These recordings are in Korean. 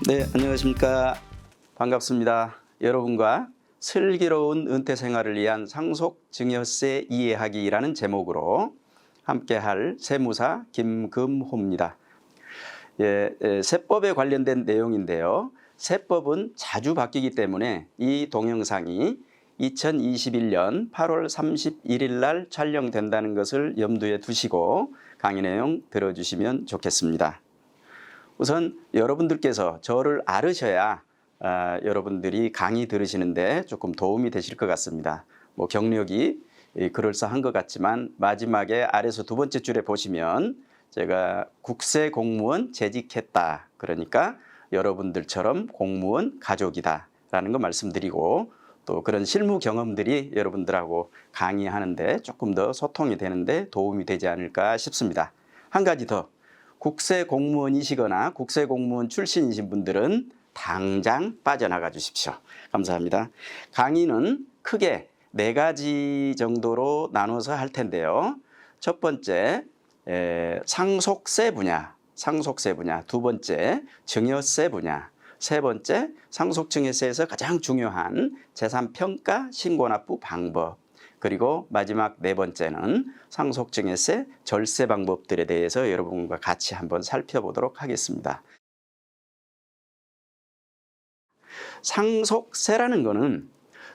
네, 안녕하십니까. 반갑습니다. 여러분과 슬기로운 은퇴 생활을 위한 상속증여세 이해하기라는 제목으로 함께할 세무사 김금호입니다. 세법에 관련된 내용인데요. 세법은 자주 바뀌기 때문에 이 동영상이 2021년 8월 31일 날 촬영된다는 것을 염두에 두시고 강의 내용 들어주시면 좋겠습니다. 우선 여러분들께서 저를 알으셔야 여러분들이 강의 들으시는데 조금 도움이 되실 것 같습니다. 뭐 경력이 그럴싸한 것 같지만 마지막에 아래서 두 번째 줄에 보시면 제가 국세공무원 재직했다. 그러니까 여러분들처럼 공무원 가족이다 라는 거 말씀드리고 또 그런 실무 경험들이 여러분들하고 강의하는데 조금 더 소통이 되는데 도움이 되지 않을까 싶습니다. 한 가지 더. 국세공무원이시거나 국세공무원 출신이신 분들은 당장 빠져나가 주십시오. 감사합니다. 강의는 크게 4가지 정도로 나눠서 할 텐데요. 첫 번째, 상속세 분야, 두 번째, 증여세 분야, 세 번째, 상속증여세에서 가장 중요한 재산평가 신고납부 방법, 그리고 마지막 4번째는 상속증여세 절세 방법들에 대해서 여러분과 같이 한번 살펴보도록 하겠습니다. 상속세라는 것은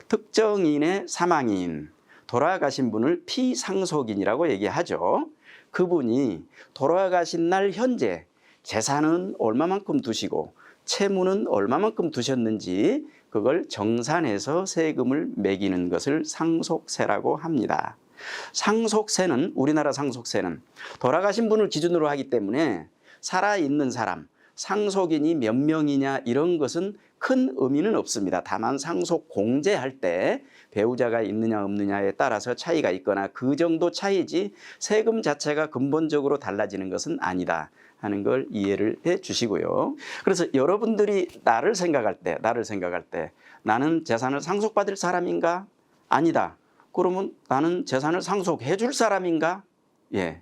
특정인의 사망인, 돌아가신 분을 피상속인이라고 얘기하죠. 그분이 돌아가신 날 현재 재산은 얼마만큼 두시고 채무는 얼마만큼 두셨는지 그걸 정산해서 세금을 매기는 것을 상속세라고 합니다. 상속세는 우리나라 상속세는 돌아가신 분을 기준으로 하기 때문에 살아있는 사람, 상속인이 몇 명이냐 이런 것은 큰 의미는 없습니다. 다만 상속 공제할 때 배우자가 있느냐 없느냐에 따라서 차이가 있거나 그 정도 차이지 세금 자체가 근본적으로 달라지는 것은 아니다 하는 걸 이해를 해 주시고요. 그래서 여러분들이 나를 생각할 때 나는 재산을 상속받을 사람인가? 아니다. 그러면 나는 재산을 상속해 줄 사람인가? 예.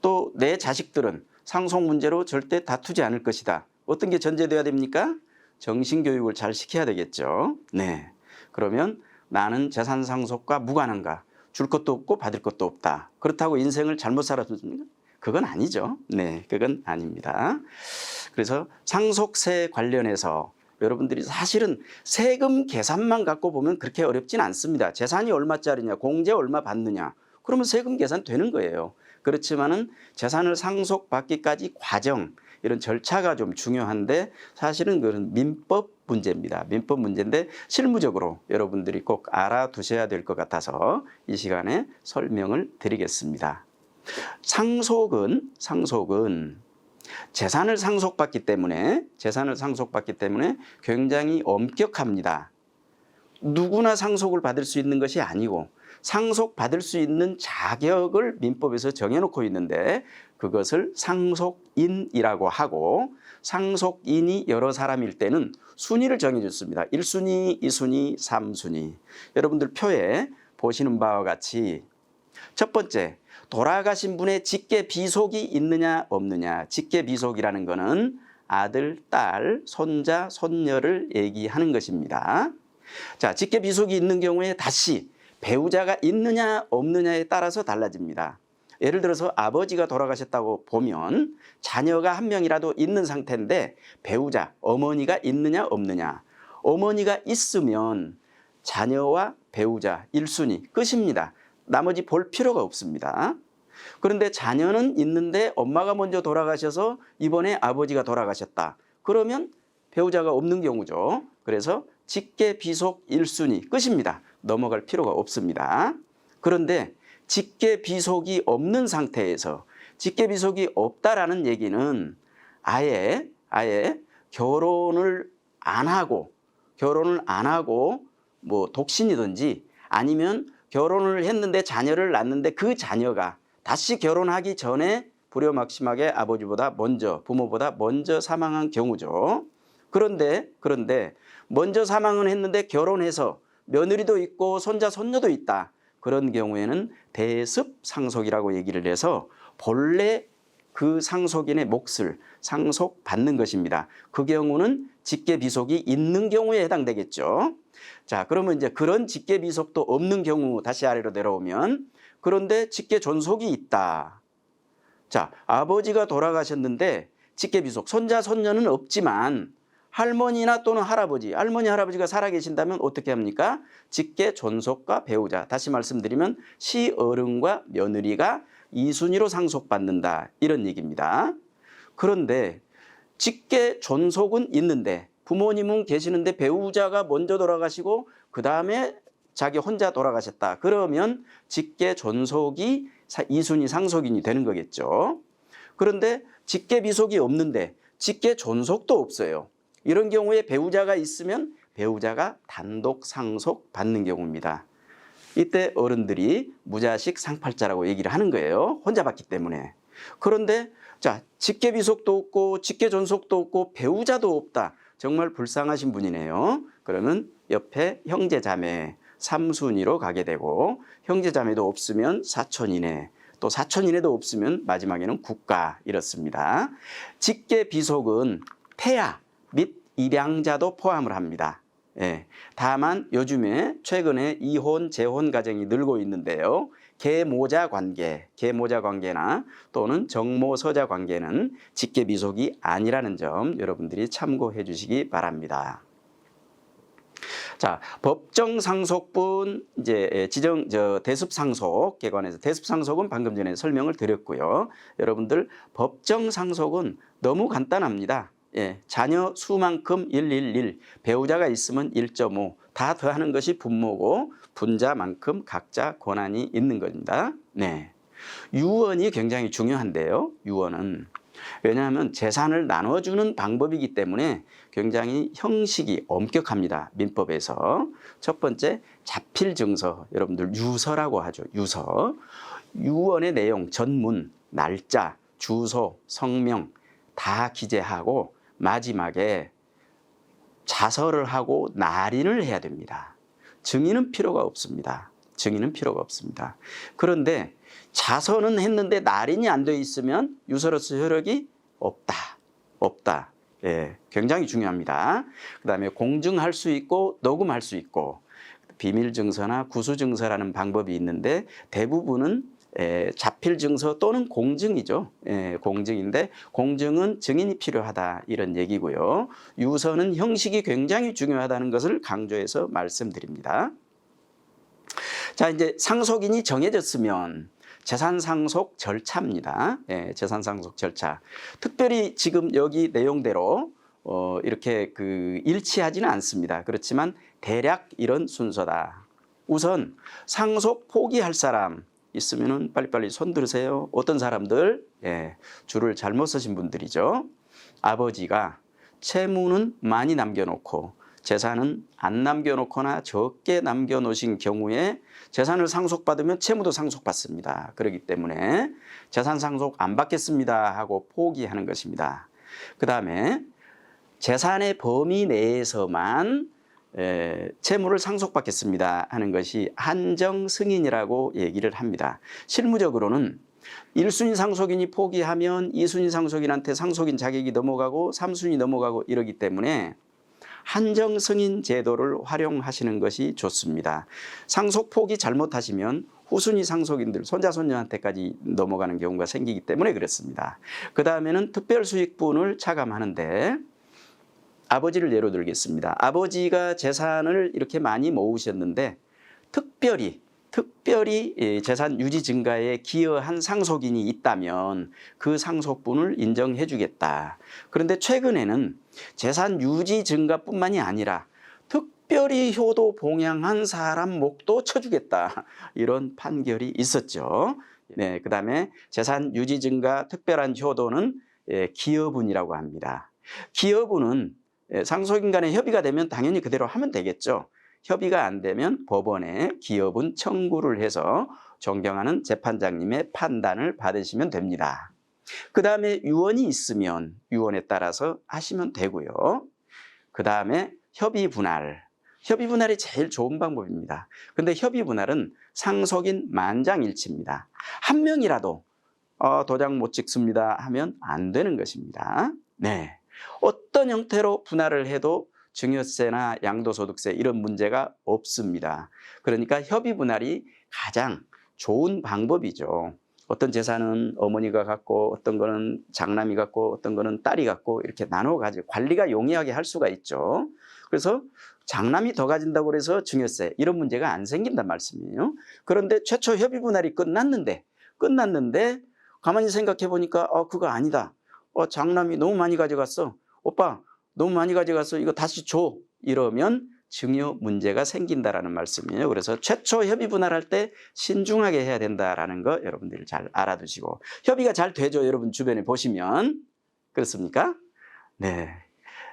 또 내 자식들은 상속 문제로 절대 다투지 않을 것이다. 어떤 게 전제돼야 됩니까? 정신교육을 잘 시켜야 되겠죠. 네. 그러면 나는 재산 상속과 무관한가? 줄 것도 없고 받을 것도 없다. 그렇다고 인생을 잘못 살았습니까? 그건 아니죠. 네, 그건 아닙니다. 그래서 상속세 관련해서 여러분들이 사실은 세금 계산만 갖고 보면 그렇게 어렵진 않습니다. 재산이 얼마짜리냐, 공제 얼마 받느냐, 그러면 세금 계산 되는 거예요. 그렇지만은 재산을 상속받기까지 과정, 이런 절차가 좀 중요한데 사실은 그런 민법 문제입니다. 민법 문제인데 실무적으로 여러분들이 꼭 알아두셔야 될 것 같아서 이 시간에 설명을 드리겠습니다. 상속은 재산을 상속받기 때문에 굉장히 엄격합니다. 누구나 상속을 받을 수 있는 것이 아니고 상속받을 수 있는 자격을 민법에서 정해놓고 있는데 그것을 상속인이라고 하고 상속인이 여러 사람일 때는 순위를 정해줬습니다. 1순위, 2순위, 3순위. 여러분들 표에 보시는 바와 같이 첫 번째, 돌아가신 분의 직계 비속이 있느냐 없느냐. 직계 비속이라는 것은 아들, 딸, 손자, 손녀를 얘기하는 것입니다. 자, 직계 비속이 있는 경우에 다시 배우자가 있느냐 없느냐에 따라서 달라집니다. 예를 들어서 아버지가 돌아가셨다고 보면 자녀가 한 명이라도 있는 상태인데 배우자, 어머니가 있느냐 없느냐. 어머니가 있으면 자녀와 배우자 1순위 끝입니다. 나머지 볼 필요가 없습니다. 그런데 자녀는 있는데 엄마가 먼저 돌아가셔서 이번에 아버지가 돌아가셨다. 그러면 배우자가 없는 경우죠. 그래서 직계 비속 1순위 끝입니다. 넘어갈 필요가 없습니다. 그런데 직계 비속이 없는 상태에서 직계 비속이 없다라는 얘기는 아예 결혼을 안 하고 뭐 독신이든지 아니면 결혼을 했는데 자녀를 낳는데 그 자녀가 다시 결혼하기 전에 불효막심하게 아버지보다 먼저 부모보다 먼저 사망한 경우죠. 그런데 먼저 사망은 했는데 결혼해서 며느리도 있고 손자 손녀도 있다. 그런 경우에는 대습 상속이라고 얘기를 해서 본래 그 상속인의 몫을 상속받는 것입니다. 그 경우는 직계비속이 있는 경우에 해당되겠죠. 자, 그러면 이제 그런 직계비속도 없는 경우 다시 아래로 내려오면 그런데 직계존속이 있다. 자, 아버지가 돌아가셨는데 직계비속, 손자, 손녀는 없지만 할머니나 또는 할아버지, 할머니, 할아버지가 살아계신다면 어떻게 합니까? 직계존속과 배우자. 다시 말씀드리면 시어른과 며느리가 이순위로 상속받는다. 이런 얘기입니다. 그런데 직계존속은 있는데 부모님은 계시는데 배우자가 먼저 돌아가시고 그 다음에 자기 혼자 돌아가셨다. 그러면 직계존속이 이순위 상속인이 되는 거겠죠. 그런데 직계비속이 없는데 직계존속도 없어요. 이런 경우에 배우자가 있으면 배우자가 단독 상속 받는 경우입니다. 이때 어른들이 무자식 상팔자라고 얘기를 하는 거예요. 혼자 받기 때문에. 그런데 자, 직계비속도 없고 직계존속도 없고 배우자도 없다. 정말 불쌍하신 분이네요. 그러면 옆에 형제자매 3순위로 가게 되고 형제자매도 없으면 사촌이네. 또 사촌이네도 없으면 마지막에는 국가 이렇습니다. 직계비속은 태아 및 입양자도 포함을 합니다. 예, 다만 요즘에 최근에 이혼, 재혼 가정이 늘고 있는데요. 계모자 관계나 또는 정모서자 관계는 직계비속이 아니라는 점 여러분들이 참고해 주시기 바랍니다. 자, 법정 상속분 이제 대습 상속에 관해서 대습 상속은 방금 전에 설명을 드렸고요. 여러분들 법정 상속은 너무 간단합니다. 예, 자녀 수만큼 111, 배우자가 있으면 1.5, 다 더하는 것이 분모고 분자만큼 각자 권한이 있는 겁니다. 네, 유언이 굉장히 중요한데요. 유언은 왜냐하면 재산을 나눠주는 방법이기 때문에 굉장히 형식이 엄격합니다. 민법에서. 첫 번째 자필증서, 여러분들 유서라고 하죠. 유서. 유언의 내용, 전문, 날짜, 주소, 성명 다 기재하고 마지막에 자서를 하고 날인을 해야 됩니다. 증인은 필요가 없습니다. 증인은 필요가 없습니다. 그런데 자서는 했는데 날인이 안 돼 있으면 유서로서 효력이 없다. 예, 굉장히 중요합니다. 그 다음에 공증할 수 있고 녹음할 수 있고 비밀증서나 구수증서라는 방법이 있는데 대부분은 자필증서 또는 공증이죠. 공증인데 공증은 증인이 필요하다 이런 얘기고요. 유서는 형식이 굉장히 중요하다는 것을 강조해서 말씀드립니다. 자, 이제 상속인이 정해졌으면 재산상속 절차입니다. 재산상속 절차. 특별히 지금 여기 내용대로 이렇게 일치하지는 않습니다. 그렇지만 대략 이런 순서다. 우선 상속 포기할 사람 있으면은 빨리빨리 손 들으세요. 어떤 사람들? 줄을 잘못 서신 분들이죠. 아버지가 채무는 많이 남겨놓고 재산은 안 남겨놓거나 적게 남겨놓으신 경우에 재산을 상속받으면 채무도 상속받습니다. 그렇기 때문에 재산 상속 안 받겠습니다 하고 포기하는 것입니다. 그 다음에 재산의 범위 내에서만 채무를 상속받겠습니다 하는 것이 한정 승인이라고 얘기를 합니다. 실무적으로는 1순위 상속인이 포기하면 2순위 상속인한테 상속인 자격이 넘어가고 3순위 넘어가고 이러기 때문에 한정 승인 제도를 활용하시는 것이 좋습니다. 상속 포기 잘못하시면 후순위 상속인들, 손자, 손녀한테까지 넘어가는 경우가 생기기 때문에 그렇습니다. 그 다음에는 특별수익분을 차감하는데 아버지를 예로 들겠습니다. 아버지가 재산을 이렇게 많이 모으셨는데 특별히 재산 유지 증가에 기여한 상속인이 있다면 그 상속분을 인정해 주겠다. 그런데 최근에는 재산 유지 증가뿐만이 아니라 특별히 효도 봉양한 사람 목도 쳐주겠다. 이런 판결이 있었죠. 네, 그다음에 재산 유지 증가 특별한 효도는 기여분이라고 합니다. 기여분은 상속인 간의 협의가 되면 당연히 그대로 하면 되겠죠. 협의가 안 되면 법원에 기여분 청구를 해서 존경하는 재판장님의 판단을 받으시면 됩니다. 그 다음에 유언이 있으면 유언에 따라서 하시면 되고요. 그 다음에 협의분할. 협의분할이 제일 좋은 방법입니다. 근데 협의분할은 상속인 만장일치입니다. 한 명이라도 도장 못 찍습니다 하면 안 되는 것입니다. 네. 어떤 형태로 분할을 해도 증여세나 양도소득세 이런 문제가 없습니다. 그러니까 협의 분할이 가장 좋은 방법이죠. 어떤 재산은 어머니가 갖고 어떤 거는 장남이 갖고 어떤 거는 딸이 갖고 이렇게 나눠 가지고 관리가 용이하게 할 수가 있죠. 그래서 장남이 더 가진다고 해서 증여세 이런 문제가 안 생긴단 말씀이에요. 그런데 최초 협의 분할이 끝났는데 가만히 생각해 보니까 그거 아니다. 장남이 너무 많이 가져갔어. 오빠 너무 많이 가져갔어. 이거 다시 줘. 이러면 증여 문제가 생긴다라는 말씀이에요. 그래서 최초 협의 분할할 때 신중하게 해야 된다라는 거 여러분들이 잘 알아두시고, 협의가 잘 되죠. 여러분 주변에 보시면 그렇습니까? 네,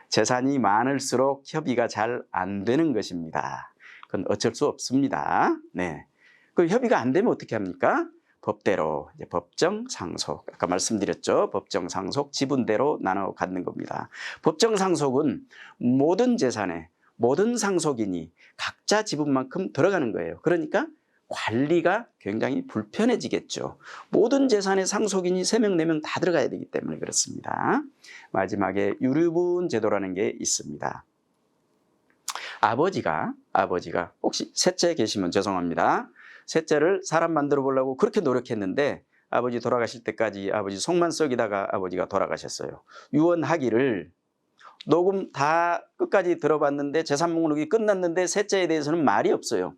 재산이 많을수록 협의가 잘 안 되는 것입니다. 그건 어쩔 수 없습니다. 네, 그 협의가 안 되면 어떻게 합니까? 법대로 이제 법정 상속, 아까 말씀드렸죠. 법정 상속 지분대로 나눠 갖는 겁니다. 법정 상속은 모든 재산에 모든 상속인이 각자 지분만큼 들어가는 거예요. 그러니까 관리가 굉장히 불편해지겠죠. 모든 재산의 상속인이 3명, 4명 다 들어가야 되기 때문에 그렇습니다. 마지막에 유류분 제도라는 게 있습니다. 아버지가 혹시 셋째 계시면 죄송합니다. 셋째를 사람 만들어 보려고 그렇게 노력했는데 아버지 돌아가실 때까지 아버지 속만 썩이다가 아버지가 돌아가셨어요. 유언하기를 녹음 다 끝까지 들어봤는데 재산 목록이 끝났는데 셋째에 대해서는 말이 없어요.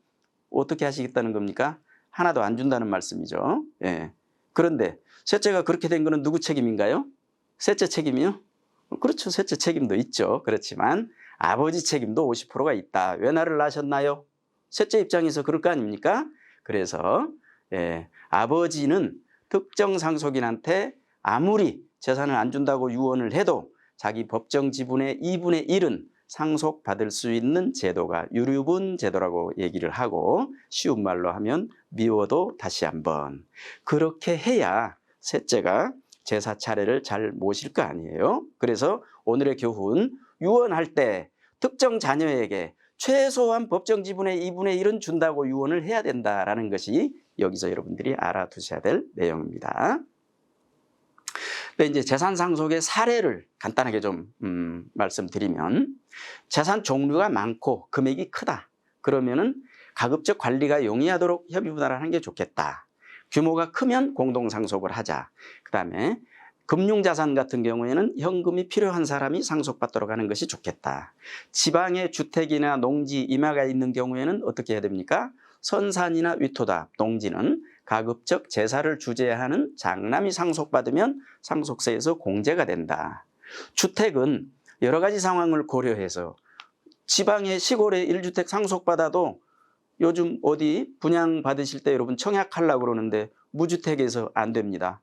어떻게 하시겠다는 겁니까? 하나도 안 준다는 말씀이죠. 예. 그런데 셋째가 그렇게 된 거는 누구 책임인가요? 셋째 책임이요? 그렇죠. 셋째 책임도 있죠. 그렇지만 아버지 책임도 50%가 있다. 왜 나를 낳으셨나요? 셋째 입장에서 그럴 거 아닙니까? 그래서 아버지는 특정 상속인한테 아무리 재산을 안 준다고 유언을 해도 자기 법정 지분의 2분의 1은 상속받을 수 있는 제도가 유류분 제도라고 얘기를 하고, 쉬운 말로 하면 미워도 다시 한번 그렇게 해야 셋째가 제사 차례를 잘 모실 거 아니에요. 그래서 오늘의 교훈, 유언할 때 특정 자녀에게 최소한 법정 지분의 2분의 1은 준다고 유언을 해야 된다라는 것이 여기서 여러분들이 알아두셔야 될 내용입니다. 이제 재산 상속의 사례를 간단하게 좀 말씀드리면, 재산 종류가 많고 금액이 크다. 그러면은 가급적 관리가 용이하도록 협의 분할을 하는 게 좋겠다. 규모가 크면 공동 상속을 하자. 그다음에 금융자산 같은 경우에는 현금이 필요한 사람이 상속받도록 하는 것이 좋겠다. 지방에 주택이나 농지, 임야가 있는 경우에는 어떻게 해야 됩니까? 선산이나 위토다, 농지는 가급적 제사를 주재하는 장남이 상속받으면 상속세에서 공제가 된다. 주택은 여러 가지 상황을 고려해서 지방의 시골에 1주택 상속받아도 요즘 어디 분양받으실 때 여러분 청약하려고 그러는데 무주택에서 안 됩니다.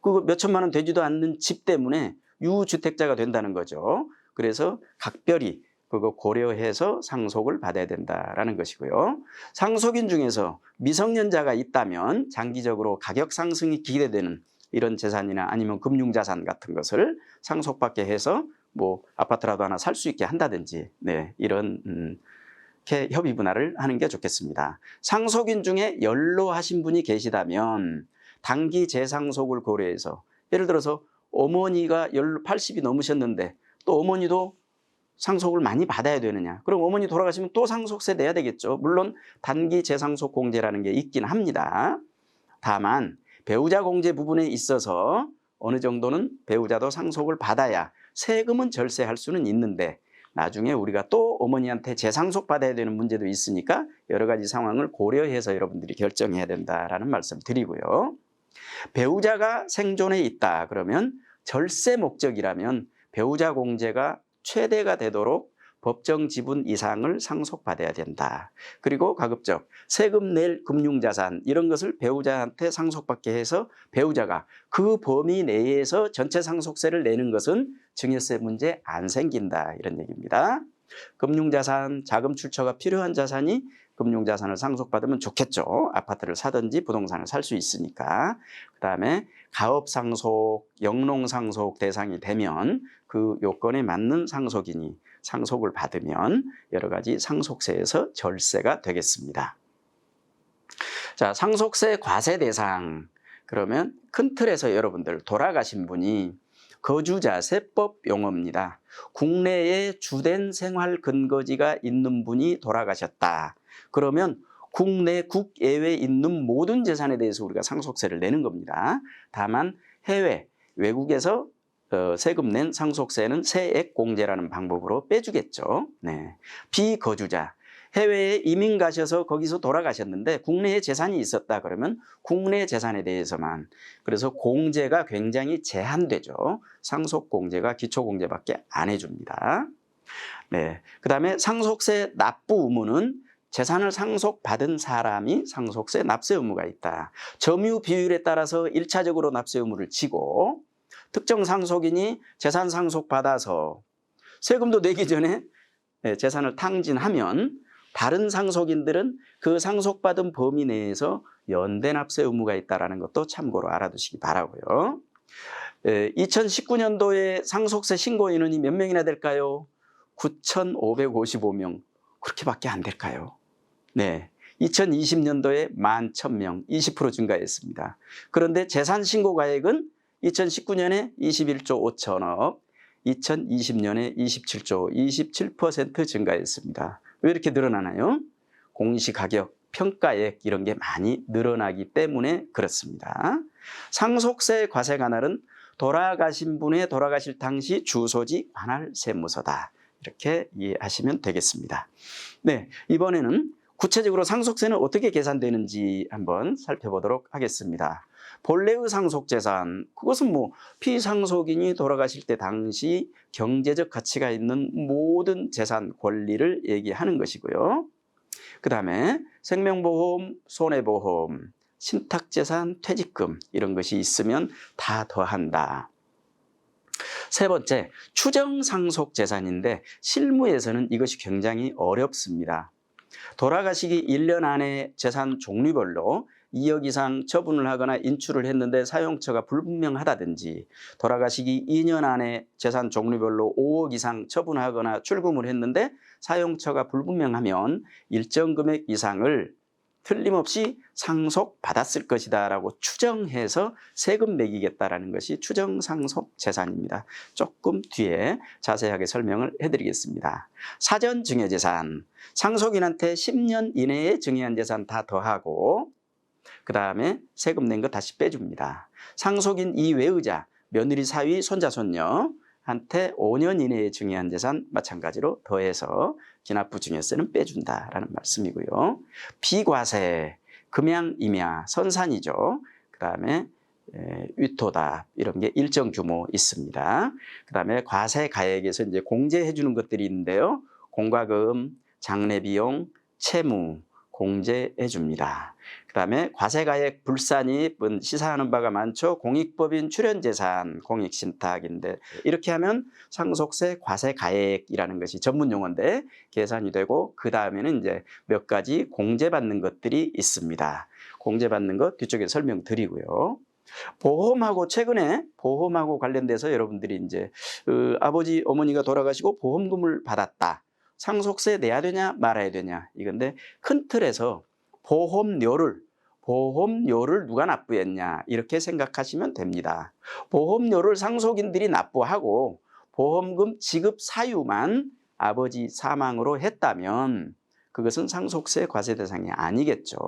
그거 몇 천만 원 되지도 않는 집 때문에 유주택자가 된다는 거죠. 그래서 각별히 그거 고려해서 상속을 받아야 된다라는 것이고요. 상속인 중에서 미성년자가 있다면 장기적으로 가격 상승이 기대되는 이런 재산이나 아니면 금융자산 같은 것을 상속받게 해서 뭐 아파트라도 하나 살 수 있게 한다든지, 이런 협의 분할을 하는 게 좋겠습니다. 상속인 중에 연로하신 분이 계시다면 단기 재상속을 고려해서, 예를 들어서 어머니가 80이 넘으셨는데 또 어머니도 상속을 많이 받아야 되느냐? 그럼 어머니 돌아가시면 또 상속세 내야 되겠죠. 물론 단기 재상속 공제라는 게 있긴 합니다. 다만 배우자 공제 부분에 있어서 어느 정도는 배우자도 상속을 받아야 세금은 절세할 수는 있는데, 나중에 우리가 또 어머니한테 재상속 받아야 되는 문제도 있으니까 여러 가지 상황을 고려해서 여러분들이 결정해야 된다라는 말씀 드리고요. 배우자가 생존해 있다 그러면 절세 목적이라면 배우자 공제가 최대가 되도록 법정 지분 이상을 상속받아야 된다. 그리고 가급적 세금 낼 금융자산 이런 것을 배우자한테 상속받게 해서 배우자가 그 범위 내에서 전체 상속세를 내는 것은 증여세 문제 안 생긴다, 이런 얘기입니다. 금융자산, 자금 출처가 필요한 자산이 금융자산을 상속받으면 좋겠죠. 아파트를 사든지 부동산을 살 수 있으니까. 그다음에 가업상속, 영농상속 대상이 되면 그 요건에 맞는 상속인이 상속을 받으면 여러 가지 상속세에서 절세가 되겠습니다. 자, 상속세 과세 대상. 그러면 큰 틀에서 여러분들 돌아가신 분이 거주자 세법 용어입니다. 국내에 주된 생활 근거지가 있는 분이 돌아가셨다. 그러면 국내 국외에 있는 모든 재산에 대해서 우리가 상속세를 내는 겁니다. 다만 해외, 외국에서 세금 낸 상속세는 세액공제라는 방법으로 빼주겠죠. 네. 비거주자, 해외에 이민 가셔서 거기서 돌아가셨는데 국내에 재산이 있었다 그러면 국내 재산에 대해서만, 그래서 공제가 굉장히 제한되죠. 상속공제가 기초공제밖에 안 해줍니다. 네. 그 다음에 상속세 납부 의무는 재산을 상속받은 사람이 상속세 납세 의무가 있다. 점유 비율에 따라서 1차적으로 납세 의무를 지고, 특정 상속인이 재산 상속받아서 세금도 내기 전에 재산을 탕진하면 다른 상속인들은 그 상속받은 범위 내에서 연대 납세 의무가 있다는 것도 참고로 알아두시기 바라고요. 2019년도에 상속세 신고 인원이 몇 명이나 될까요? 9,555명. 그렇게밖에 안 될까요? 네. 2020년도에 11,000명, 20% 증가했습니다. 그런데 재산 신고 가액은 2019년에 21조 5천억, 2020년에 27조, 27% 증가했습니다. 왜 이렇게 늘어나나요? 공시가격, 평가액 이런 게 많이 늘어나기 때문에 그렇습니다. 상속세 과세 관할은 돌아가신 분의 돌아가실 당시 주소지 관할 세무서다. 이렇게 이해하시면 되겠습니다. 네, 이번에는 구체적으로 상속세는 어떻게 계산되는지 한번 살펴보도록 하겠습니다. 본래의 상속재산, 그것은 피상속인이 돌아가실 때 당시 경제적 가치가 있는 모든 재산 권리를 얘기하는 것이고요. 그 다음에 생명보험, 손해보험, 신탁재산, 퇴직금 이런 것이 있으면 다 더한다. 세 번째, 추정상속재산인데 실무에서는 이것이 굉장히 어렵습니다. 돌아가시기 1년 안에 재산 종류별로 2억 이상 처분을 하거나 인출을 했는데 사용처가 불분명하다든지, 돌아가시기 2년 안에 재산 종류별로 5억 이상 처분하거나 출금을 했는데 사용처가 불분명하면 일정 금액 이상을 틀림없이 상속받았을 것이다 라고 추정해서 세금 매기겠다라는 것이 추정상속재산입니다. 조금 뒤에 자세하게 설명을 해드리겠습니다. 사전증여재산, 상속인한테 10년 이내에 증여한 재산 다 더하고 그 다음에 세금 낸 거 다시 빼줍니다. 상속인 이외의자, 며느리, 사위, 손자, 손녀한테 5년 이내에 증여한 재산 마찬가지로 더해서 기납부 증여세는 빼준다라는 말씀이고요. 비과세, 금양, 임야, 선산이죠. 그 다음에 위토다 이런 게 일정 규모 있습니다. 그 다음에 과세 가액에서 이제 공제해 주는 것들이 있는데요. 공과금, 장례비용, 채무 공제해 줍니다. 그 다음에 과세가액 불산입 시사하는 바가 많죠. 공익법인 출연재산, 공익신탁인데 이렇게 하면 상속세 과세가액이라는 것이 전문 용어인데 계산이 되고, 그 다음에는 이제 몇 가지 공제받는 것들이 있습니다. 공제받는 것 뒤쪽에 설명드리고요. 보험하고 최근에 보험하고 관련돼서 여러분들이 이제 아버지 어머니가 돌아가시고 보험금을 받았다. 상속세 내야 되냐 말아야 되냐 이건데, 큰 틀에서 보험료를 누가 납부했냐 이렇게 생각하시면 됩니다. 보험료를 상속인들이 납부하고 보험금 지급 사유만 아버지 사망으로 했다면 그것은 상속세 과세 대상이 아니겠죠.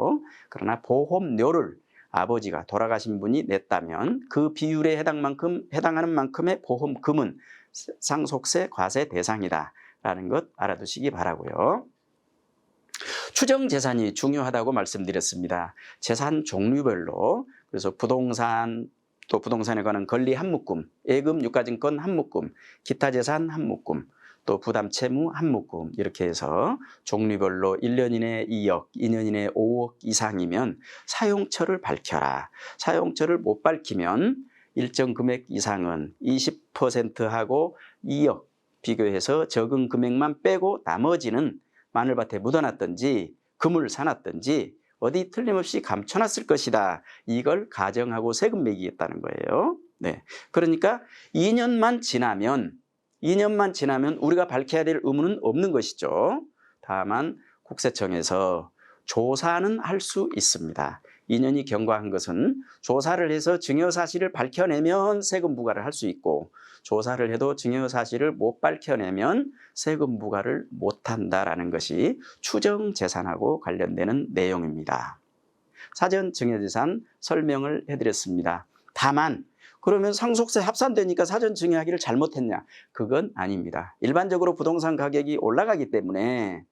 그러나 보험료를 아버지가 돌아가신 분이 냈다면 그 비율에 해당하는 만큼의 보험금은 상속세 과세 대상이다 라는 것 알아두시기 바라고요. 추정재산이 중요하다고 말씀드렸습니다. 재산 종류별로, 그래서 부동산, 또 부동산에 관한 권리 한 묶음, 예금, 유가증권 한 묶음, 기타 재산 한 묶음, 또 부담채무 한 묶음 이렇게 해서 종류별로 1년 이내 2억, 2년 이내 5억 이상이면 사용처를 밝혀라. 사용처를 못 밝히면 일정 금액 이상은 20%하고 2억 비교해서 적은 금액만 빼고 나머지는 마늘밭에 묻어놨든지 금을 사놨든지 어디 틀림없이 감춰놨을 것이다. 이걸 가정하고 세금 매기겠다는 거예요. 네. 그러니까 2년만 지나면 우리가 밝혀야 될 의무는 없는 것이죠. 다만 국세청에서 조사는 할 수 있습니다. 2년이 경과한 것은 조사를 해서 증여 사실을 밝혀내면 세금 부과를 할 수 있고 조사를 해도 증여 사실을 못 밝혀내면 세금 부과를 못한다라는 것이 추정 재산하고 관련되는 내용입니다. 사전 증여재산 설명을 해드렸습니다. 다만 그러면 상속세 합산되니까 사전 증여하기를 잘못했냐? 그건 아닙니다. 일반적으로 부동산 가격이 올라가기 때문에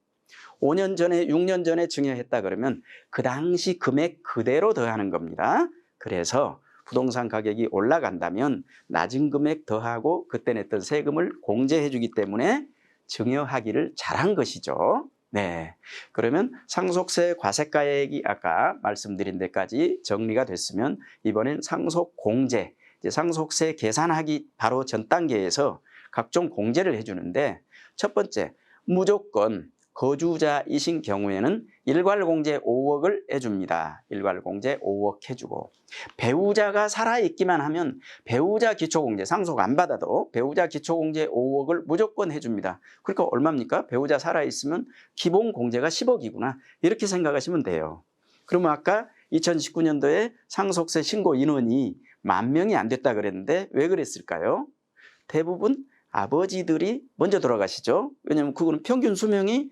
5년 전에 6년 전에 증여했다 그러면 그 당시 금액 그대로 더하는 겁니다. 그래서 부동산 가격이 올라간다면 낮은 금액 더하고 그때 냈던 세금을 공제해 주기 때문에 증여하기를 잘한 것이죠. 네, 그러면 상속세 과세가액이 아까 말씀드린 데까지 정리가 됐으면 이번엔 상속공제, 상속세 계산하기 바로 전 단계에서 각종 공제를 해주는데 첫 번째, 무조건 거주자이신 경우에는 일괄공제 5억을 해줍니다. 일괄공제 5억 해주고 배우자가 살아있기만 하면 배우자 기초공제 상속 안 받아도 배우자 기초공제 5억을 무조건 해줍니다. 그러니까 얼마입니까? 배우자 살아있으면 기본공제가 10억이구나 이렇게 생각하시면 돼요. 그러면 아까 2019년도에 상속세 신고 인원이 10,000명이 안 됐다 그랬는데 왜 그랬을까요? 대부분 아버지들이 먼저 돌아가시죠. 왜냐하면 그거는 평균 수명이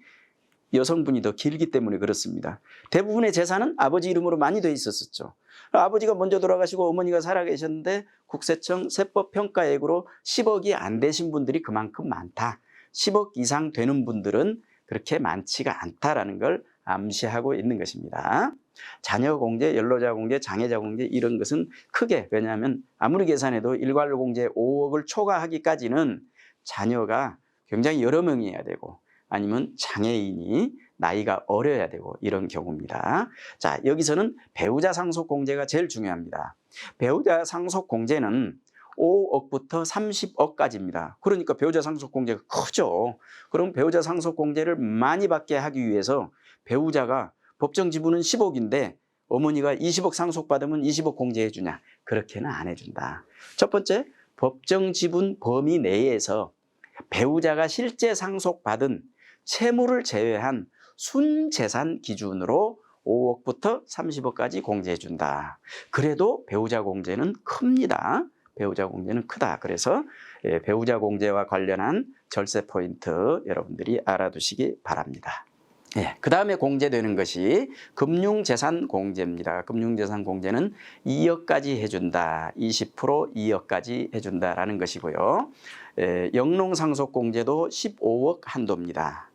여성분이 더 길기 때문에 그렇습니다. 대부분의 재산은 아버지 이름으로 많이 돼 있었죠. 아버지가 먼저 돌아가시고 어머니가 살아계셨는데 국세청 세법평가액으로 10억이 안 되신 분들이 그만큼 많다. 10억 이상 되는 분들은 그렇게 많지가 않다라는 걸 암시하고 있는 것입니다. 자녀공제, 연로자공제, 장애자공제 이런 것은 크게 왜냐하면 아무리 계산해도 일괄공제 5억을 초과하기까지는 자녀가 굉장히 여러 명이어야 되고 아니면 장애인이 나이가 어려야 되고 이런 경우입니다. 자, 여기서는 배우자 상속공제가 제일 중요합니다. 배우자 상속공제는 5억부터 30억까지입니다. 그러니까 배우자 상속공제가 크죠. 그럼 배우자 상속공제를 많이 받게 하기 위해서 배우자가 법정 지분은 10억인데 어머니가 20억 상속받으면 20억 공제해 주냐? 그렇게는 안 해준다. 첫 번째, 법정 지분 범위 내에서 배우자가 실제 상속받은 채무를 제외한 순재산 기준으로 5억부터 30억까지 공제해 준다. 그래도 배우자 공제는 큽니다. 배우자 공제는 크다. 그래서 배우자 공제와 관련한 절세 포인트 여러분들이 알아두시기 바랍니다. 그 다음에 공제되는 것이 금융재산 공제입니다. 금융재산 공제는 2억까지 해준다. 20% 2억까지 해준다라는 것이고요. 영농상속공제도 15억 한도입니다.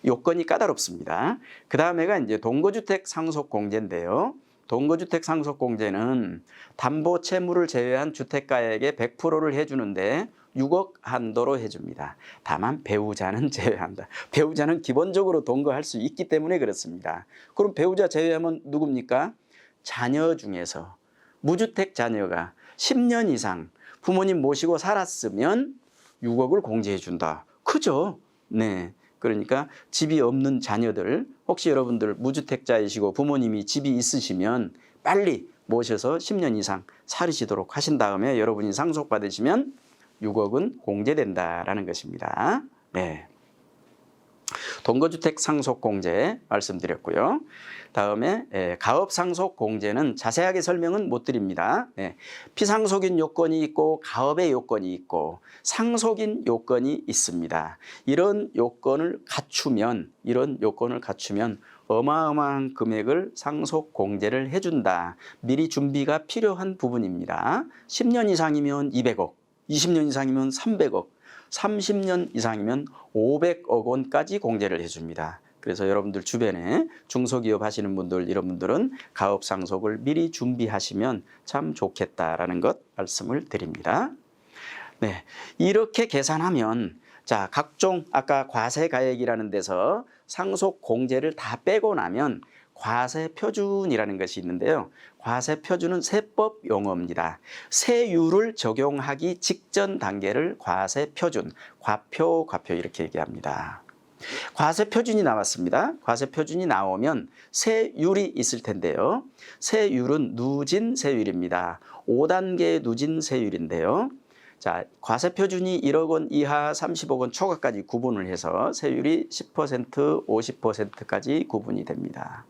요건이 까다롭습니다. 그 다음에가 이제 동거주택 상속공제인데요. 동거주택 상속공제는 담보 채무를 제외한 주택가액의 100%를 해주는데 6억 한도로 해줍니다. 다만 배우자는 제외한다. 배우자는 기본적으로 동거할 수 있기 때문에 그렇습니다. 그럼 배우자 제외하면 누굽니까? 자녀 중에서 무주택 자녀가 10년 이상 부모님 모시고 살았으면 6억을 공제해 준다. 크죠? 네. 그러니까 집이 없는 자녀들, 혹시 여러분들 무주택자이시고 부모님이 집이 있으시면 빨리 모셔서 10년 이상 살으시도록 하신 다음에 여러분이 상속받으시면 6억은 공제된다라는 것입니다. 네. 동거주택 상속공제 말씀드렸고요. 다음에 가업상속공제는 자세하게 설명은 못 드립니다. 피상속인 요건이 있고 가업의 요건이 있고 상속인 요건이 있습니다. 이런 요건을 갖추면 어마어마한 금액을 상속공제를 해준다. 미리 준비가 필요한 부분입니다. 10년 이상이면 200억, 20년 이상이면 300억, 30년 이상이면 500억 원까지 공제를 해줍니다. 그래서 여러분들 주변에 중소기업 하시는 분들 이런 분들은 가업상속을 미리 준비하시면 참 좋겠다라는 것 말씀을 드립니다. 네, 이렇게 계산하면 자 각종 아까 과세가액이라는 데서 상속공제를 다 빼고 나면 과세표준이라는 것이 있는데요. 과세표준은 세법 용어입니다. 세율을 적용하기 직전 단계를 과세표준, 과표 이렇게 얘기합니다. 과세표준이 나왔습니다. 과세표준이 나오면 세율이 있을 텐데요. 세율은 누진세율입니다. 5단계의 누진세율인데요. 자, 과세표준이 1억 원 이하 30억 원 초과까지 구분을 해서 세율이 10%, 50%까지 구분이 됩니다.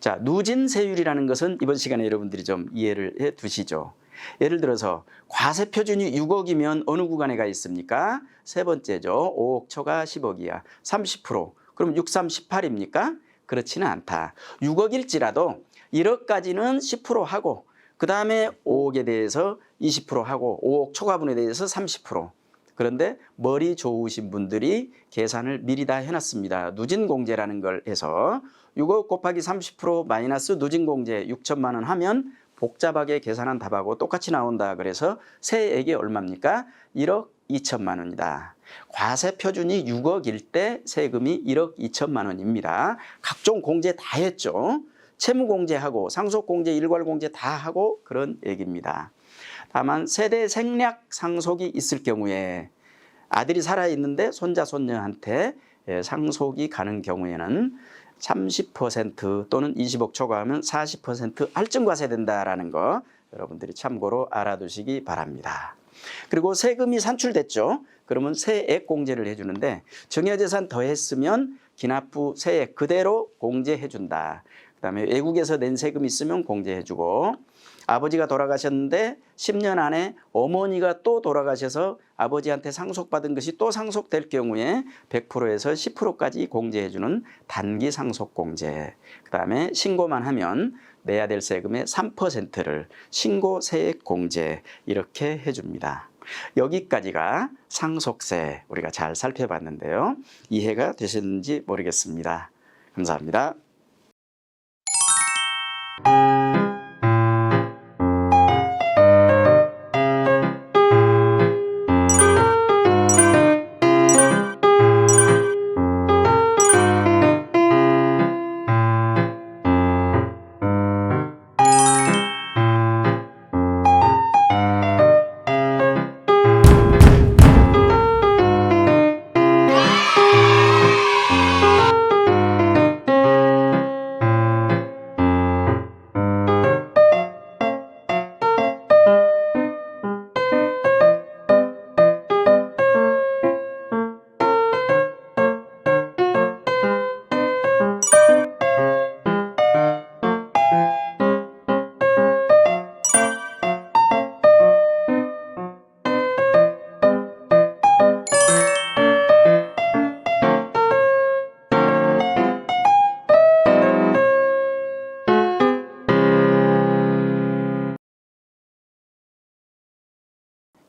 자, 누진세율이라는 것은 이번 시간에 여러분들이 좀 이해를 해 두시죠. 예를 들어서 과세 표준이 6억이면 어느 구간에 가 있습니까? 세 번째죠. 5억 초과 10억이야. 30%. 그럼 6, 3, 18입니까? 그렇지는 않다. 6억일지라도 1억까지는 10% 하고 그 다음에 5억에 대해서 20% 하고 5억 초과분에 대해서 30%. 그런데 머리 좋으신 분들이 계산을 미리 다 해놨습니다. 누진공제라는 걸 해서 6억 곱하기 30% 마이너스 누진공제 6천만 원 하면 복잡하게 계산한 답하고 똑같이 나온다. 그래서 세액이 얼마입니까? 1억 2천만 원이다. 과세 표준이 6억일 때 세금이 1억 2천만 원입니다. 각종 공제 다 했죠. 채무공제하고 상속공제, 일괄공제 다 하고 그런 얘기입니다. 다만 세대 생략 상속이 있을 경우에 아들이 살아있는데 손자, 손녀한테 상속이 가는 경우에는 30% 또는 20억 초과하면 40% 할증과세된다라는 거 여러분들이 참고로 알아두시기 바랍니다. 그리고 세금이 산출됐죠. 그러면 세액공제를 해주는데 증여재산 더했으면 기납부 세액 그대로 공제해준다. 그다음에 외국에서 낸 세금 있으면 공제해주고 아버지가 돌아가셨는데 10년 안에 어머니가 또 돌아가셔서 아버지한테 상속받은 것이 또 상속될 경우에 100%에서 10%까지 공제해주는 단기 상속공제. 그다음에 신고만 하면 내야 될 세금의 3%를 신고세액공제 이렇게 해줍니다. 여기까지가 상속세 우리가 잘 살펴봤는데요. 이해가 되셨는지 모르겠습니다. 감사합니다.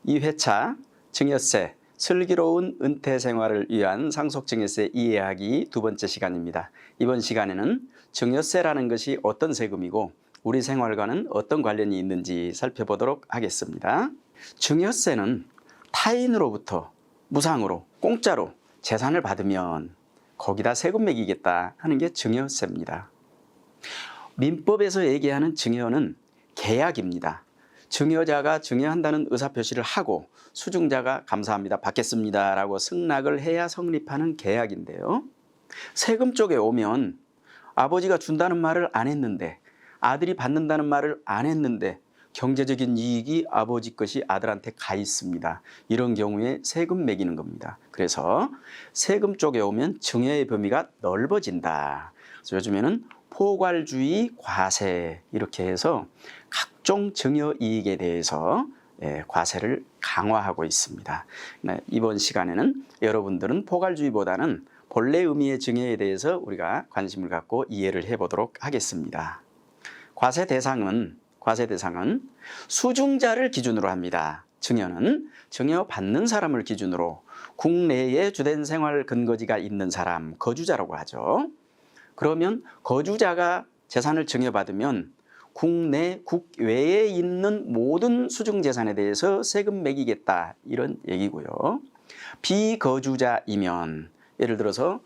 이 회차 증여세, 슬기로운 은퇴 생활을 위한 상속증여세 이해하기 두 번째 시간입니다. 이번 시간에는 증여세라는 것이 어떤 세금이고 우리 생활과는 어떤 관련이 있는지 살펴보도록 하겠습니다. 증여세는 타인으로부터 무상으로 공짜로 재산을 받으면 거기다 세금 매기겠다 하는 게 증여세입니다. 민법에서 얘기하는 증여는 계약입니다. 증여자가 증여한다는 의사표시를 하고 수증자가 감사합니다, 받겠습니다 라고 승낙을 해야 성립하는 계약인데요. 세금 쪽에 오면 아버지가 준다는 말을 안 했는데 아들이 받는다는 말을 안 했는데 경제적인 이익이 아버지 것이 아들한테 가 있습니다. 이런 경우에 세금 매기는 겁니다. 그래서 세금 쪽에 오면 증여의 범위가 넓어진다. 그래서 요즘에는 포괄주의 과세 이렇게 해서 각종 증여 이익에 대해서 과세를 강화하고 있습니다. 이번 시간에는 여러분들은 포괄주의보다는 본래 의미의 증여에 대해서 우리가 관심을 갖고 이해를 해보도록 하겠습니다. 과세 대상은 수증자를 기준으로 합니다. 증여는 증여받는 사람을 기준으로 국내에 주된 생활 근거지가 있는 사람, 거주자라고 하죠. 그러면 거주자가 재산을 증여받으면 국내, 국외에 있는 모든 수증재산에 대해서 세금 매기겠다 이런 얘기고요. 비거주자이면 예를 들어서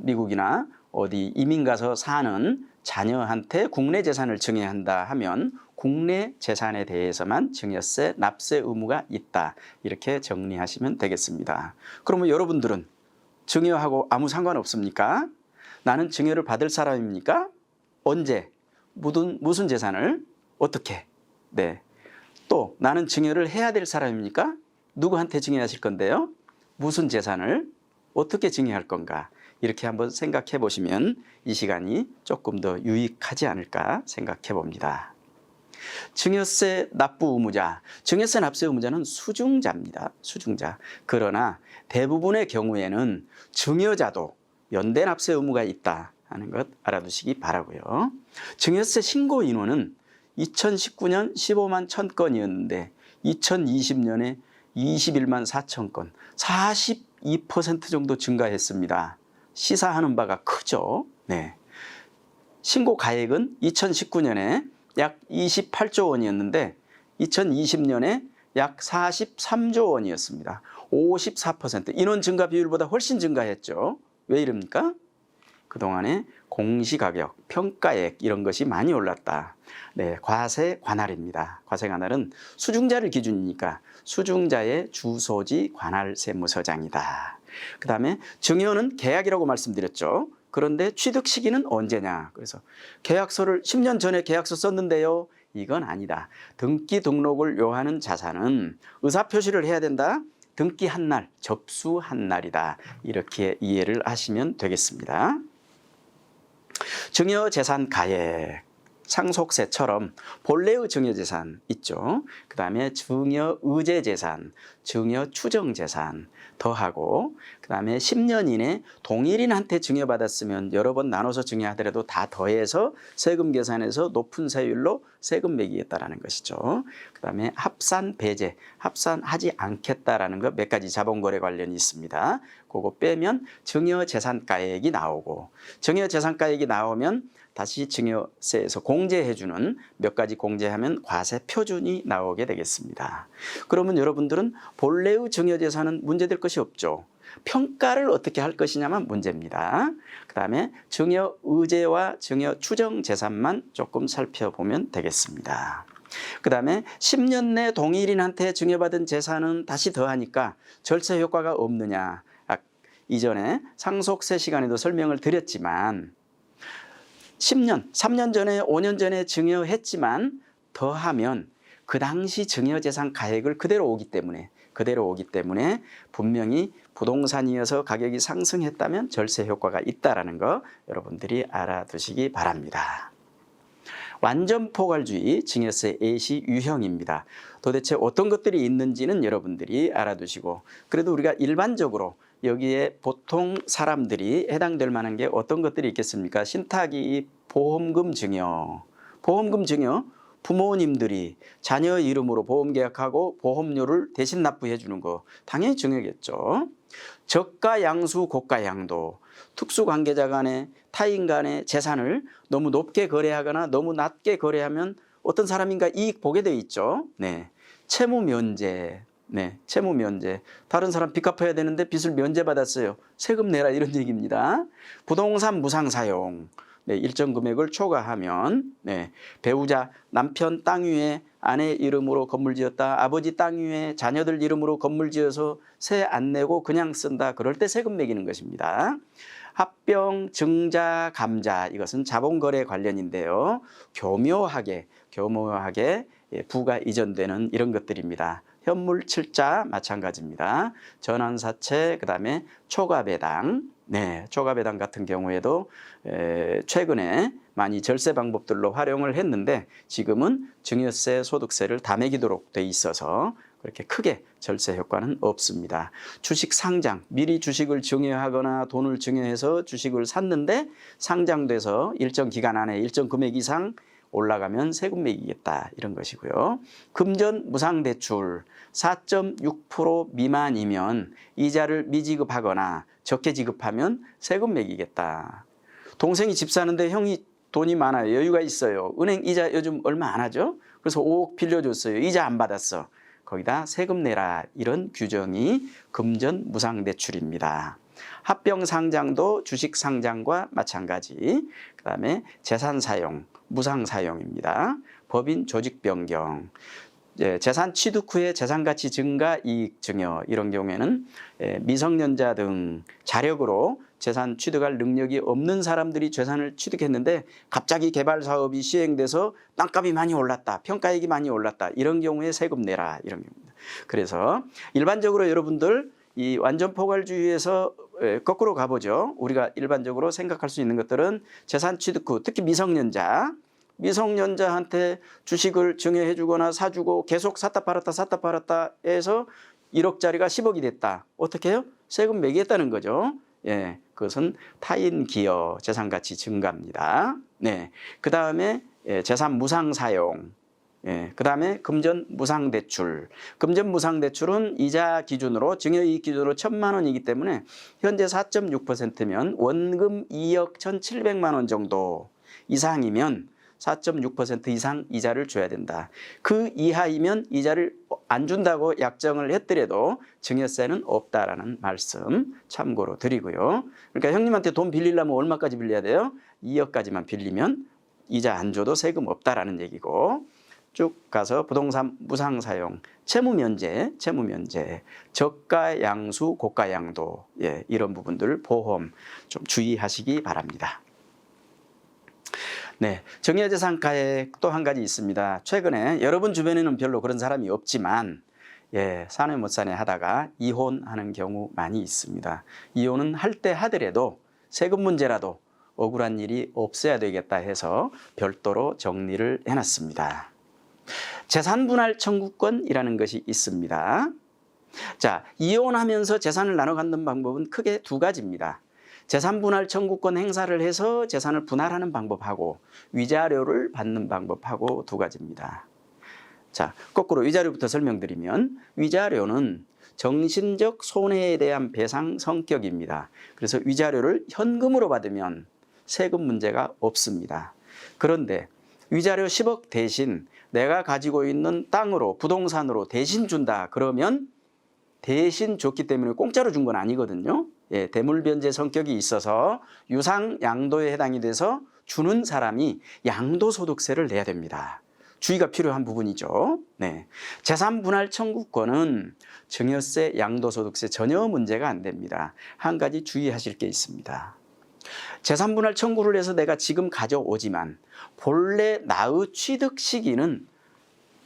미국이나 어디 이민 가서 사는 자녀한테 국내 재산을 증여한다 하면 국내 재산에 대해서만 증여세, 납세 의무가 있다. 이렇게 정리하시면 되겠습니다. 그러면 여러분들은 증여하고 아무 상관없습니까? 나는 증여를 받을 사람입니까? 언제? 무슨 재산을? 어떻게? 네. 또 나는 증여를 해야 될 사람입니까? 누구한테 증여하실 건데요? 무슨 재산을? 어떻게 증여할 건가? 이렇게 한번 생각해 보시면 이 시간이 조금 더 유익하지 않을까 생각해 봅니다. 증여세 납부 의무자, 증여세 납세 의무자는 수증자입니다. 수증자. 그러나 대부분의 경우에는 증여자도 연대 납세 의무가 있다 하는 것 알아두시기 바라고요. 증여세 신고 인원은 2019년 15만 1,000건이었는데 2020년에 21만 4천 건, 42% 정도 증가했습니다. 시사하는 바가 크죠. 네. 신고 가액은 2019년에 약 28조 원이었는데 2020년에 약 43조 원이었습니다. 54%. 인원 증가 비율보다 훨씬 증가했죠. 왜 이럽니까? 그동안에 공시가격, 평가액 이런 것이 많이 올랐다. 네, 과세 관할입니다. 과세 관할은 수증자를 기준이니까 수증자의 주소지 관할세무서장이다. 그 다음에 증여는 계약이라고 말씀드렸죠. 그런데 취득 시기는 언제냐. 그래서 계약서를 10년 전에 계약서 썼는데요. 이건 아니다. 등기 등록을 요하는 자산은 의사표시를 해야 된다. 등기한 날, 접수한 날이다. 이렇게 이해를 하시면 되겠습니다. 증여재산 가액, 상속세처럼 본래의 증여재산 있죠. 그 다음에 증여의제재산, 증여추정재산 더하고 그 다음에 10년 이내 동일인한테 증여받았으면 여러 번 나눠서 증여하더라도 다 더해서 세금 계산해서 높은 세율로 세금 매기겠다라는 것이죠. 그 다음에 합산 배제, 합산하지 않겠다라는 것 몇 가지 자본거래 관련이 있습니다. 그거 빼면 증여재산가액이 나오고 증여재산가액이 나오면 다시 증여세에서 공제해주는 몇 가지 공제하면 과세 표준이 나오게 되겠습니다. 그러면 여러분들은 본래의 증여재산은 문제될 것이 없죠. 평가를 어떻게 할 것이냐만 문제입니다. 그 다음에 증여의제와 증여추정재산만 조금 살펴보면 되겠습니다. 그 다음에 10년 내 동일인한테 증여받은 재산은 다시 더하니까 절세 효과가 없느냐. 이전에 상속세 시간에도 설명을 드렸지만 10년, 3년 전에 5년 전에 증여했지만 더하면 그 당시 증여재산 가액을 그대로 오기 때문에 분명히 부동산이어서 가격이 상승했다면 절세 효과가 있다는 거 여러분들이 알아두시기 바랍니다. 완전 포괄주의 증여세 예시 유형입니다. 도대체 어떤 것들이 있는지는 여러분들이 알아두시고 그래도 우리가 일반적으로 여기에 보통 사람들이 해당될 만한 게 어떤 것들이 있겠습니까? 신탁이익, 보험금 증여. 보험금 증여, 부모님들이 자녀 이름으로 보험 계약하고 보험료를 대신 납부해 주는 거 당연히 증여겠죠. 저가 양수, 고가 양도. 특수관계자 간에 타인 간의 재산을 너무 높게 거래하거나 너무 낮게 거래하면 어떤 사람인가 이익 보게 돼 있죠. 네. 채무 면제. 네, 채무 면제. 다른 사람 빚 갚아야 되는데 빚을 면제받았어요. 세금 내라 이런 얘기입니다. 부동산 무상 사용. 네, 일정 금액을 초과하면 네, 배우자 남편 땅 위에 아내 이름으로 건물 지었다. 아버지 땅 위에 자녀들 이름으로 건물 지어서 세 안 내고 그냥 쓴다. 그럴 때 세금 매기는 것입니다. 합병, 증자, 감자 이것은 자본거래 관련인데요. 교묘하게 부가 이전되는 이런 것들입니다. 현물칠자 마찬가지입니다. 전환사채, 그 다음에 초과배당. 네, 초과배당 같은 경우에도 최근에 많이 절세 방법들로 활용을 했는데 지금은 증여세, 소득세를 다 매기도록 돼 있어서 그렇게 크게 절세 효과는 없습니다. 주식 상장, 미리 주식을 증여하거나 돈을 증여해서 주식을 샀는데 상장돼서 일정 기간 안에 일정 금액 이상 올라가면 세금 매기겠다 이런 것이고요. 금전 무상대출 4.6% 미만이면 이자를 미지급하거나 적게 지급하면 세금 매기겠다. 동생이 집 사는데 형이 돈이 많아요. 여유가 있어요. 은행 이자 요즘 얼마 안 하죠. 그래서 5억 빌려줬어요. 이자 안 받았어. 거기다 세금 내라 이런 규정이 금전 무상대출입니다. 합병 상장도 주식 상장과 마찬가지. 그 다음에 재산 사용, 무상 사용입니다. 법인 조직 변경, 재산 취득 후에 재산가치 증가 이익 증여 이런 경우에는 미성년자 등 자력으로 재산 취득할 능력이 없는 사람들이 재산을 취득했는데 갑자기 개발 사업이 시행돼서 땅값이 많이 올랐다, 평가액이 많이 올랐다 이런 경우에 세금 내라 이런 경우입니다. 그래서 일반적으로 여러분들 이 완전 포괄주의에서 거꾸로 가보죠. 우리가 일반적으로 생각할 수 있는 것들은 재산 취득 후 특히 미성년자한테 주식을 증여해 주거나 사주고 계속 샀다 팔았다 해서 1억짜리가 10억이 됐다. 어떻게 해요? 세금 매기겠다는 거죠. 예, 그것은 타인 기여 재산 가치 증가입니다. 네, 그 다음에 재산 무상 사용. 예, 그 다음에 금전 무상 대출. 금전 무상 대출은 이자 기준으로 증여이익 기준으로 1,000만 원이기 때문에 현재 4.6%면 원금 2억 1,700만 원 정도 이상이면 4.6% 이상 이자를 줘야 된다. 그 이하이면 이자를 안 준다고 약정을 했더라도 증여세는 없다라는 말씀 참고로 드리고요. 그러니까 형님한테 돈 빌리려면 얼마까지 빌려야 돼요? 2억까지만 빌리면 이자 안 줘도 세금 없다라는 얘기고, 쭉 가서 부동산 무상 사용, 채무 면제, 저가 양수, 고가 양도, 예, 이런 부분들 보험 좀 주의하시기 바랍니다. 네, 증여재산가액 또 한 가지 있습니다. 최근에 여러분 주변에는 별로 그런 사람이 없지만, 예, 사내 못 사내 하다가 이혼하는 경우 많이 있습니다. 이혼은 할 때 하더라도 세금 문제라도 억울한 일이 없어야 되겠다 해서 별도로 정리를 해놨습니다. 재산분할 청구권이라는 것이 있습니다. 자, 이혼하면서 재산을 나눠 갖는 방법은 크게 두 가지입니다. 재산분할 청구권 행사를 해서 재산을 분할하는 방법하고 위자료를 받는 방법하고 두 가지입니다. 자, 거꾸로 위자료부터 설명드리면, 위자료는 정신적 손해에 대한 배상 성격입니다. 그래서 위자료를 현금으로 받으면 세금 문제가 없습니다. 그런데 위자료 10억 대신 내가 가지고 있는 땅으로, 부동산으로 대신 준다 그러면 대신 줬기 때문에 공짜로 준 건 아니거든요. 예, 대물변제 성격이 있어서 유상 양도에 해당이 돼서 주는 사람이 양도소득세를 내야 됩니다. 주의가 필요한 부분이죠. 네, 재산분할 청구권은 증여세, 양도소득세 전혀 문제가 안 됩니다. 한 가지 주의하실 게 있습니다. 재산분할 청구를 해서 내가 지금 가져오지만 본래 나의 취득 시기는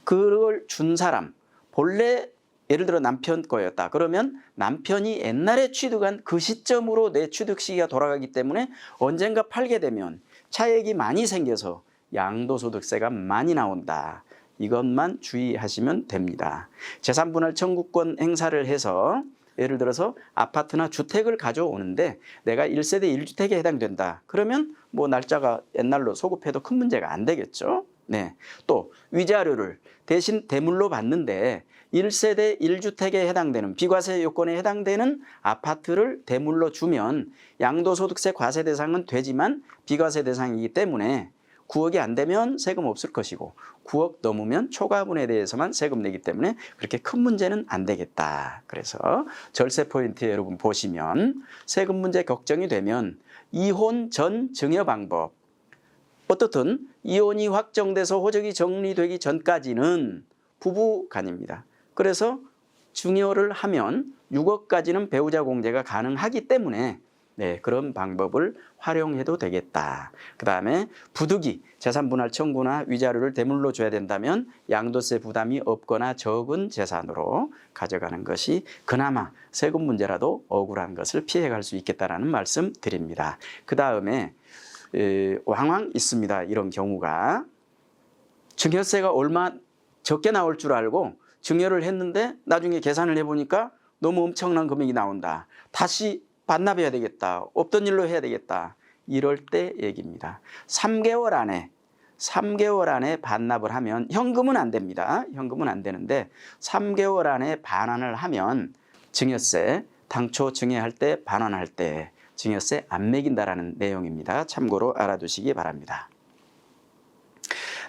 그걸 준 사람, 본래 예를 들어 남편 거였다. 그러면 남편이 옛날에 취득한 그 시점으로 내 취득 시기가 돌아가기 때문에 언젠가 팔게 되면 차액이 많이 생겨서 양도소득세가 많이 나온다. 이것만 주의하시면 됩니다. 재산분할 청구권 행사를 해서 예를 들어서 아파트나 주택을 가져오는데 내가 1세대 1주택에 해당된다. 그러면 뭐 날짜가 옛날로 소급해도 큰 문제가 안 되겠죠. 네. 또 위자료를 대신 대물로 받는데 1세대 1주택에 해당되는 비과세 요건에 해당되는 아파트를 대물로 주면 양도소득세 과세 대상은 되지만 비과세 대상이기 때문에 9억이 안 되면 세금 없을 것이고 9억 넘으면 초과분에 대해서만 세금 내기 때문에 그렇게 큰 문제는 안 되겠다. 그래서 절세 포인트 여러분 보시면 세금 문제 걱정이 되면 이혼 전 증여 방법, 어떻든 이혼이 확정돼서 호적이 정리되기 전까지는 부부 간입니다. 그래서 증여를 하면 6억까지는 배우자 공제가 가능하기 때문에 네, 그런 방법을 활용해도 되겠다. 그 다음에 부득이 재산분할 청구나 위자료를 대물로 줘야 된다면 양도세 부담이 없거나 적은 재산으로 가져가는 것이 그나마 세금 문제라도 억울한 것을 피해갈 수 있겠다라는 말씀 드립니다. 그 다음에 왕왕 있습니다. 이런 경우가 증여세가 얼마 적게 나올 줄 알고 증여를 했는데 나중에 계산을 해보니까 너무 엄청난 금액이 나온다. 다시 반납해야 되겠다. 없던 일로 해야 되겠다. 이럴 때 얘기입니다. 3개월 안에 반납을 하면 현금은 안 됩니다. 현금은 안 되는데 3개월 안에 반환을 하면 증여세, 당초 증여할 때 반환할 때 증여세 안 매긴다라는 내용입니다. 참고로 알아두시기 바랍니다.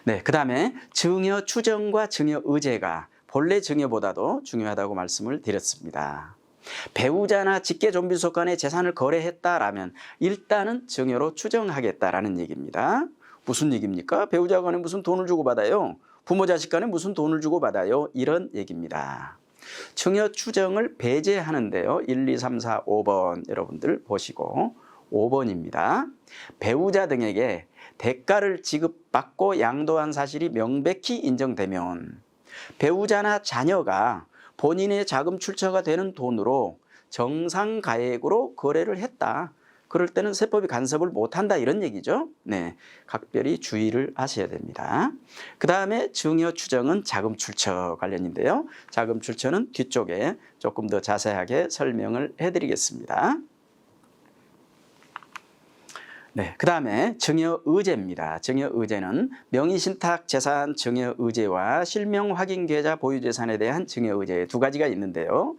네, 그 다음에 증여 추정과 증여 의제가 본래 증여보다도 중요하다고 말씀을 드렸습니다. 배우자나 직계존비속 간에 재산을 거래했다라면 일단은 증여로 추정하겠다라는 얘기입니다. 무슨 얘기입니까? 배우자 간에 무슨 돈을 주고 받아요? 부모 자식 간에 무슨 돈을 주고 받아요? 이런 얘기입니다. 증여 추정을 배제하는데요. 1, 2, 3, 4, 5번 여러분들 보시고 5번입니다. 배우자 등에게 대가를 지급받고 양도한 사실이 명백히 인정되면 배우자나 자녀가 본인의 자금 출처가 되는 돈으로 정상가액으로 거래를 했다. 그럴 때는 세법이 간섭을 못한다 이런 얘기죠. 네, 각별히 주의를 하셔야 됩니다. 그 다음에 증여 추정은 자금 출처 관련인데요. 자금 출처는 뒤쪽에 조금 더 자세하게 설명을 해드리겠습니다. 네, 그 다음에 증여의제입니다. 증여의제는 명의신탁 재산 증여의제와 실명 확인 계좌 보유 재산에 대한 증여의제 두 가지가 있는데요.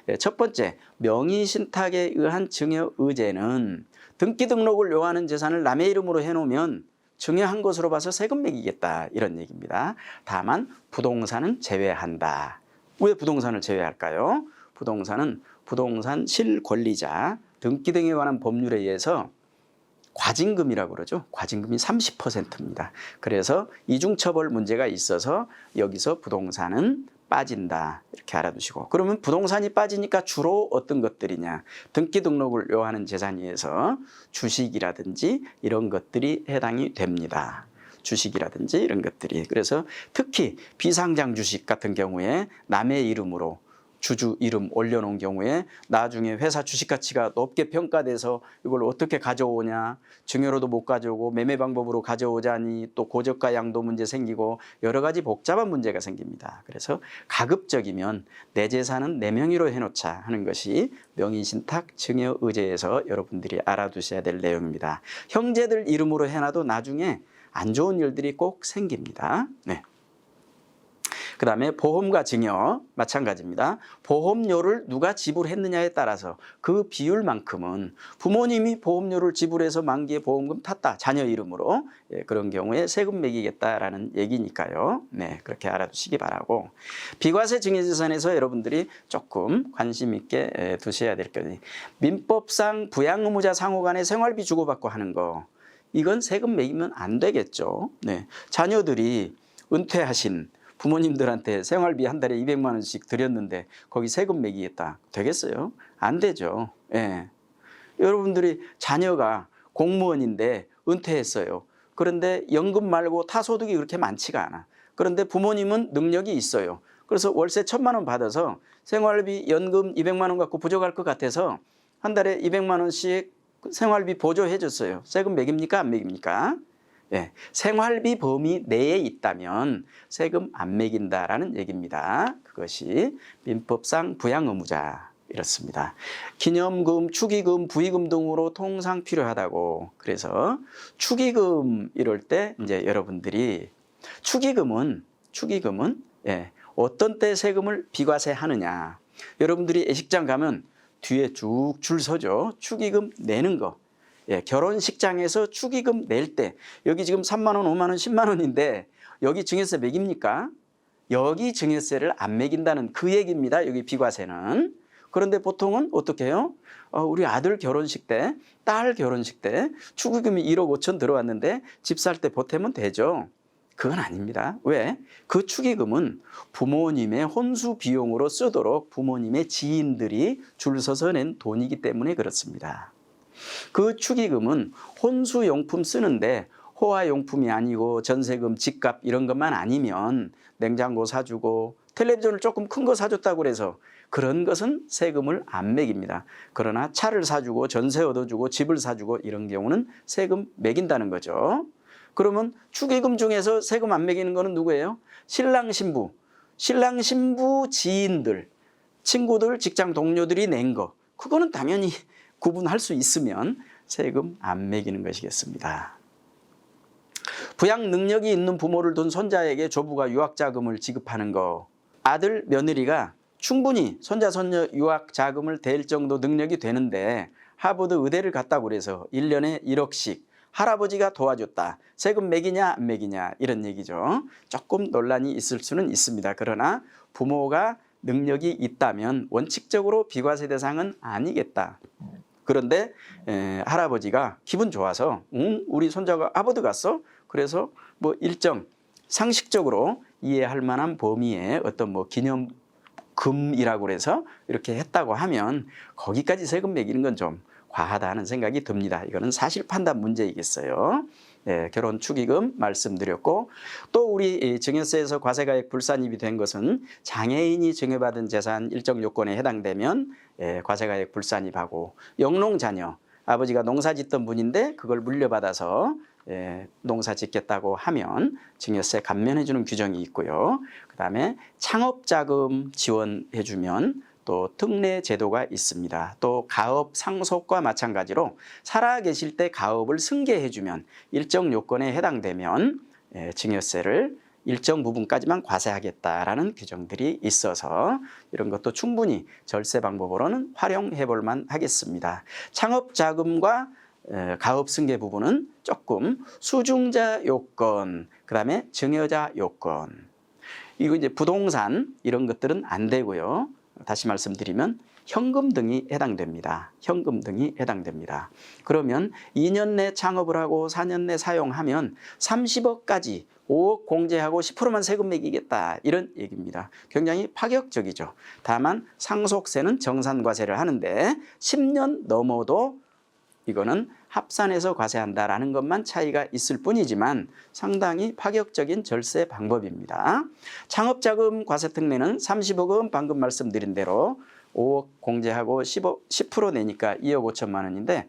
네, 첫 번째, 명의신탁에 의한 증여의제는 등기 등록을 요하는 재산을 남의 이름으로 해놓으면 증여한 것으로 봐서 세금 매기겠다 이런 얘기입니다. 다만 부동산은 제외한다. 왜 부동산을 제외할까요? 부동산은 부동산 실권리자 등기 등에 관한 법률에 의해서 과징금이라고 그러죠. 과징금이 30%입니다. 그래서 이중처벌 문제가 있어서 여기서 부동산은 빠진다 이렇게 알아두시고, 그러면 부동산이 빠지니까 주로 어떤 것들이냐, 등기 등록을 요하는 재산에서 주식이라든지 이런 것들이 해당이 됩니다. 주식이라든지 이런 것들이. 그래서 특히 비상장 주식 같은 경우에 남의 이름으로 주주 이름 올려놓은 경우에 나중에 회사 주식 가치가 높게 평가돼서 이걸 어떻게 가져오냐, 증여로도 못 가져오고 매매 방법으로 가져오자니 또 고저가 양도 문제 생기고 여러 가지 복잡한 문제가 생깁니다. 그래서 가급적이면 내 재산은 내 명의로 해놓자 하는 것이 명의신탁 증여의제에서 여러분들이 알아두셔야 될 내용입니다. 형제들 이름으로 해놔도 나중에 안 좋은 일들이 꼭 생깁니다. 네. 그 다음에 보험과 증여 마찬가지입니다. 보험료를 누가 지불했느냐에 따라서 그 비율만큼은 부모님이 보험료를 지불해서 만기에 보험금 탔다, 자녀 이름으로, 그런 경우에 세금 매기겠다라는 얘기니까요. 네, 그렇게 알아두시기 바라고, 비과세 증여재산에서 여러분들이 조금 관심 있게 두셔야 될 것이 민법상 부양의무자 상호 간에 생활비 주고받고 하는 거, 이건 세금 매기면 안 되겠죠. 네, 자녀들이 은퇴하신 부모님들한테 생활비 한 달에 200만 원씩 드렸는데 거기 세금 매기겠다. 되겠어요? 안 되죠. 예. 여러분들이 자녀가 공무원인데 은퇴했어요. 그런데 연금 말고 타소득이 그렇게 많지가 않아. 그런데 부모님은 능력이 있어요. 그래서 월세 1,000만 원 받아서 생활비 연금 200만 원 갖고 부족할 것 같아서 한 달에 200만 원씩 생활비 보조해 줬어요. 세금 매깁니까? 안 매깁니까? 예, 생활비 범위 내에 있다면 세금 안 매긴다라는 얘기입니다. 그것이 민법상 부양의무자 이렇습니다. 기념금, 축의금, 부의금 등으로 통상 필요하다고. 그래서 축의금 이럴 때 이제 여러분들이 축의금은 예, 어떤 때 세금을 비과세하느냐. 여러분들이 예식장 가면 뒤에 쭉 줄 서죠. 축의금 내는 거. 예, 결혼식장에서 축의금 낼 때 여기 지금 3만 원, 5만 원, 10만 원인데 여기 증여세 매깁니까? 여기 증여세를 안 매긴다는 그 얘기입니다. 여기 비과세는. 그런데 보통은 어떻게 해요? 우리 아들 결혼식 때, 딸 결혼식 때 축의금이 1억 5천 들어왔는데 집 살 때 보태면 되죠. 그건 아닙니다. 왜? 그 축의금은 부모님의 혼수 비용으로 쓰도록 부모님의 지인들이 줄 서서 낸 돈이기 때문에 그렇습니다. 그 축의금은 혼수용품 쓰는데 호화용품이 아니고 전세금, 집값 이런 것만 아니면 냉장고 사주고 텔레비전을 조금 큰 거 사줬다고 해서 그런 것은 세금을 안 매깁니다. 그러나 차를 사주고 전세 얻어주고 집을 사주고 이런 경우는 세금 매긴다는 거죠. 그러면 축의금 중에서 세금 안 매기는 거는 누구예요? 신랑 신부 지인들, 친구들, 직장 동료들이 낸 거. 그거는 당연히 구분할 수 있으면 세금 안 매기는 것이겠습니다. 부양 능력이 있는 부모를 둔 손자에게 조부가 유학자금을 지급하는 거. 아들, 며느리가 충분히 손자, 손녀 유학자금을 댈 정도 능력이 되는데 하버드 의대를 갔다고 그래서 1년에 1억씩 할아버지가 도와줬다. 세금 매기냐 안 매기냐 이런 얘기죠. 조금 논란이 있을 수는 있습니다. 그러나 부모가 능력이 있다면 원칙적으로 비과세 대상은 아니겠다. 그런데 할아버지가 기분 좋아서 우리 손자가 하버드 갔어? 그래서 뭐 일정 상식적으로 이해할 만한 범위의 어떤 뭐 기념금이라고 그래서 이렇게 했다고 하면 거기까지 세금 매기는 건 좀 과하다 하는 생각이 듭니다. 이거는 사실 판단 문제이겠어요. 결혼 축의금 말씀드렸고, 또 우리 증여세에서 과세가액 불산입이 된 것은 장애인이 증여받은 재산 일정 요건에 해당되면 과세가액 불산입하고, 영농자녀, 아버지가 농사 짓던 분인데 그걸 물려받아서 농사 짓겠다고 하면 증여세 감면해주는 규정이 있고요. 그 다음에 창업자금 지원해주면 또 특례 제도가 있습니다. 또 가업 상속과 마찬가지로 살아계실 때 가업을 승계해주면 일정 요건에 해당되면 증여세를 일정 부분까지만 과세하겠다라는 규정들이 있어서 이런 것도 충분히 절세 방법으로는 활용해 볼 만 하겠습니다. 창업자금과 가업 승계 부분은 조금 수중자 요건, 그 다음에 증여자 요건, 이거 이제 부동산 이런 것들은 안 되고요. 다시 말씀드리면 현금 등이 해당됩니다. 현금 등이 해당됩니다. 그러면 2년 내 창업을 하고 4년 내 사용하면 30억까지 5억 공제하고 10%만 세금 매기겠다, 이런 얘기입니다. 굉장히 파격적이죠. 다만 상속세는 정산과세를 하는데 10년 넘어도 이거는 합산해서 과세한다라는 것만 차이가 있을 뿐이지만 상당히 파격적인 절세 방법입니다. 창업자금 과세특례는 30억은 방금 말씀드린 대로 5억 공제하고 10% 내니까 2억 5천만 원인데,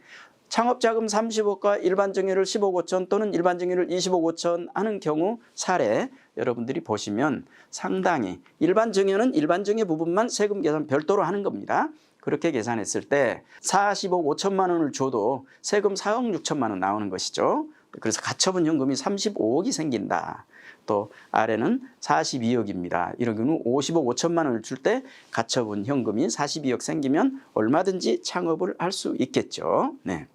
창업자금 30억과 일반 증여를 10억 5천 또는 일반 증여를 20억 5천 하는 경우 사례 여러분들이 보시면 상당히, 일반 증여는 일반 증여 부분만 세금 계산 별도로 하는 겁니다. 그렇게 계산했을 때 40억 5천만 원을 줘도 세금 4억 6천만 원 나오는 것이죠. 그래서 가처분 현금이 35억이 생긴다. 또 아래는 42억입니다. 이런 경우 50억 5천만 원을 줄 때 가처분 현금이 42억 생기면 얼마든지 창업을 할 수 있겠죠. 네.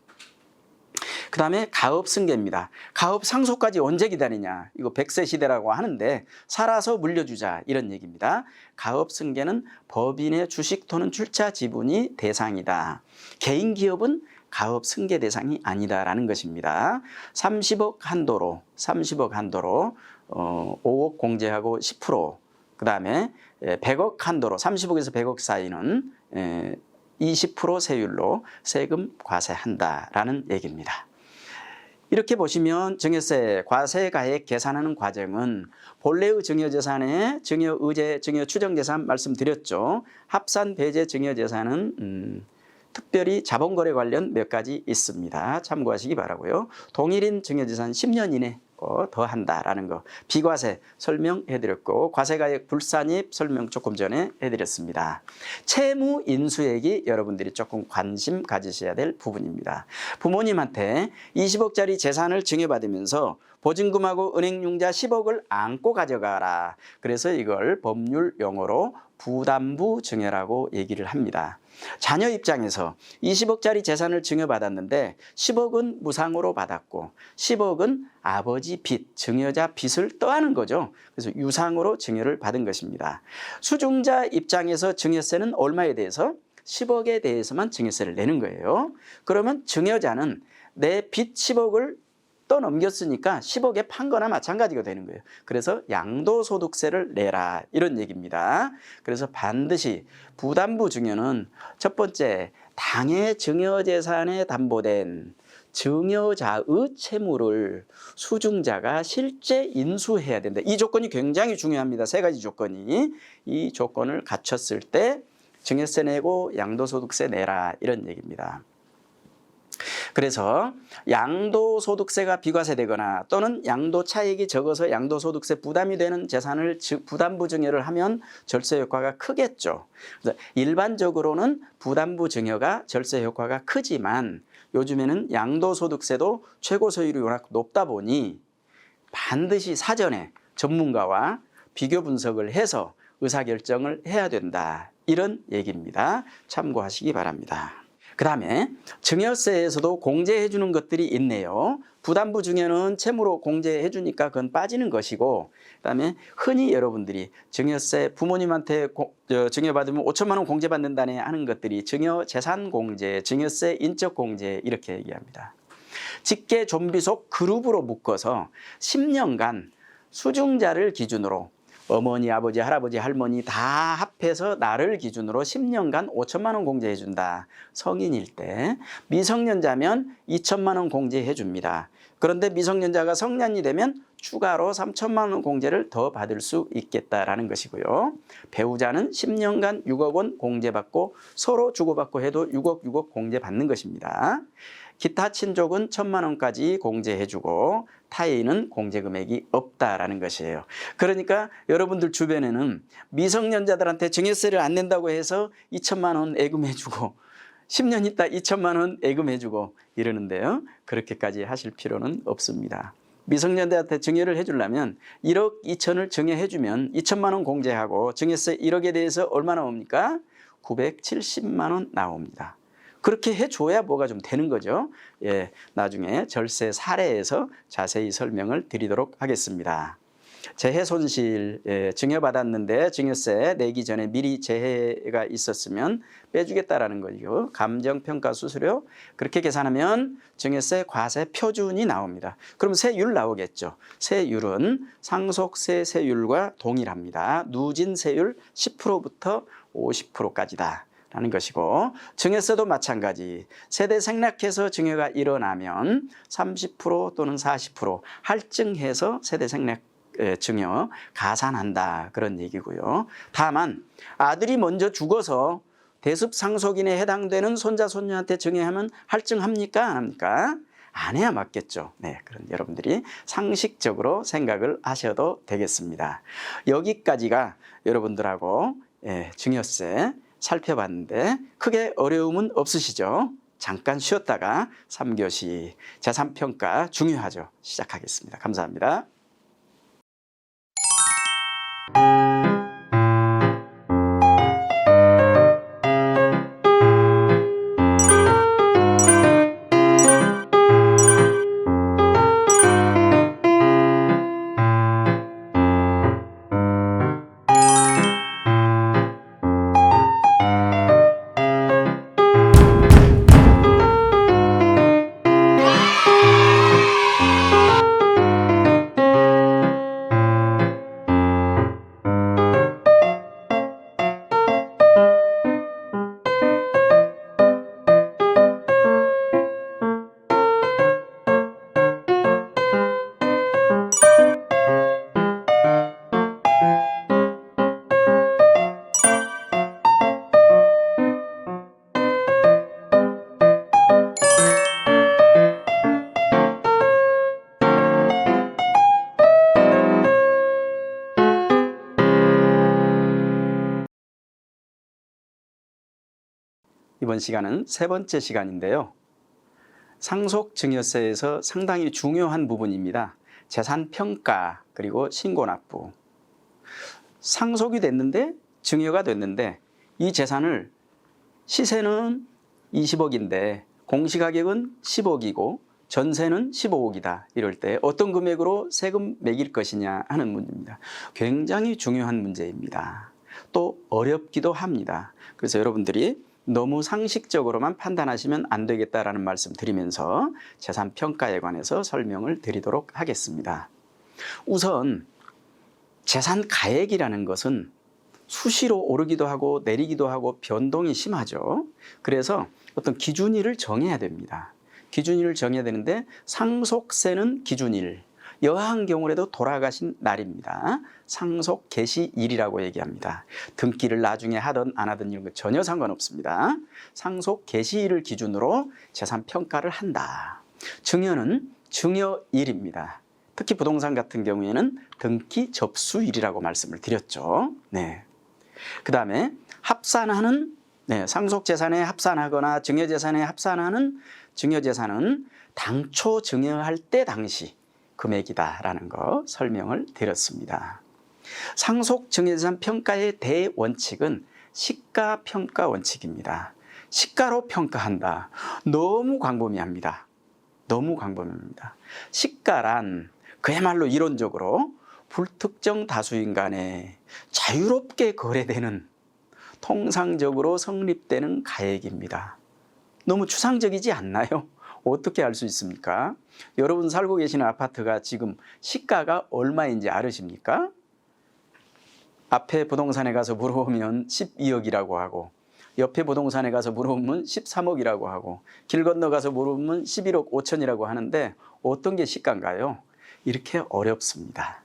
그 다음에 가업 승계입니다. 가업 상속까지 언제 기다리냐. 이거 100세 시대라고 하는데 살아서 물려주자, 이런 얘기입니다. 가업 승계는 법인의 주식 또는 출자 지분이 대상이다. 개인 기업은 가업 승계 대상이 아니다라는 것입니다. 30억 한도로 5억 공제하고 10%, 그 다음에 100억 한도로 30억에서 100억 사이는 20% 세율로 세금 과세한다라는 얘기입니다. 이렇게 보시면 증여세 과세가액 계산하는 과정은 본래의 증여재산에 증여의제, 증여추정재산 말씀드렸죠. 합산 배제 증여재산은 특별히 자본거래 관련 몇 가지 있습니다. 참고하시기 바라고요. 동일인 증여재산 10년 이내 더 한다라는 거, 비과세 설명해드렸고, 과세가액 불산입 설명 조금 전에 해드렸습니다. 채무 인수액이 여러분들이 조금 관심 가지셔야 될 부분입니다. 부모님한테 20억짜리 재산을 증여받으면서 보증금하고 은행융자 10억을 안고 가져가라. 그래서 이걸 법률 용어로 부담부 증여라고 얘기를 합니다. 자녀 입장에서 20억짜리 재산을 증여받았는데 10억은 무상으로 받았고 10억은 아버지 빚, 증여자 빚을 떠안은 거죠. 그래서 유상으로 증여를 받은 것입니다. 수중자 입장에서 증여세는 얼마에 대해서? 10억에 대해서만 증여세를 내는 거예요. 그러면 증여자는 내 빚 10억을 넘겼으니까 10억에 판 거나 마찬가지가 되는 거예요. 그래서 양도소득세를 내라, 이런 얘기입니다. 그래서 반드시 부담부 증여는 첫 번째, 당해 증여재산에 담보된 증여자의 채무를 수중자가 실제 인수해야 된다. 이 조건이 굉장히 중요합니다. 세 가지 조건이. 이 조건을 갖췄을 때 증여세 내고 양도소득세 내라, 이런 얘기입니다. 그래서 양도소득세가 비과세되거나 또는 양도차익이 적어서 양도소득세 부담이 되는 재산을 부담부 증여를 하면 절세 효과가 크겠죠. 그래서 일반적으로는 부담부 증여가 절세 효과가 크지만 요즘에는 양도소득세도 최고소율이 워낙 높다 보니 반드시 사전에 전문가와 비교 분석을 해서 의사결정을 해야 된다, 이런 얘기입니다. 참고하시기 바랍니다. 그 다음에 증여세에서도 공제해 주는 것들이 있네요. 부담부 증여는 채무로 공제해 주니까 그건 빠지는 것이고, 그 다음에 흔히 여러분들이 증여세 부모님한테 증여받으면 5천만 원 공제받는다네 하는 것들이 증여재산공제, 증여세 인적공제, 이렇게 얘기합니다. 직계 좀비속 그룹으로 묶어서 10년간 수중자를 기준으로 어머니, 아버지, 할아버지, 할머니 다 합해서 나를 기준으로 10년간 5천만 원 공제해 준다. 성인일 때. 미성년자면 2천만 원 공제해 줍니다. 그런데 미성년자가 성년이 되면 추가로 3천만 원 공제를 더 받을 수 있겠다라는 것이고요. 배우자는 10년간 6억 원 공제받고 서로 주고받고 해도 6억 공제받는 것입니다. 기타 친족은 1천만 원까지 공제해주고 타인은 공제 금액이 없다라는 것이에요. 그러니까 여러분들 주변에는 미성년자들한테 증여세를 안 낸다고 해서 2천만 원 예금해주고 10년 있다 2천만 원 예금해주고 이러는데요. 그렇게까지 하실 필요는 없습니다. 미성년자한테 증여를 해주려면 1억 2천을 증여해주면 2천만 원 공제하고 증여세 1억에 대해서 얼마 나옵니까? 970만 원 나옵니다. 그렇게 해줘야 뭐가 좀 되는 거죠. 예, 나중에 절세 사례에서 자세히 설명을 드리도록 하겠습니다. 재해 손실, 증여받았는데 증여세 내기 전에 미리 재해가 있었으면 빼주겠다라는 거죠. 감정평가 수수료 그렇게 계산하면 증여세 과세 표준이 나옵니다. 그럼 세율 나오겠죠. 세율은 상속세 세율과 동일합니다. 누진세율 10%부터 50%까지다. 라는 것이고 증여세도 마찬가지 세대 생략해서 증여가 일어나면 30% 또는 40% 할증해서 세대 생략 증여 가산한다 그런 얘기고요. 다만 아들이 먼저 죽어서 대습상속인에 해당되는 손자 손녀한테 증여하면 할증합니까 안 합니까? 안 해야 맞겠죠. 네, 그런 여러분들이 상식적으로 생각을 하셔도 되겠습니다. 여기까지가 여러분들하고 증여세 살펴봤는데 크게 어려움은 없으시죠? 잠깐 쉬었다가 3교시 재산평가 중요하죠. 시작하겠습니다. 감사합니다. 이번 시간은 세 번째 시간인데요. 상속증여세에서 상당히 중요한 부분입니다. 재산평가 그리고 신고납부. 상속이 됐는데 증여가 됐는데 이 재산을 시세는 20억인데 공시가격은 10억이고 전세는 15억이다. 이럴 때 어떤 금액으로 세금 매길 것이냐 하는 문제입니다. 굉장히 중요한 문제입니다. 또 어렵기도 합니다. 그래서 여러분들이 너무 상식적으로만 판단하시면 안 되겠다라는 말씀 드리면서 재산평가에 관해서 설명을 드리도록 하겠습니다. 우선 재산가액이라는 것은 수시로 오르기도 하고 내리기도 하고 변동이 심하죠. 그래서 어떤 기준일을 정해야 됩니다. 기준일을 정해야 되는데 상속세는 기준일, 여하한 경우라도 돌아가신 날입니다. 상속 개시일이라고 얘기합니다. 등기를 나중에 하든 안 하든 이런 거 전혀 상관없습니다. 상속 개시일을 기준으로 재산평가를 한다. 증여는 증여일입니다. 특히 부동산 같은 경우에는 등기 접수일이라고 말씀을 드렸죠. 네. 그 다음에 합산하는 상속재산에 합산하거나 증여재산에 합산하는 증여재산은 당초 증여할 때 당시 금액이다라는 거 설명을 드렸습니다. 상속증여재산 평가의 대원칙은 시가평가 원칙입니다. 시가로 평가한다. 너무 광범위합니다. 너무 광범위합니다. 시가란 그야말로 이론적으로 불특정 다수인 간에 자유롭게 거래되는 통상적으로 성립되는 가액입니다. 너무 추상적이지 않나요? 어떻게 알 수 있습니까? 여러분 살고 계시는 아파트가 지금 시가가 얼마인지 알으십니까? 앞에 부동산에 가서 물어보면 12억이라고 하고 옆에 부동산에 가서 물어보면 13억이라고 하고 길 건너 가서 물어보면 11억 5천이라고 하는데 어떤 게 시가인가요? 이렇게 어렵습니다.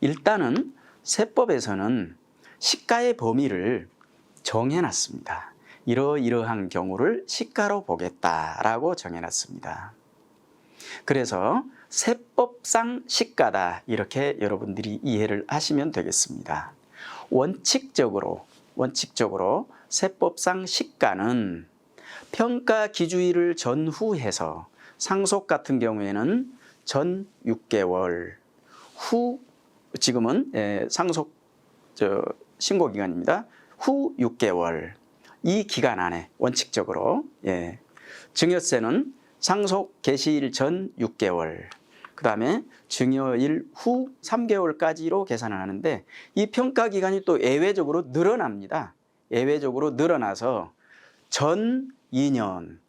일단은 세법에서는 시가의 범위를 정해놨습니다. 이러이러한 경우를 시가로 보겠다라고 정해놨습니다. 그래서 세법상 시가다 이렇게 여러분들이 이해를 하시면 되겠습니다. 원칙적으로 세법상 시가는 평가 기준일을 전후해서 상속 같은 경우에는 전 6개월 후 지금은 상속 신고 기간입니다. 후 6개월 이 기간 안에 원칙적으로 증여세는 상속 개시일 전 6개월 그 다음에 증여일 후 3개월까지로 계산을 하는데 이 평가 기간이 또 예외적으로 늘어납니다. 예외적으로 늘어나서 전 2년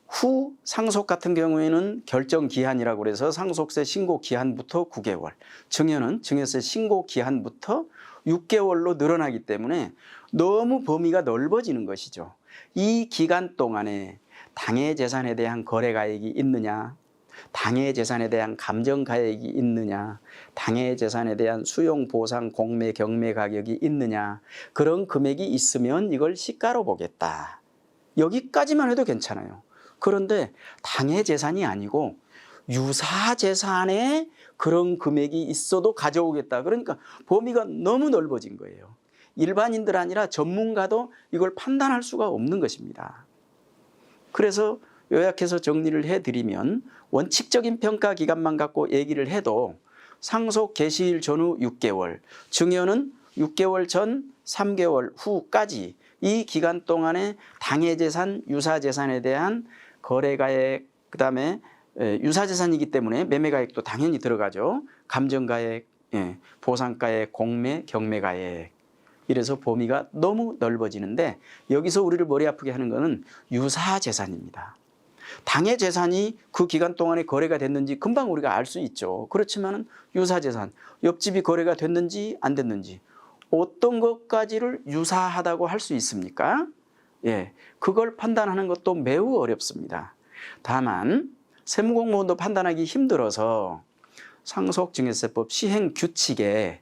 후 상속 같은 경우에는 결정 기한이라고 그래서 상속세 신고 기한부터 9개월, 증여는 증여세 신고 기한부터 6개월로 늘어나기 때문에 너무 범위가 넓어지는 것이죠. 이 기간 동안에 당해 재산에 대한 거래 가액이 있느냐, 당해 재산에 대한 감정 가액이 있느냐, 당해 재산에 대한 수용 보상 공매 경매 가격이 있느냐, 그런 금액이 있으면 이걸 시가로 보겠다. 여기까지만 해도 괜찮아요. 그런데 당해 재산이 아니고 유사 재산에 그런 금액이 있어도 가져오겠다. 그러니까 범위가 너무 넓어진 거예요. 일반인들 아니라 전문가도 이걸 판단할 수가 없는 것입니다. 그래서 요약해서 정리를 해드리면 원칙적인 평가 기간만 갖고 얘기를 해도 상속 개시일 전후 6개월, 증여는 6개월 전 3개월 후까지 이 기간 동안에 당해재산, 유사재산에 대한 거래가액, 그 다음에 유사재산이기 때문에 매매가액도 당연히 들어가죠. 감정가액, 보상가액, 공매, 경매가액. 이래서 범위가 너무 넓어지는데 여기서 우리를 머리 아프게 하는 것은 유사재산입니다. 당해재산이 그 기간 동안에 거래가 됐는지 금방 우리가 알 수 있죠. 그렇지만 유사재산, 옆집이 거래가 됐는지 안 됐는지 어떤 것까지를 유사하다고 할 수 있습니까? 그걸 판단하는 것도 매우 어렵습니다. 다만 세무공무원도 판단하기 힘들어서 상속증여세법 시행규칙에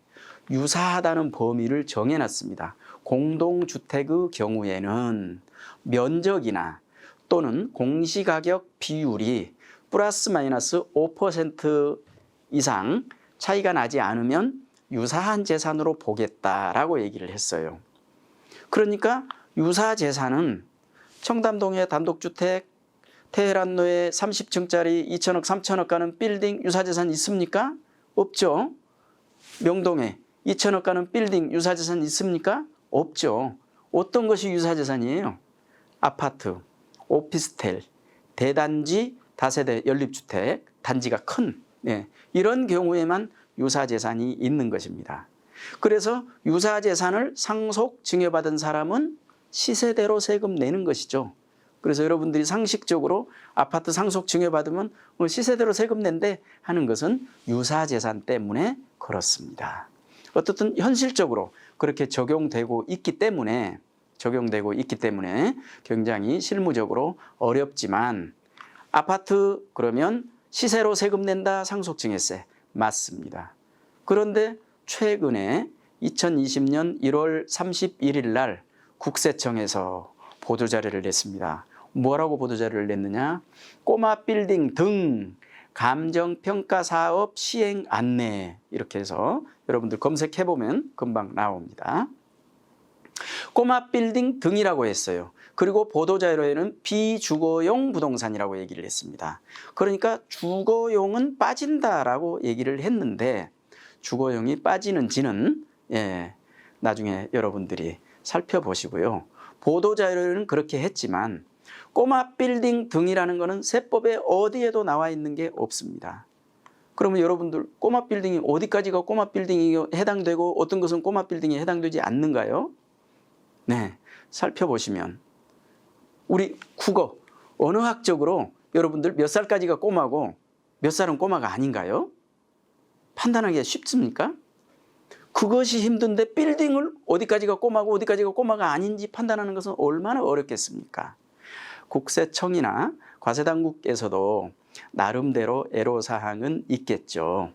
유사하다는 범위를 정해놨습니다. 공동주택의 경우에는 면적이나 또는 공시가격 비율이 플러스 마이너스 5% 이상 차이가 나지 않으면 유사한 재산으로 보겠다라고 얘기를 했어요. 그러니까 유사재산은 청담동의 단독주택, 테헤란로에 30층짜리 2천억, 3천억 가는 빌딩 유사재산 있습니까? 없죠. 명동에 2천억 가는 빌딩 유사재산 있습니까? 없죠. 어떤 것이 유사재산이에요? 아파트, 오피스텔, 대단지, 다세대 연립주택, 단지가 큰 이런 경우에만 유사재산이 있는 것입니다. 그래서 유사재산을 상속 증여받은 사람은 시세대로 세금 내는 것이죠. 그래서 여러분들이 상식적으로 아파트 상속 증여받으면 시세대로 세금 낸대 하는 것은 유사재산 때문에 그렇습니다. 어떻든 현실적으로 그렇게 적용되고 있기 때문에 굉장히 실무적으로 어렵지만 아파트 그러면 시세로 세금 낸다 상속증여세 맞습니다. 그런데 최근에 2020년 1월 31일 날 국세청에서 보도자료를 냈습니다. 뭐라고 보도자료를 냈느냐? 꼬마 빌딩 등 감정평가사업 시행 안내 이렇게 해서 여러분들 검색해보면 금방 나옵니다. 꼬마 빌딩 등이라고 했어요. 그리고 보도자료에는 비주거용 부동산이라고 얘기를 했습니다. 그러니까 주거용은 빠진다라고 얘기를 했는데 주거용이 빠지는지는 나중에 여러분들이 살펴보시고요. 보도자료는 그렇게 했지만 꼬마 빌딩 등이라는 것은 세법에 어디에도 나와 있는 게 없습니다. 그러면 여러분들 꼬마 빌딩이 어디까지가 꼬마 빌딩이 해당되고 어떤 것은 꼬마 빌딩에 해당되지 않는가요? 살펴보시면 우리 국어, 언어학적으로 여러분들 몇 살까지가 꼬마고 몇 살은 꼬마가 아닌가요? 판단하기가 쉽습니까? 그것이 힘든데 빌딩을 어디까지가 꼬마고 어디까지가 꼬마가 아닌지 판단하는 것은 얼마나 어렵겠습니까? 국세청이나 과세당국에서도 나름대로 애로사항은 있겠죠.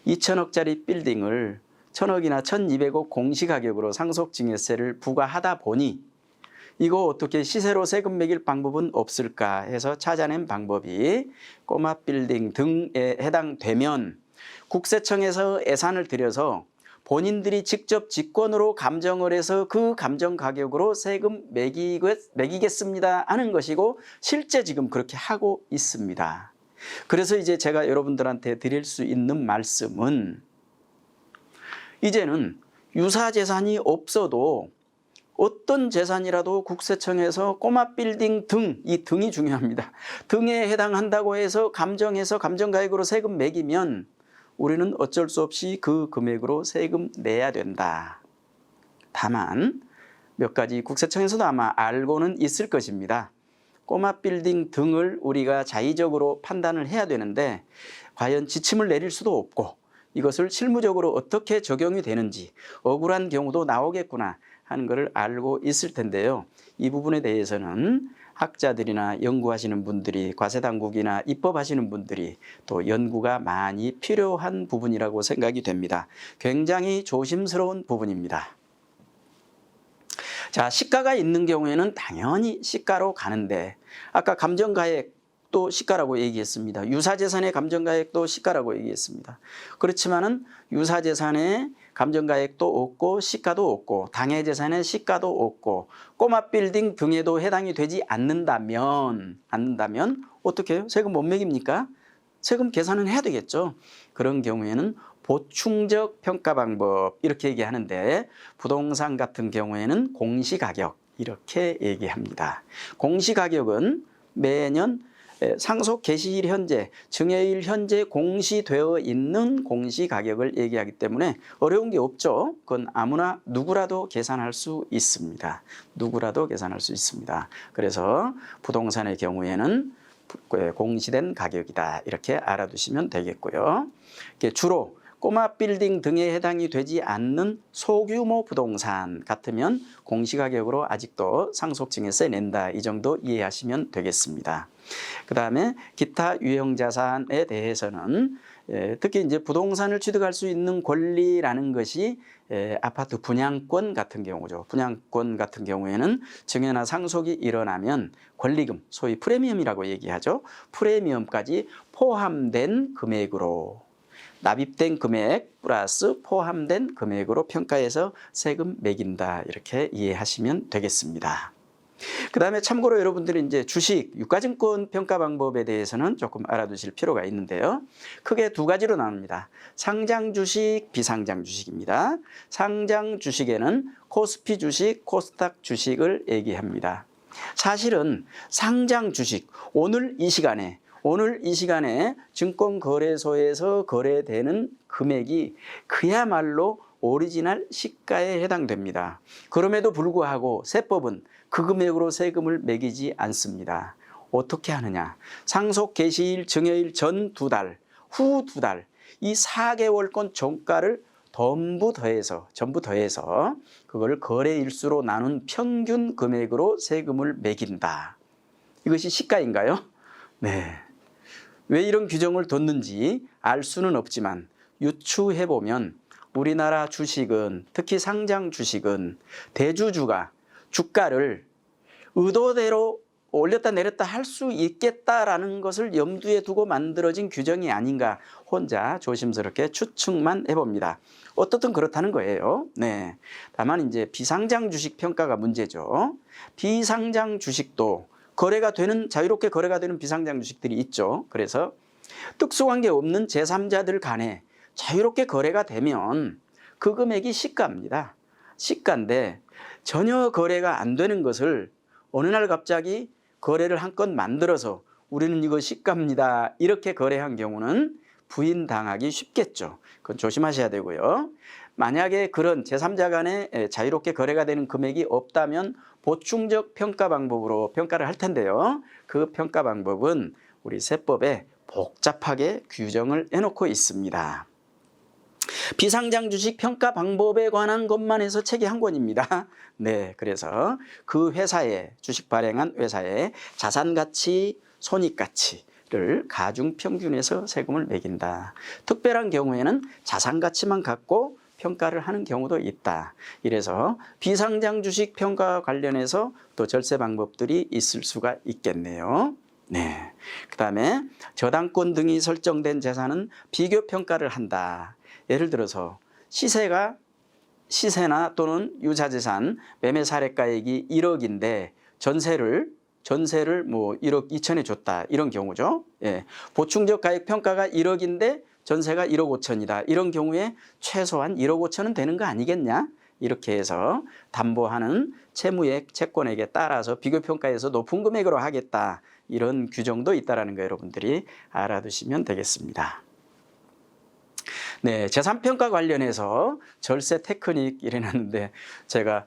2천억짜리 빌딩을 1,000억이나 1,200억 공시가격으로 상속증여세를 부과하다 보니 이거 어떻게 시세로 세금 매길 방법은 없을까 해서 찾아낸 방법이 꼬마 빌딩 등에 해당되면 국세청에서 예산을 들여서 본인들이 직접 직권으로 감정을 해서 그 감정 가격으로 세금 매기겠습니다 하는 것이고 실제 지금 그렇게 하고 있습니다. 그래서 이제 제가 여러분들한테 드릴 수 있는 말씀은 이제는 유사재산이 없어도 어떤 재산이라도 국세청에서 꼬마 빌딩 등, 이 등이 중요합니다. 등에 해당한다고 해서 감정해서 감정가액으로 세금 매기면 우리는 어쩔 수 없이 그 금액으로 세금 내야 된다. 다만 몇 가지 국세청에서도 아마 알고는 있을 것입니다. 꼬마 빌딩 등을 우리가 자의적으로 판단을 해야 되는데 과연 지침을 내릴 수도 없고 이것을 실무적으로 어떻게 적용이 되는지 억울한 경우도 나오겠구나 하는 것을 알고 있을 텐데요. 이 부분에 대해서는 학자들이나 연구하시는 분들이, 과세당국이나 입법하시는 분들이 또 연구가 많이 필요한 부분이라고 생각이 됩니다. 굉장히 조심스러운 부분입니다. 자, 시가가 있는 경우에는 당연히 시가로 가는데 아까 감정가액도 시가라고 얘기했습니다. 유사재산의 감정가액도 시가라고 얘기했습니다. 그렇지만은 유사재산의 감정가액도 없고 시가도 없고 당해재산의 시가도 없고 꼬마 빌딩 등에도 해당이 되지 않는다면 어떻게 해요? 세금 못 매깁니까? 세금 계산은 해야 되겠죠. 그런 경우에는 보충적 평가 방법 이렇게 얘기하는데 부동산 같은 경우에는 공시가격 이렇게 얘기합니다. 공시가격은 매년 상속 개시일 현재, 증여일 현재 공시되어 있는 공시가격을 얘기하기 때문에 어려운 게 없죠. 그건 아무나 누구라도 계산할 수 있습니다. 누구라도 계산할 수 있습니다. 그래서 부동산의 경우에는 공시된 가격이다 이렇게 알아두시면 되겠고요. 주로 꼬마 빌딩 등에 해당이 되지 않는 소규모 부동산 같으면 공시가격으로 아직도 상속증여세 낸다 이 정도 이해하시면 되겠습니다. 그 다음에 기타 유형자산에 대해서는 특히 이제 부동산을 취득할 수 있는 권리라는 것이 아파트 분양권 같은 경우죠. 분양권 같은 경우에는 증여나 상속이 일어나면 권리금, 소위 프리미엄이라고 얘기하죠. 프리미엄까지 포함된 금액으로 납입된 금액 플러스 포함된 금액으로 평가해서 세금 매긴다 이렇게 이해하시면 되겠습니다. 그 다음에 참고로 여러분들이 이제 주식, 유가증권 평가 방법에 대해서는 조금 알아두실 필요가 있는데요. 크게 두 가지로 나눕니다. 상장 주식, 비상장 주식입니다. 상장 주식에는 코스피 주식, 코스닥 주식을 얘기합니다. 사실은 상장 주식, 오늘 이 시간에 증권거래소에서 거래되는 금액이 그야말로 오리지널 시가에 해당됩니다. 그럼에도 불구하고 세법은 그 금액으로 세금을 매기지 않습니다. 어떻게 하느냐? 상속 개시일, 증여일 전 2달, 후 2달 이 4개월권 종가를 전부 더해서 그걸 거래일수로 나눈 평균 금액으로 세금을 매긴다. 이것이 시가인가요? 네. 왜 이런 규정을 뒀는지 알 수는 없지만 유추해보면 우리나라 주식은 특히 상장 주식은 대주주가 주가를 의도대로 올렸다 내렸다 할 수 있겠다라는 것을 염두에 두고 만들어진 규정이 아닌가 혼자 조심스럽게 추측만 해봅니다. 어떻든 그렇다는 거예요. 네. 다만 이제 비상장 주식 평가가 문제죠. 비상장 주식도 자유롭게 거래가 되는 비상장 주식들이 있죠. 그래서 특수관계 없는 제3자들 간에 자유롭게 거래가 되면 그 금액이 시가입니다. 시가인데 전혀 거래가 안 되는 것을 어느 날 갑자기 거래를 한 건 만들어서 우리는 이거 시가입니다. 이렇게 거래한 경우는 부인당하기 쉽겠죠. 그건 조심하셔야 되고요. 만약에 그런 제3자 간에 자유롭게 거래가 되는 금액이 없다면 보충적 평가 방법으로 평가를 할 텐데요. 그 평가 방법은 우리 세법에 복잡하게 규정을 해놓고 있습니다. 비상장 주식 평가 방법에 관한 것만 해서 책이 한 권입니다. 네, 그래서 그 회사에 주식 발행한 회사의 자산가치, 손익가치, 를 가중 평균해서 세금을 매긴다. 특별한 경우에는 자산 가치만 갖고 평가를 하는 경우도 있다. 이래서 비상장 주식 평가와 관련해서 또 절세 방법들이 있을 수가 있겠네요. 네. 그다음에 저당권 등이 설정된 재산은 비교 평가를 한다. 예를 들어서 시세나 또는 유사재산 매매 사례가액이 1억인데 전세를 뭐 1억 2천에 줬다. 이런 경우죠. 예. 보충적 가액 평가가 1억인데 전세가 1억 5천이다. 이런 경우에 최소한 1억 5천은 되는 거 아니겠냐? 이렇게 해서 담보하는 채무액, 채권액에 따라서 비교평가에서 높은 금액으로 하겠다. 이런 규정도 있다는 거 여러분들이 알아두시면 되겠습니다. 네, 재산평가 관련해서 절세 테크닉 이래놨는데 제가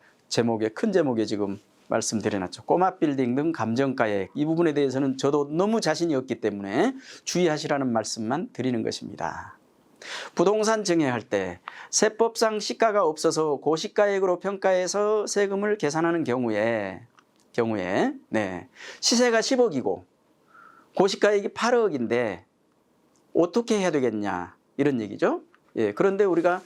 큰 제목에 지금 말씀드려놨죠. 꼬마 빌딩 등 감정가액 이 부분에 대해서는 저도 너무 자신이 없기 때문에 주의하시라는 말씀만 드리는 것입니다. 부동산 증여할 때 세법상 시가가 없어서 고시가액으로 평가해서 세금을 계산하는 경우에 네, 시세가 10억이고 고시가액이 8억인데 어떻게 해야 되겠냐 이런 얘기죠. 예, 그런데 우리가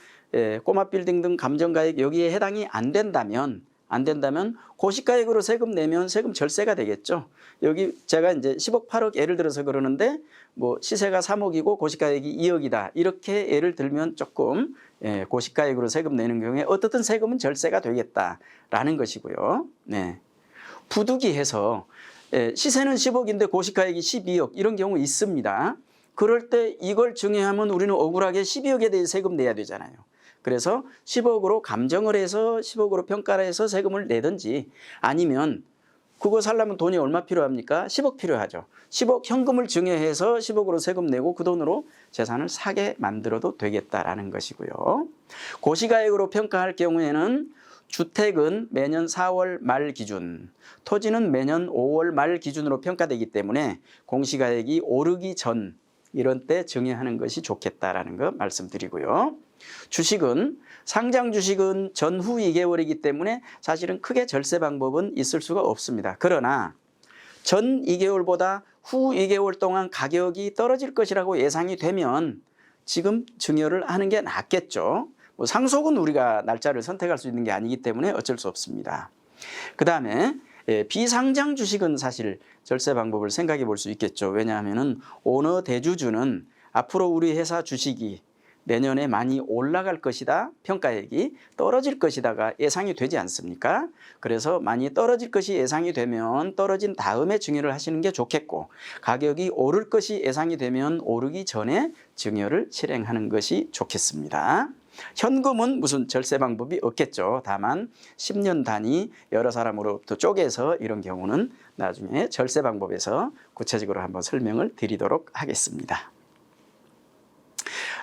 꼬마 빌딩 등 감정가액 여기에 해당이 안 된다면 고시가액으로 세금 내면 세금 절세가 되겠죠. 여기 제가 이제 10억 8억 예를 들어서 그러는데 뭐 시세가 3억이고 고시가액이 2억이다. 이렇게 예를 들면 조금 고시가액으로 세금 내는 경우에 어떻든 세금은 절세가 되겠다라는 것이고요. 네. 부득이해서 시세는 10억인데 고시가액이 12억 이런 경우 있습니다. 그럴 때 이걸 증여하면 우리는 억울하게 12억에 대해 세금 내야 되잖아요. 그래서 10억으로 감정을 해서 10억으로 평가를 해서 세금을 내든지 아니면 그거 살려면 돈이 얼마 필요합니까? 10억 필요하죠. 10억 현금을 증여해서 10억으로 세금 내고 그 돈으로 재산을 사게 만들어도 되겠다라는 것이고요. 고시가액으로 평가할 경우에는 주택은 매년 4월 말 기준, 토지는 매년 5월 말 기준으로 평가되기 때문에 공시가액이 오르기 전 이런 때 증여하는 것이 좋겠다라는 거 말씀드리고요. 상장 주식은 전후 2개월이기 때문에 사실은 크게 절세 방법은 있을 수가 없습니다. 그러나 전 2개월보다 후 2개월 동안 가격이 떨어질 것이라고 예상이 되면 지금 증여를 하는 게 낫겠죠. 뭐 상속은 우리가 날짜를 선택할 수 있는 게 아니기 때문에 어쩔 수 없습니다. 그 다음에 비상장 주식은 사실 절세 방법을 생각해 볼 수 있겠죠. 왜냐하면 오너 대주주는 앞으로 우리 회사 주식이 내년에 많이 올라갈 것이다. 평가액이 떨어질 것이다가 예상이 되지 않습니까? 그래서 많이 떨어질 것이 예상이 되면 떨어진 다음에 증여를 하시는 게 좋겠고 가격이 오를 것이 예상이 되면 오르기 전에 증여를 실행하는 것이 좋겠습니다. 현금은 무슨 절세 방법이 없겠죠. 다만 10년 단위 여러 사람으로부터 쪼개서 이런 경우는 나중에 절세 방법에서 구체적으로 한번 설명을 드리도록 하겠습니다.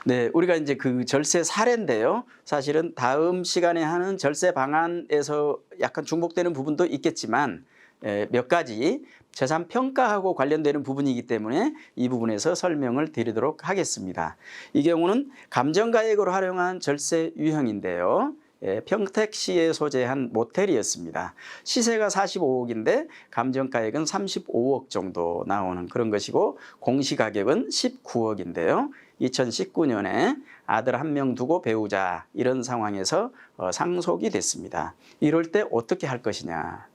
네, 우리가 이제 그 절세 사례인데요. 사실은 다음 시간에 하는 절세 방안에서 약간 중복되는 부분도 있겠지만 몇 가지 재산 평가하고 관련되는 부분이기 때문에 이 부분에서 설명을 드리도록 하겠습니다. 이 경우는 감정가액으로 활용한 절세 유형인데요. 평택시에 소재한 모텔이었습니다. 시세가 45억인데 감정가액은 35억 정도 나오는 그런 것이고 공시가격은 19억인데요. 2019년에 아들 1명 두고 배우자 이런 상황에서 상속이 됐습니다. 이럴 때 어떻게 할 것이냐.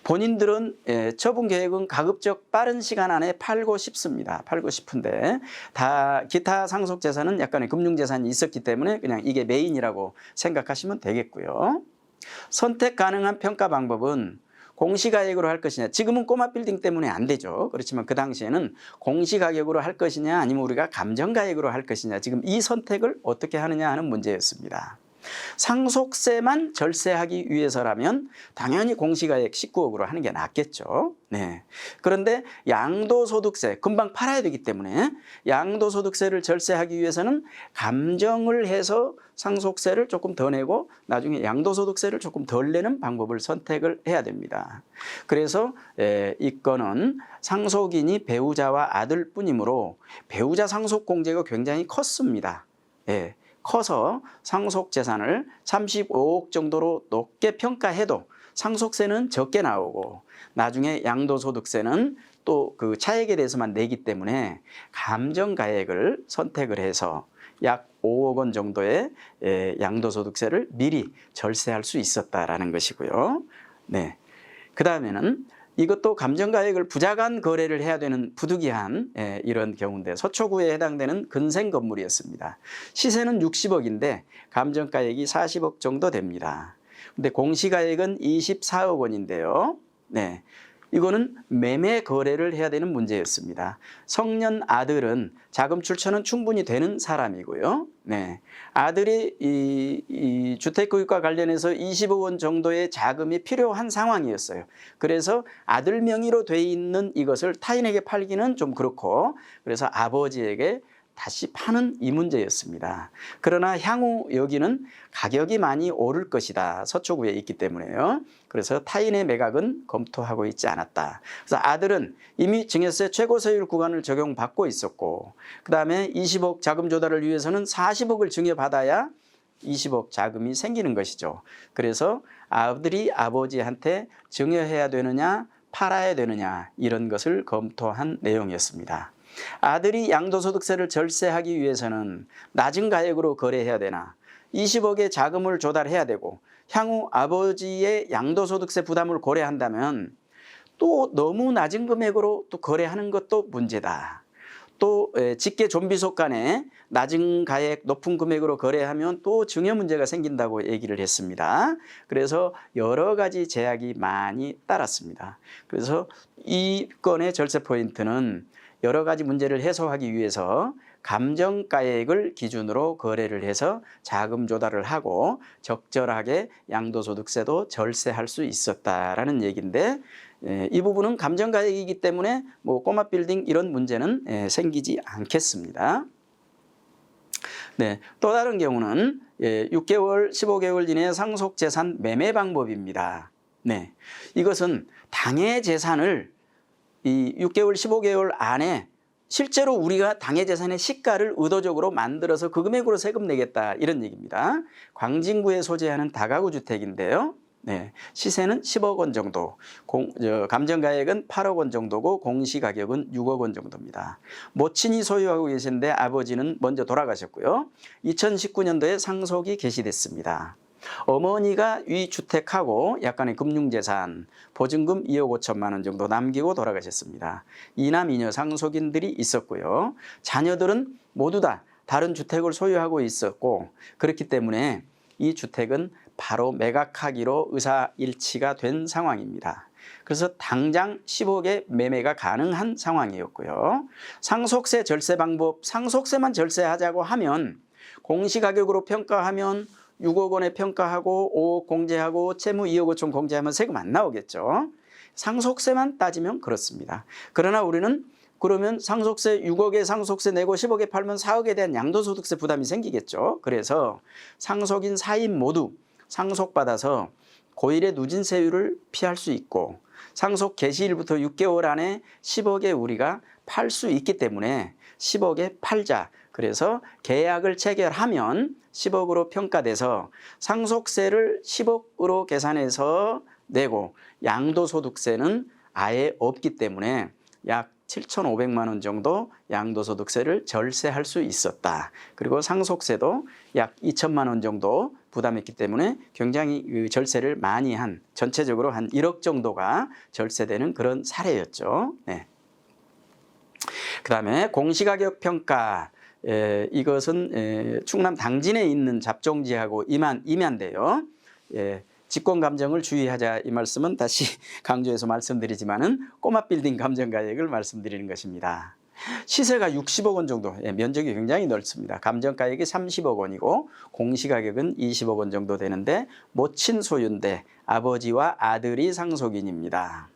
본인들은 처분 계획은 가급적 빠른 시간 안에 팔고 싶습니다. 팔고 싶은데 다 기타 상속 재산은 약간의 금융 재산이 있었기 때문에 그냥 이게 메인이라고 생각하시면 되겠고요. 선택 가능한 평가 방법은 공시가액으로 할 것이냐. 지금은 꼬마 빌딩 때문에 안 되죠. 그렇지만 그 당시에는 공시가격으로 할 것이냐 아니면 우리가 감정가액으로 할 것이냐. 지금 이 선택을 어떻게 하느냐 하는 문제였습니다. 상속세만 절세하기 위해서라면 당연히 공시가액 19억으로 하는 게 낫겠죠. 네. 그런데 양도소득세, 금방 팔아야 되기 때문에 양도소득세를 절세하기 위해서는 감정을 해서 상속세를 조금 더 내고 나중에 양도소득세를 조금 덜 내는 방법을 선택을 해야 됩니다. 그래서 이 건은 상속인이 배우자와 아들뿐이므로 배우자 상속공제가 굉장히 컸습니다. 예. 커서 상속재산을 35억 정도로 높게 평가해도 상속세는 적게 나오고 나중에 양도소득세는 또 그 차액에 대해서만 내기 때문에 감정가액을 선택을 해서 약 5억 원 정도의 양도소득세를 미리 절세할 수 있었다라는 것이고요. 네. 그 다음에는 이것도 감정가액을 부자간 거래를 해야 되는 부득이한 이런 경우인데 서초구에 해당되는 근생 건물이었습니다. 시세는 60억인데 감정가액이 40억 정도 됩니다. 근데 공시가액은 24억 원인데요. 네. 이거는 매매 거래를 해야 되는 문제였습니다. 성년 아들은 자금 출처는 충분히 되는 사람이고요. 네. 아들이 이 주택구입과 관련해서 20억 원 정도의 자금이 필요한 상황이었어요. 그래서 아들 명의로 돼 있는 이것을 타인에게 팔기는 좀 그렇고 그래서 아버지에게 다시 파는 이 문제였습니다. 그러나 향후 여기는 가격이 많이 오를 것이다. 서초구에 있기 때문에요. 그래서 타인의 매각은 검토하고 있지 않았다. 그래서 아들은 이미 증여세 최고세율 구간을 적용받고 있었고 그 다음에 20억 자금 조달을 위해서는 40억을 증여받아야 20억 자금이 생기는 것이죠. 그래서 아들이 아버지한테 증여해야 되느냐 팔아야 되느냐 이런 것을 검토한 내용이었습니다. 아들이 양도소득세를 절세하기 위해서는 낮은 가액으로 거래해야 되나 20억의 자금을 조달해야 되고 향후 아버지의 양도소득세 부담을 고려한다면 또 너무 낮은 금액으로 또 거래하는 것도 문제다. 또 직계 좀비속 간에 낮은 가액 높은 금액으로 거래하면 또 증여 문제가 생긴다고 얘기를 했습니다. 그래서 여러 가지 제약이 많이 따랐습니다. 그래서 이 건의 절세 포인트는 여러 가지 문제를 해소하기 위해서 감정가액을 기준으로 거래를 해서 자금 조달을 하고 적절하게 양도소득세도 절세할 수 있었다라는 얘기인데 이 부분은 감정가액이기 때문에 뭐 꼬마 빌딩 이런 문제는 생기지 않겠습니다. 네, 또 다른 경우는 6개월, 15개월 이내 상속재산 매매 방법입니다. 네, 이것은 당해 재산을 이 6개월, 15개월 안에 실제로 우리가 당해 재산의 시가를 의도적으로 만들어서 그 금액으로 세금 내겠다 이런 얘기입니다. 광진구에 소재하는 다가구 주택인데요. 네, 시세는 10억 원 정도, 감정가액은 8억 원 정도고 공시가격은 6억 원 정도입니다. 모친이 소유하고 계신데 아버지는 먼저 돌아가셨고요. 2019년도에 상속이 개시됐습니다. 어머니가 이 주택하고 약간의 금융재산, 보증금 2억 5천만 원 정도 남기고 돌아가셨습니다. 이남 이녀 상속인들이 있었고요. 자녀들은 모두 다 다른 주택을 소유하고 있었고 그렇기 때문에 이 주택은 바로 매각하기로 의사일치가 된 상황입니다. 그래서 당장 10억의 매매가 가능한 상황이었고요. 상속세 절세 방법, 상속세만 절세하자고 하면 공시가격으로 평가하면 6억 원에 평가하고 5억 공제하고 채무 2억 5천 공제하면 세금 안 나오겠죠. 상속세만 따지면 그렇습니다. 그러나 우리는 그러면 상속세 6억에 상속세 내고 10억에 팔면 4억에 대한 양도소득세 부담이 생기겠죠. 그래서 상속인 4인 모두 상속받아서 고일의 누진세율을 피할 수 있고 상속 개시일부터 6개월 안에 10억에 우리가 팔 수 있기 때문에 10억에 팔자. 그래서 계약을 체결하면 10억으로 평가돼서 상속세를 10억으로 계산해서 내고 양도소득세는 아예 없기 때문에 약 7,500만 원 정도 양도소득세를 절세할 수 있었다. 그리고 상속세도 약 2천만 원 정도 부담했기 때문에 굉장히 절세를 많이 한 전체적으로 한 1억 정도가 절세되는 그런 사례였죠. 네. 그 다음에 공시가격 평가. 이것은 충남 당진에 있는 잡종지하고 임야인데요. 직권감정을 주의하자 이 말씀은 다시 강조해서 말씀드리지만은 꼬마 빌딩 감정가액을 말씀드리는 것입니다. 시세가 60억 원 정도, 면적이 굉장히 넓습니다. 감정가액이 30억 원이고 공시가격은 20억 원 정도 되는데 모친 소유인데 아버지와 아들이 상속인입니다.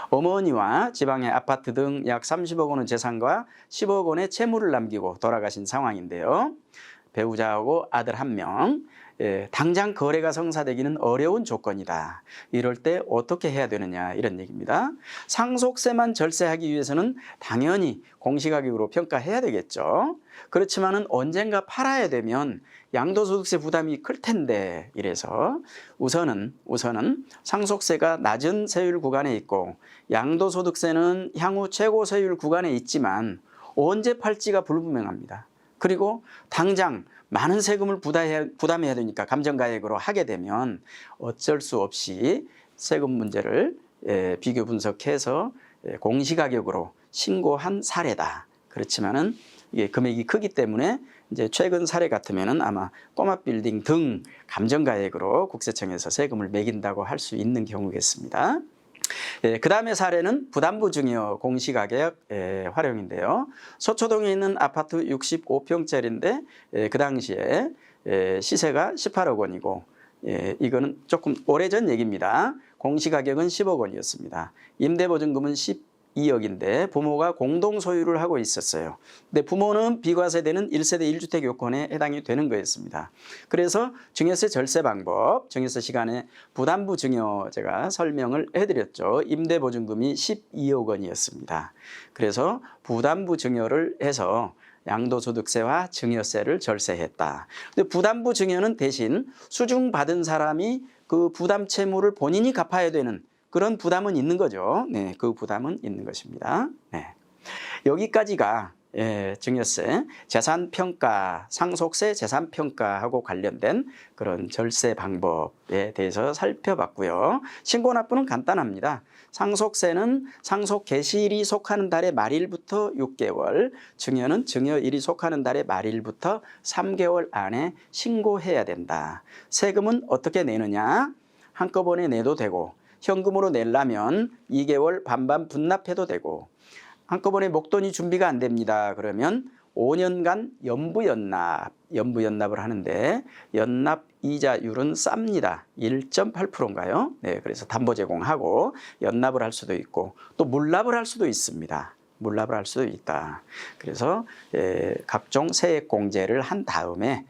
어머니와 지방의 아파트 등 약 30억 원의 재산과 10억 원의 채무를 남기고 돌아가신 상황인데요. 배우자하고 아들 1명, 당장 거래가 성사되기는 어려운 조건이다. 이럴 때 어떻게 해야 되느냐 이런 얘기입니다. 상속세만 절세하기 위해서는 당연히 공시가격으로 평가해야 되겠죠. 그렇지만은 언젠가 팔아야 되면 양도소득세 부담이 클 텐데 이래서 우선은 상속세가 낮은 세율 구간에 있고 양도소득세는 향후 최고 세율 구간에 있지만 언제 팔지가 불분명합니다. 그리고 당장 많은 세금을 부담해야 되니까 감정가액으로 하게 되면 어쩔 수 없이 세금 문제를 비교 분석해서 공시가격으로 신고한 사례다. 그렇지만은 이게 금액이 크기 때문에 이제 최근 사례 같으면은 아마 꼬마 빌딩 등 감정가액으로 국세청에서 세금을 매긴다고 할 수 있는 경우겠습니다. 그 다음에 사례는 부담부 증여 공시가격 활용인데요. 서초동에 있는 아파트 65평짜리인데 그 당시에 시세가 18억 원이고 이거는 조금 오래전 얘기입니다. 공시가격은 10억 원이었습니다. 임대보증금은 12억인데 부모가 공동 소유를 하고 있었어요. 근데 부모는 비과세되는 1세대 1주택 요건에 해당이 되는 거였습니다. 그래서 증여세 절세 방법, 증여세 시간에 부담부 증여 제가 설명을 해드렸죠. 임대보증금이 12억 원이었습니다. 그래서 부담부 증여를 해서 양도소득세와 증여세를 절세했다. 근데 부담부 증여는 대신 수중받은 사람이 그 부담 채무를 본인이 갚아야 되는 그런 부담은 있는 거죠. 네, 그 부담은 있는 것입니다. 네. 여기까지가 증여세, 재산평가, 상속세, 재산평가하고 관련된 그런 절세 방법에 대해서 살펴봤고요. 신고납부는 간단합니다. 상속세는 상속 개시일이 속하는 달의 말일부터 6개월, 증여는 증여일이 속하는 달의 말일부터 3개월 안에 신고해야 된다. 세금은 어떻게 내느냐? 한꺼번에 내도 되고 현금으로 내려면 2개월 반반 분납해도 되고 한꺼번에 목돈이 준비가 안 됩니다. 그러면 5년간 연부연납을 하는데 연납 이자율은 쌉니다. 1.8%인가요? 네, 그래서 담보 제공하고 연납을 할 수도 있고 또 물납을 할 수도 있습니다. 물납을 할 수도 있다. 그래서 각종 세액공제를 한 다음에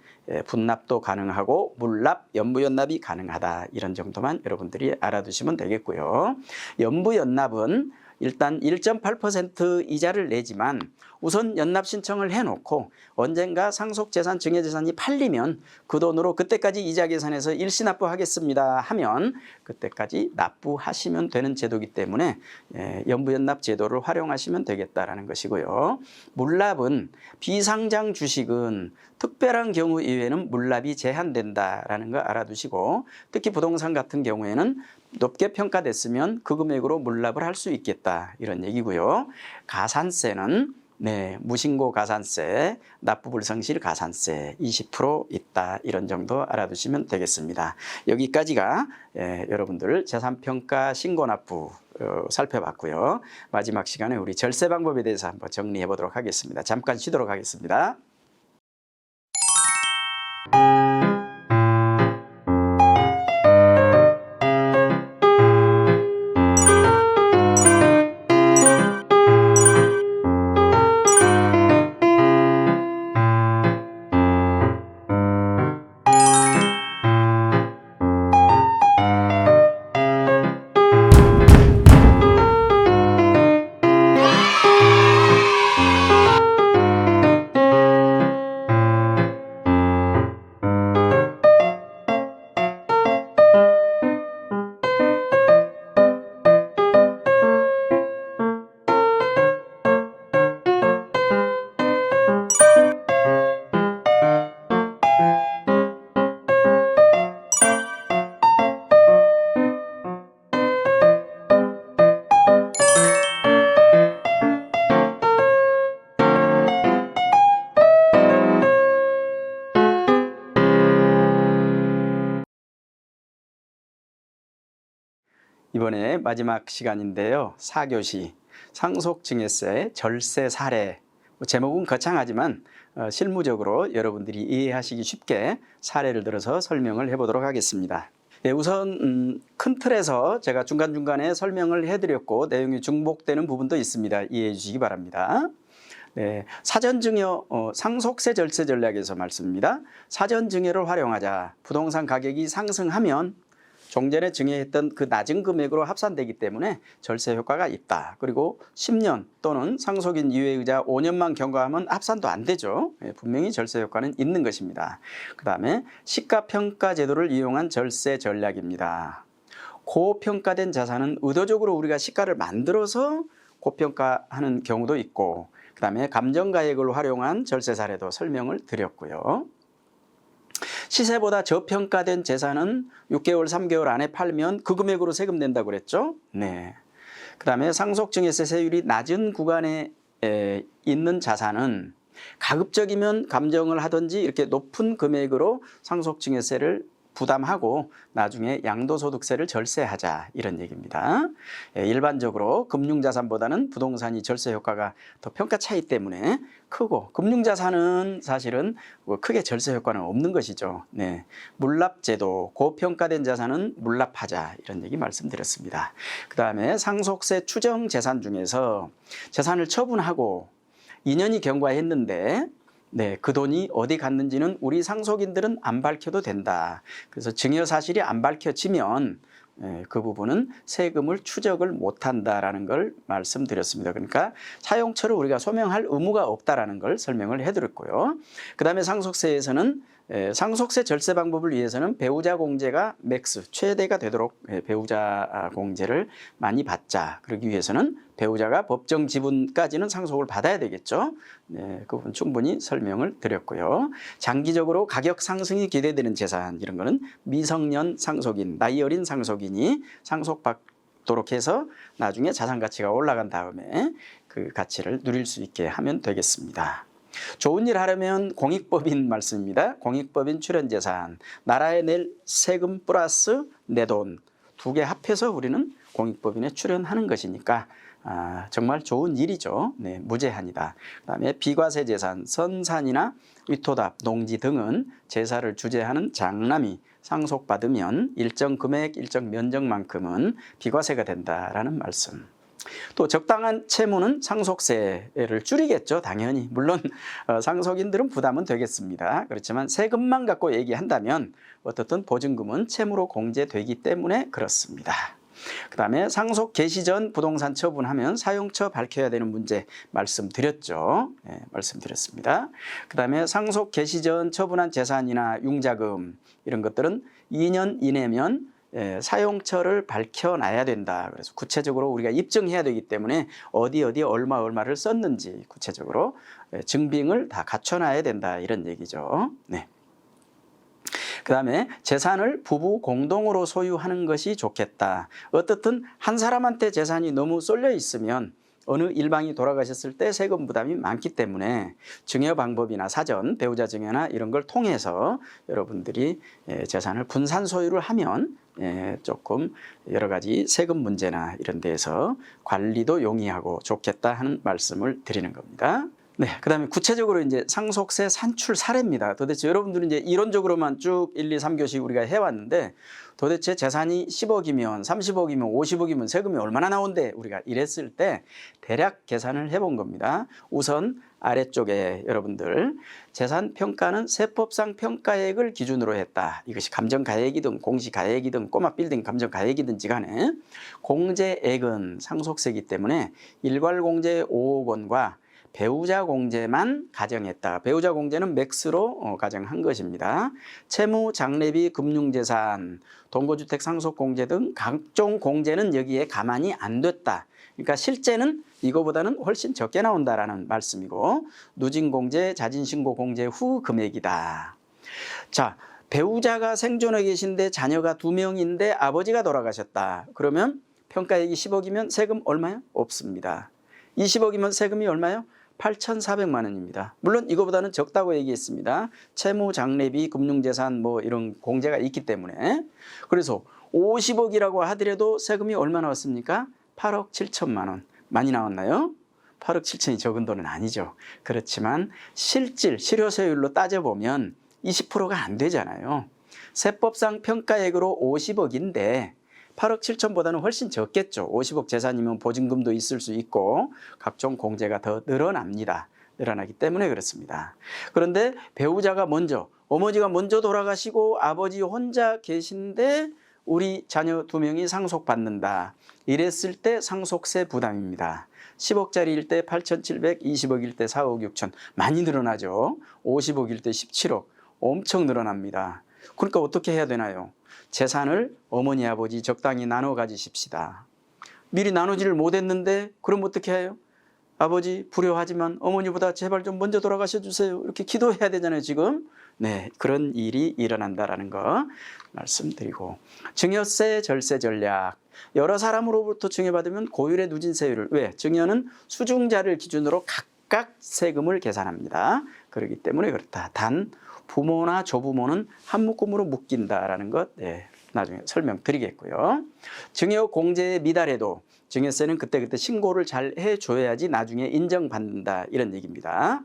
분납도 가능하고 물납, 연부연납이 가능하다. 이런 정도만 여러분들이 알아두시면 되겠고요. 연부연납은 일단 1.8% 이자를 내지만 우선 연납 신청을 해놓고 언젠가 상속재산, 증여재산이 팔리면 그 돈으로 그때까지 이자 계산해서 일시납부하겠습니다 하면 그때까지 납부하시면 되는 제도이기 때문에 연부연납 제도를 활용하시면 되겠다라는 것이고요. 물납은 비상장 주식은 특별한 경우 이외에는 물납이 제한된다라는 거 알아두시고 특히 부동산 같은 경우에는 높게 평가됐으면 그 금액으로 물납을 할 수 있겠다 이런 얘기고요. 가산세는 무신고 가산세, 납부불성실 가산세 20% 있다 이런 정도 알아두시면 되겠습니다. 여기까지가 여러분들 재산평가 신고납부 살펴봤고요. 마지막 시간에 우리 절세 방법에 대해서 한번 정리해 보도록 하겠습니다. 잠깐 쉬도록 하겠습니다. 이번에 마지막 시간인데요. 4교시 상속증여세 절세 사례. 제목은 거창하지만 실무적으로 여러분들이 이해하시기 쉽게 사례를 들어서 설명을 해보도록 하겠습니다. 우선 큰 틀에서 제가 중간중간에 설명을 해드렸고 내용이 중복되는 부분도 있습니다. 이해해 주시기 바랍니다. 네, 사전증여 상속세 절세 전략에서 말씀입니다. 사전증여를 활용하자. 부동산 가격이 상승하면 종전에 증여했던 그 낮은 금액으로 합산되기 때문에 절세 효과가 있다. 그리고 10년 또는 상속인 이외의자 5년만 경과하면 합산도 안 되죠. 분명히 절세 효과는 있는 것입니다. 그 다음에 시가평가 제도를 이용한 절세 전략입니다. 고평가된 자산은 의도적으로 우리가 시가를 만들어서 고평가하는 경우도 있고, 그 다음에 감정가액을 활용한 절세 사례도 설명을 드렸고요. 시세보다 저평가된 재산은 6개월, 3개월 안에 팔면 그 금액으로 세금 낸다고 그랬죠. 네. 그 다음에 상속증여세 세율이 낮은 구간에 있는 자산은 가급적이면 감정을 하든지 이렇게 높은 금액으로 상속증여세를 부담하고 나중에 양도소득세를 절세하자, 이런 얘기입니다. 일반적으로 금융자산보다는 부동산이 절세 효과가 더 평가 차이 때문에 크고, 금융자산은 사실은 크게 절세 효과는 없는 것이죠. 네. 물납제도, 고평가된 자산은 물납하자, 이런 얘기 말씀드렸습니다. 그 다음에 상속세 추정 재산 중에서 재산을 처분하고 2년이 경과했는데 네, 그 돈이 어디 갔는지는 우리 상속인들은 안 밝혀도 된다. 그래서 증여 사실이 안 밝혀지면 그 부분은 세금을 추적을 못한다라는 걸 말씀드렸습니다. 그러니까 사용처를 우리가 소명할 의무가 없다라는 걸 설명을 해드렸고요. 그 다음에 상속세에서는 상속세 절세 방법을 위해서는 배우자 공제가 맥스, 최대가 되도록 배우자 공제를 많이 받자. 그러기 위해서는 배우자가 법정 지분까지는 상속을 받아야 되겠죠. 네, 그 부분 충분히 설명을 드렸고요. 장기적으로 가격 상승이 기대되는 재산, 이런 거는 미성년 상속인, 나이 어린 상속인이 상속받도록 해서 나중에 자산 가치가 올라간 다음에 그 가치를 누릴 수 있게 하면 되겠습니다. 좋은 일 하려면 공익법인 말씀입니다. 공익법인 출연재산, 나라에 낼 세금 플러스 내 돈 두 개 합해서 우리는 공익법인에 출연하는 것이니까 정말 좋은 일이죠. 네, 무제한이다. 그 다음에 비과세 재산, 선산이나 위토답, 농지 등은 제사를 주재하는 장남이 상속받으면 일정 금액, 일정 면적만큼은 비과세가 된다라는 말씀. 또 적당한 채무는 상속세를 줄이겠죠. 당연히. 물론 상속인들은 부담은 되겠습니다. 그렇지만 세금만 갖고 얘기한다면 어떻든 보증금은 채무로 공제되기 때문에 그렇습니다. 그 다음에 상속 개시 전 부동산 처분하면 사용처 밝혀야 되는 문제 말씀드렸죠. 네, 말씀드렸습니다. 그 다음에 상속 개시 전 처분한 재산이나 융자금 이런 것들은 2년 이내면 사용처를 밝혀놔야 된다. 그래서 구체적으로 우리가 입증해야 되기 때문에 어디 얼마를 썼는지 구체적으로 증빙을 다 갖춰놔야 된다, 이런 얘기죠. 네. 그 다음에 재산을 부부 공동으로 소유하는 것이 좋겠다. 어떻든 한 사람한테 재산이 너무 쏠려 있으면 어느 일방이 돌아가셨을 때 세금 부담이 많기 때문에 증여 방법이나 사전, 배우자 증여나 이런 걸 통해서 여러분들이 재산을 분산 소유를 하면 조금 여러 가지 세금 문제나 이런 데에서 관리도 용이하고 좋겠다 하는 말씀을 드리는 겁니다. 네, 그 다음에 구체적으로 이제 상속세 산출 사례입니다. 도대체 여러분들은 이제 이론적으로만 쭉 1, 2, 3교시 우리가 해왔는데 도대체 재산이 10억이면 30억이면 50억이면 세금이 얼마나 나온대? 우리가 이랬을 때 대략 계산을 해본 겁니다. 우선 아래쪽에 여러분들 재산 평가는 세법상 평가액을 기준으로 했다. 이것이 감정가액이든 공시가액이든 꼬마 빌딩 감정가액이든지 간에 공제액은 상속세이기 때문에 일괄공제 5억 원과 배우자 공제만 가정했다. 배우자 공제는 맥스로 가정한 것입니다. 채무, 장래비, 금융재산, 동거주택 상속공제 등 각종 공제는 여기에 가만히 안 됐다. 그러니까 실제는 이거보다는 훨씬 적게 나온다라는 말씀이고, 누진공제, 자진신고공제 후 금액이다. 자, 배우자가 생존해 계신데 자녀가 2명인데 아버지가 돌아가셨다. 그러면 평가액이 10억이면 세금 얼마요? 없습니다. 20억이면 세금이 얼마요? 8,400만 원입니다. 물론 이거보다는 적다고 얘기했습니다. 채무, 장래비, 금융재산 뭐 이런 공제가 있기 때문에. 그래서 50억이라고 하더라도 세금이 얼마 나왔습니까? 8억 7천만 원. 많이 나왔나요? 8억 7천이 적은 돈은 아니죠. 그렇지만 실효세율로 따져보면 20%가 안 되잖아요. 세법상 평가액으로 50억인데 8억 7천보다는 훨씬 적겠죠. 50억 재산이면 보증금도 있을 수 있고 각종 공제가 더 늘어납니다. 일어나기 때문에 그렇습니다. 그런데 배우자가 먼저, 어머니가 먼저 돌아가시고 아버지 혼자 계신데 우리 자녀 2명이 상속받는다. 이랬을 때 상속세 부담입니다. 10억짜리일 때 8,700, 20억일 때 4억 6천. 많이 늘어나죠. 50억일 때 17억. 엄청 늘어납니다. 그러니까 어떻게 해야 되나요? 재산을 어머니, 아버지 적당히 나눠 가지십시다. 미리 나누지를 못했는데 그럼 어떻게 해요? 아버지 불효하지만 어머니보다 제발 좀 먼저 돌아가셔 주세요. 이렇게 기도해야 되잖아요, 지금. 네, 그런 일이 일어난다라는 거 말씀드리고. 증여세, 절세 전략. 여러 사람으로부터 증여받으면 고율의 누진세율을. 왜? 증여는 수중자를 기준으로 각각 세금을 계산합니다. 그렇기 때문에 그렇다. 단 부모나 조부모는 한 묶음으로 묶인다라는 것, 네, 나중에 설명드리겠고요. 증여 공제에 미달해도 증여세는 그때그때 신고를 잘 해줘야지 나중에 인정받는다, 이런 얘기입니다.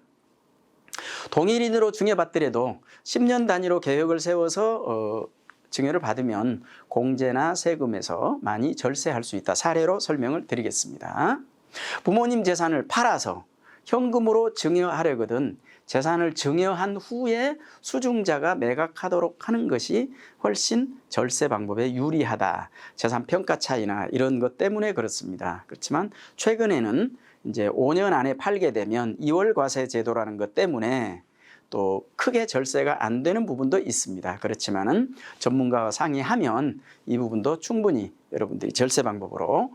동일인으로 증여받더라도 10년 단위로 계획을 세워서 증여를 받으면 공제나 세금에서 많이 절세할 수 있다. 사례로 설명을 드리겠습니다. 부모님 재산을 팔아서 현금으로 증여하려거든 재산을 증여한 후에 수중자가 매각하도록 하는 것이 훨씬 절세 방법에 유리하다. 재산 평가 차이나 이런 것 때문에 그렇습니다. 그렇지만 최근에는 이제 5년 안에 팔게 되면 2월 과세 제도라는 것 때문에 또 크게 절세가 안 되는 부분도 있습니다. 그렇지만은 전문가와 상의하면 이 부분도 충분히 여러분들이 절세 방법으로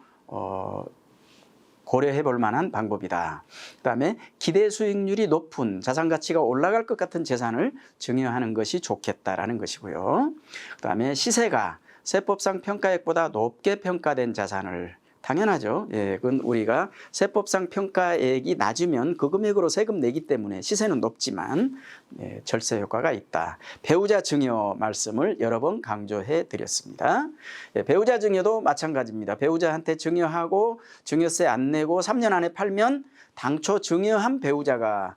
고려해 볼 만한 방법이다. 그다음에 기대 수익률이 높은 자산 가치가 올라갈 것 같은 재산을 증여하는 것이 좋겠다라는 것이고요. 그다음에 시세가 세법상 평가액보다 높게 평가된 자산을, 당연하죠. 예, 그건 우리가 세법상 평가액이 낮으면 그 금액으로 세금 내기 때문에 시세는 높지만 절세 효과가 있다. 배우자 증여 말씀을 여러 번 강조해 드렸습니다. 예, 배우자 증여도 마찬가지입니다. 배우자한테 증여하고 증여세 안 내고 3년 안에 팔면 당초 증여한 배우자가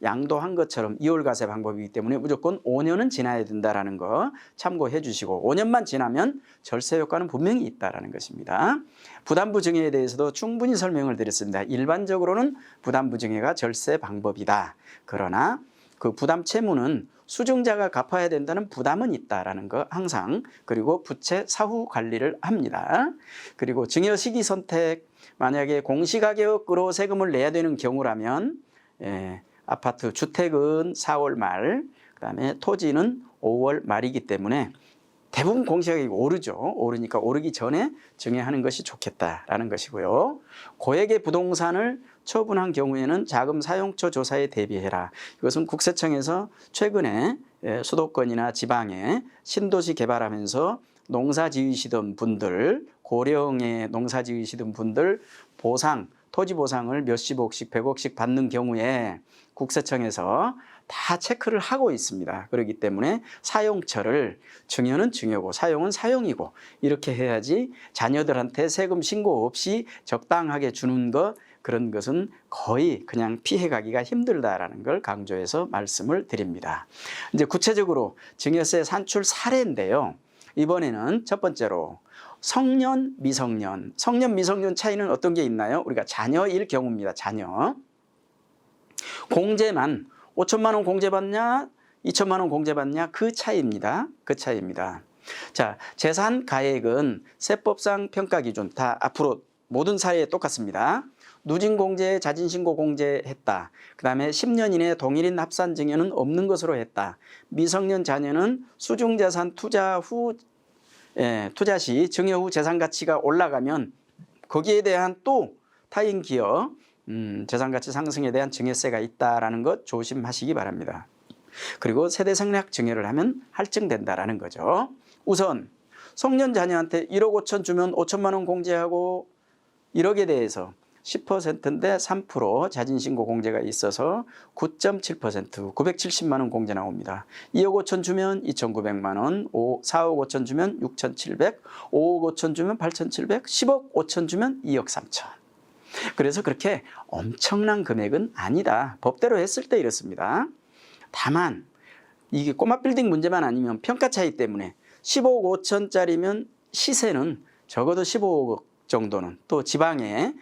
양도한 것처럼 이월과세 방법이기 때문에 무조건 5년은 지나야 된다는 거 참고해 주시고 5년만 지나면 절세 효과는 분명히 있다는 것입니다. 부담부 증여에 대해서도 충분히 설명을 드렸습니다. 일반적으로는 부담부 증여가 절세 방법이다. 그러나 그 부담 채무는 수증자가 갚아야 된다는 부담은 있다라는 거 항상, 그리고 부채 사후 관리를 합니다. 그리고 증여 시기 선택, 만약에 공시가격으로 세금을 내야 되는 경우라면 아파트 주택은 4월 말, 그다음에 토지는 5월 말이기 때문에 대부분 공시가격이 오르죠. 오르니까 오르기 전에 증여하는 것이 좋겠다라는 것이고요. 고액의 부동산을 처분한 경우에는 자금 사용처 조사에 대비해라. 이것은 국세청에서 최근에 수도권이나 지방에 신도시 개발하면서 농사 지으시던 분들, 고령의 농사 지으시던 분들 보상, 토지 보상을 몇십억씩, 100억씩 받는 경우에 국세청에서 다 체크를 하고 있습니다. 그렇기 때문에 사용처를, 증여는 증여고 사용은 사용이고 이렇게 해야지 자녀들한테 세금 신고 없이 적당하게 주는 것, 그런 것은 거의 그냥 피해가기가 힘들다라는 걸 강조해서 말씀을 드립니다. 이제 구체적으로 증여세 산출 사례인데요. 이번에는 첫 번째로 성년, 미성년. 성년, 미성년 차이는 어떤 게 있나요? 우리가 자녀일 경우입니다. 자녀. 공제만 5천만 원 공제받냐, 2천만 원 공제받냐, 그 차이입니다. 그 차이입니다. 자, 재산 가액은 세법상 평가 기준 다 앞으로 모든 사례에 똑같습니다. 누진 공제, 자진 신고 공제했다. 그다음에 10년 이내 동일인 합산 증여는 없는 것으로 했다. 미성년 자녀는 수중자산 투자 시 증여 후 재산 가치가 올라가면 거기에 대한 또 타인 기여 재산 가치 상승에 대한 증여세가 있다라는 것 조심하시기 바랍니다. 그리고 세대 생략 증여를 하면 할증된다라는 거죠. 우선 성년 자녀한테 1억 5천 주면 5천만 원 공제하고 1억에 대해서 10%인데 3% 자진신고 공제가 있어서 9.7% 970만 원 공제 나옵니다. 2억 5천 주면 2,900만 원, 4억 5천 주면 6,700, 5억 5천 주면 8,700, 10억 5천 주면 2억 3천. 그래서 그렇게 엄청난 금액은 아니다. 법대로 했을 때 이렇습니다. 다만 이게 꼬마 빌딩 문제만 아니면 평가 차이 때문에 15억 5천짜리면 시세는 적어도 15억 정도는, 또 지방의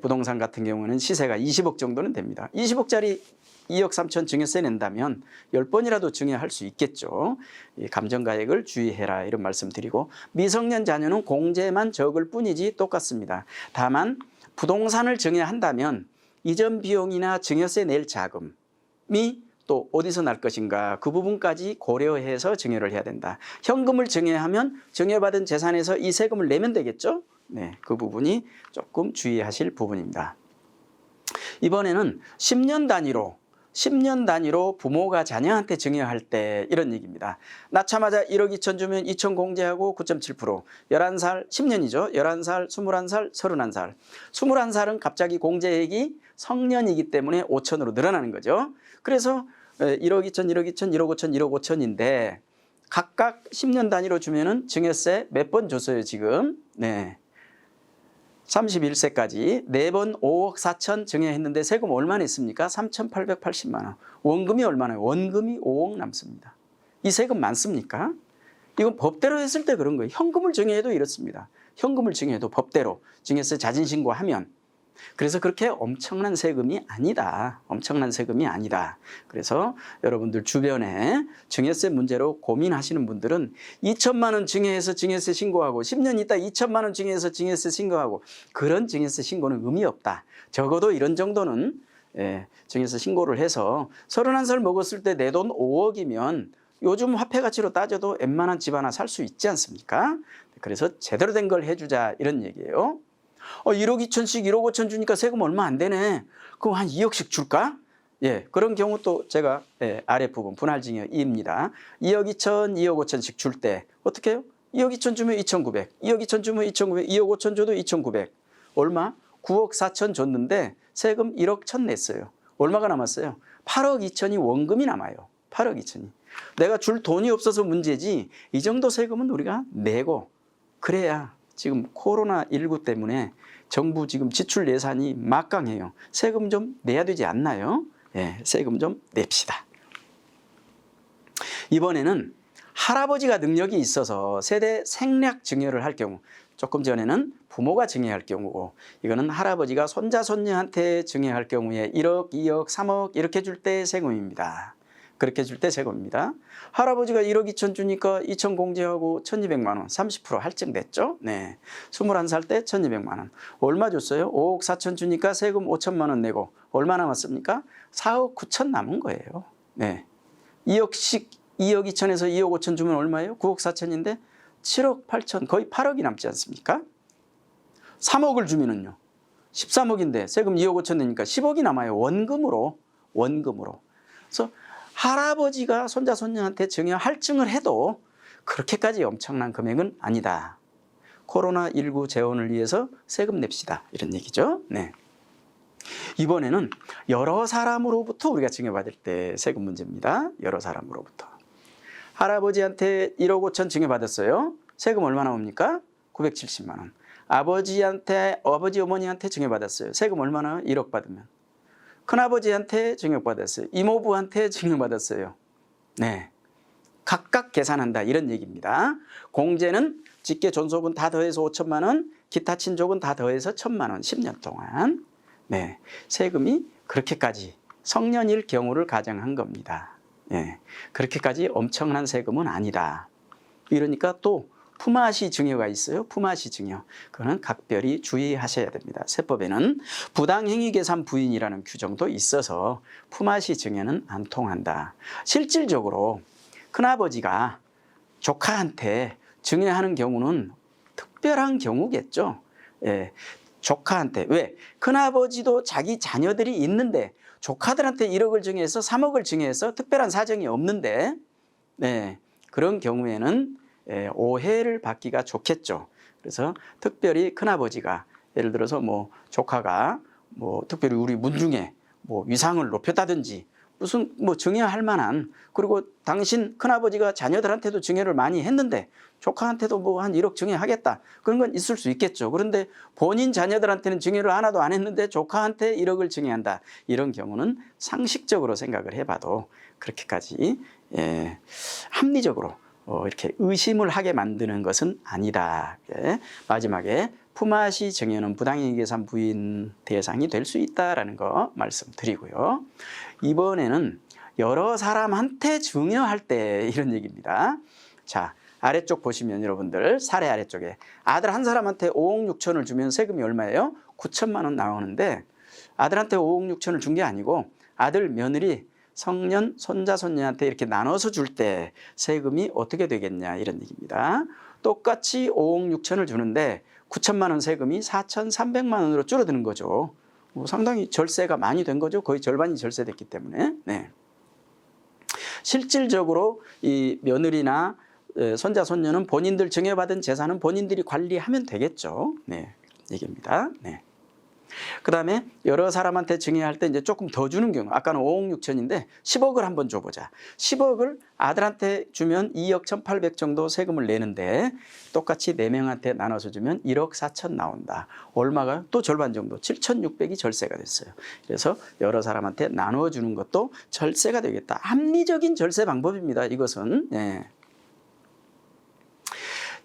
부동산 같은 경우는 시세가 20억 정도는 됩니다. 20억짜리 2억 3천 증여세 낸다면 10번이라도 증여할 수 있겠죠. 이 감정가액을 주의해라 이런 말씀 드리고, 미성년 자녀는 공제만 적을 뿐이지 똑같습니다. 다만 부동산을 증여한다면 이전 비용이나 증여세 낼 자금이 또 어디서 날 것인가, 그 부분까지 고려해서 증여를 해야 된다. 현금을 증여하면 증여받은 재산에서 이 세금을 내면 되겠죠. 네, 그 부분이 조금 주의하실 부분입니다. 이번에는 10년 단위로 부모가 자녀한테 증여할 때 이런 얘기입니다. 낳자마자 1억 2천 주면 2천 공제하고 9.7%, 11살, 10년이죠. 11살, 21살, 31살. 21살은 갑자기 공제액이 성년이기 때문에 5천으로 늘어나는 거죠. 그래서 1억 2천, 1억 2천, 1억 5천, 1억 5천인데 각각 10년 단위로 주면은 증여세 몇 번 줬어요, 지금? 네. 31세까지 4번 5억 4천 증여했는데 세금 얼마 냈습니까? 3,880만 원. 원금이 얼마나요? 원금이 5억 남습니다. 이 세금 많습니까? 이건 법대로 했을 때 그런 거예요. 현금을 증여해도 이렇습니다. 현금을 증여해도 법대로 증여세 자진신고하면, 그래서 그렇게 엄청난 세금이 아니다. 엄청난 세금이 아니다. 그래서 여러분들 주변에 증여세 문제로 고민하시는 분들은 2천만 원 증여해서 증여세 신고하고 10년 있다 2천만 원 증여해서 증여세 신고하고, 그런 증여세 신고는 의미 없다. 적어도 이런 정도는 증여세 신고를 해서 31살 먹었을 때 내 돈 5억이면 요즘 화폐 가치로 따져도 웬만한 집 하나 살 수 있지 않습니까? 그래서 제대로 된 걸 해주자 이런 얘기예요. 1억 2천씩 1억 5천 주니까 세금 얼마 안 되네. 그럼 한 2억씩 줄까? 예, 그런 경우 또 제가 아랫부분 분할증여 2입니다. 2억 2천, 2억 5천씩 줄 때 어떻게 해요? 2억 2천 주면 2,900, 2억 2천 주면 2,900, 2억 5천 줘도 2,900. 얼마? 9억 4천 줬는데 세금 1억 1천 냈어요. 얼마가 남았어요? 8억 2천이 원금이 남아요. 8억 2천이. 내가 줄 돈이 없어서 문제지 이 정도 세금은 우리가 내고, 그래야 지금 코로나19 때문에 정부 지금 지출 예산이 막강해요. 세금 좀 내야 되지 않나요? 예, 세금 좀 냅시다. 이번에는 할아버지가 능력이 있어서 세대 생략 증여를 할 경우, 조금 전에는 부모가 증여할 경우고, 이거는 할아버지가 손자 손녀한테 증여할 경우에 1억, 2억, 3억 이렇게 줄 때 세금입니다. 그렇게 줄 때 세금입니다. 할아버지가 1억 2천 주니까 2천 공제하고 1,200만 원, 30% 할증됐죠? 네. 21살 때 1,200만 원. 얼마 줬어요? 5억 4천 주니까 세금 5천만 원 내고 얼마 남았습니까? 4억 9천 남은 거예요. 네. 2억 2천에서 2억 5천 주면 얼마예요? 9억 4천인데 7억 8천, 거의 8억이 남지 않습니까? 3억을 주면은요. 13억인데 세금 2억 5천 내니까 10억이 남아요. 원금으로. 그래서 할아버지가 손자 손녀한테 증여 할증을 해도 그렇게까지 엄청난 금액은 아니다. 코로나19 재원을 위해서 세금 냅시다. 이런 얘기죠. 네. 이번에는 여러 사람으로부터 우리가 증여받을 때 세금 문제입니다. 여러 사람으로부터. 할아버지한테 1억 5천 증여받았어요. 세금 얼마 나옵니까? 970만 원. 아버지 어머니한테 증여받았어요. 세금 얼마 나와요? 1억 받으면. 큰아버지한테 증여받았어요. 이모부한테 증여받았어요. 네, 각각 계산한다 이런 얘기입니다. 공제는 직계 존속은 다 더해서 5천만 원, 기타 친족은 다 더해서 1,000만 원 10년 동안. 네, 세금이 그렇게까지 성년일 경우를 가정한 겁니다. 네, 그렇게까지 엄청난 세금은 아니다. 이러니까 또 품앗이 증여가 있어요. 품앗이 증여. 그거는 각별히 주의하셔야 됩니다. 세법에는 부당행위 계산 부인이라는 규정도 있어서 품앗이 증여는 안 통한다. 실질적으로 큰아버지가 조카한테 증여하는 경우는 특별한 경우겠죠. 예, 조카한테. 왜? 큰아버지도 자기 자녀들이 있는데 조카들한테 1억을 증여해서 3억을 증여해서 특별한 사정이 없는데, 네, 그런 경우에는 오해를 받기가 좋겠죠. 그래서 특별히 큰아버지가 예를 들어서 뭐 조카가 뭐 특별히 우리 문중에 뭐 위상을 높였다든지 무슨 뭐 증여할 만한, 그리고 당신 큰아버지가 자녀들한테도 증여를 많이 했는데 조카한테도 뭐 한 1억 증여하겠다, 그런 건 있을 수 있겠죠. 그런데 본인 자녀들한테는 증여를 하나도 안 했는데 조카한테 1억을 증여한다, 이런 경우는 상식적으로 생각을 해봐도 그렇게까지 합리적으로 이렇게 의심을 하게 만드는 것은 아니다. 마지막에 품앗이 정해놓은 부당이익 계산 부인 대상이 될 수 있다라는 거 말씀드리고요. 이번에는 여러 사람한테 증여할 때 이런 얘기입니다. 자, 아래쪽 보시면 여러분들 사례 아래쪽에 아들 한 사람한테 5억 6천을 주면 세금이 얼마예요? 9천만 원 나오는데 아들한테 5억 6천을 준 게 아니고 아들, 며느리, 성년, 손자, 손녀한테 이렇게 나눠서 줄 때 세금이 어떻게 되겠냐 이런 얘기입니다. 똑같이 5억 6천을 주는데 9천만 원 세금이 4,300만 원으로 줄어드는 거죠. 상당히 절세가 많이 된 거죠. 거의 절반이 절세됐기 때문에. 네. 실질적으로 이 며느리나 손자, 손녀는 본인들 증여받은 재산은 본인들이 관리하면 되겠죠. 네, 얘기입니다. 네. 그 다음에 여러 사람한테 증여할 때 이제 조금 더 주는 경우, 아까는 5억 6천인데 10억을 한번 줘보자. 10억을 아들한테 주면 2억 1,800 정도 세금을 내는데 똑같이 4명한테 나눠서 주면 1억 4천 나온다. 얼마가 또 절반 정도 7,600이 절세가 됐어요. 그래서 여러 사람한테 나눠주는 것도 절세가 되겠다. 합리적인 절세 방법입니다. 이것은. 네.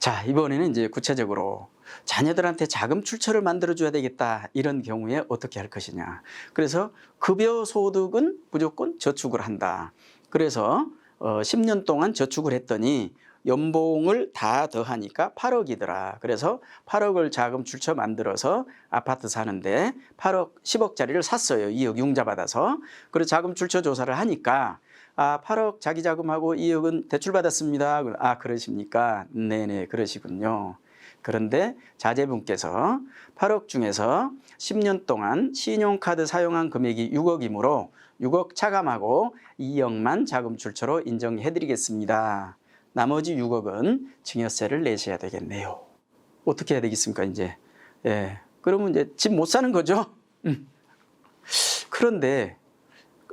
자, 이번에는 이제 구체적으로 자녀들한테 자금 출처를 만들어줘야 되겠다. 이런 경우에 어떻게 할 것이냐. 그래서 급여 소득은 무조건 저축을 한다. 그래서 10년 동안 저축을 했더니 연봉을 다 더하니까 8억이더라. 그래서 8억을 자금 출처 만들어서 아파트 사는데 8억, 10억짜리를 샀어요. 2억 융자 받아서. 그래서 자금 출처 조사를 하니까 8억 자기 자금하고 2억은 대출받았습니다. 그러십니까? 네네, 그러시군요. 그런데 자제분께서 8억 중에서 10년 동안 신용카드 사용한 금액이 6억이므로 6억 차감하고 2억만 자금 출처로 인정해드리겠습니다. 나머지 6억은 증여세를 내셔야 되겠네요. 어떻게 해야 되겠습니까, 이제? 예. 그러면 이제 집 못 사는 거죠? 그런데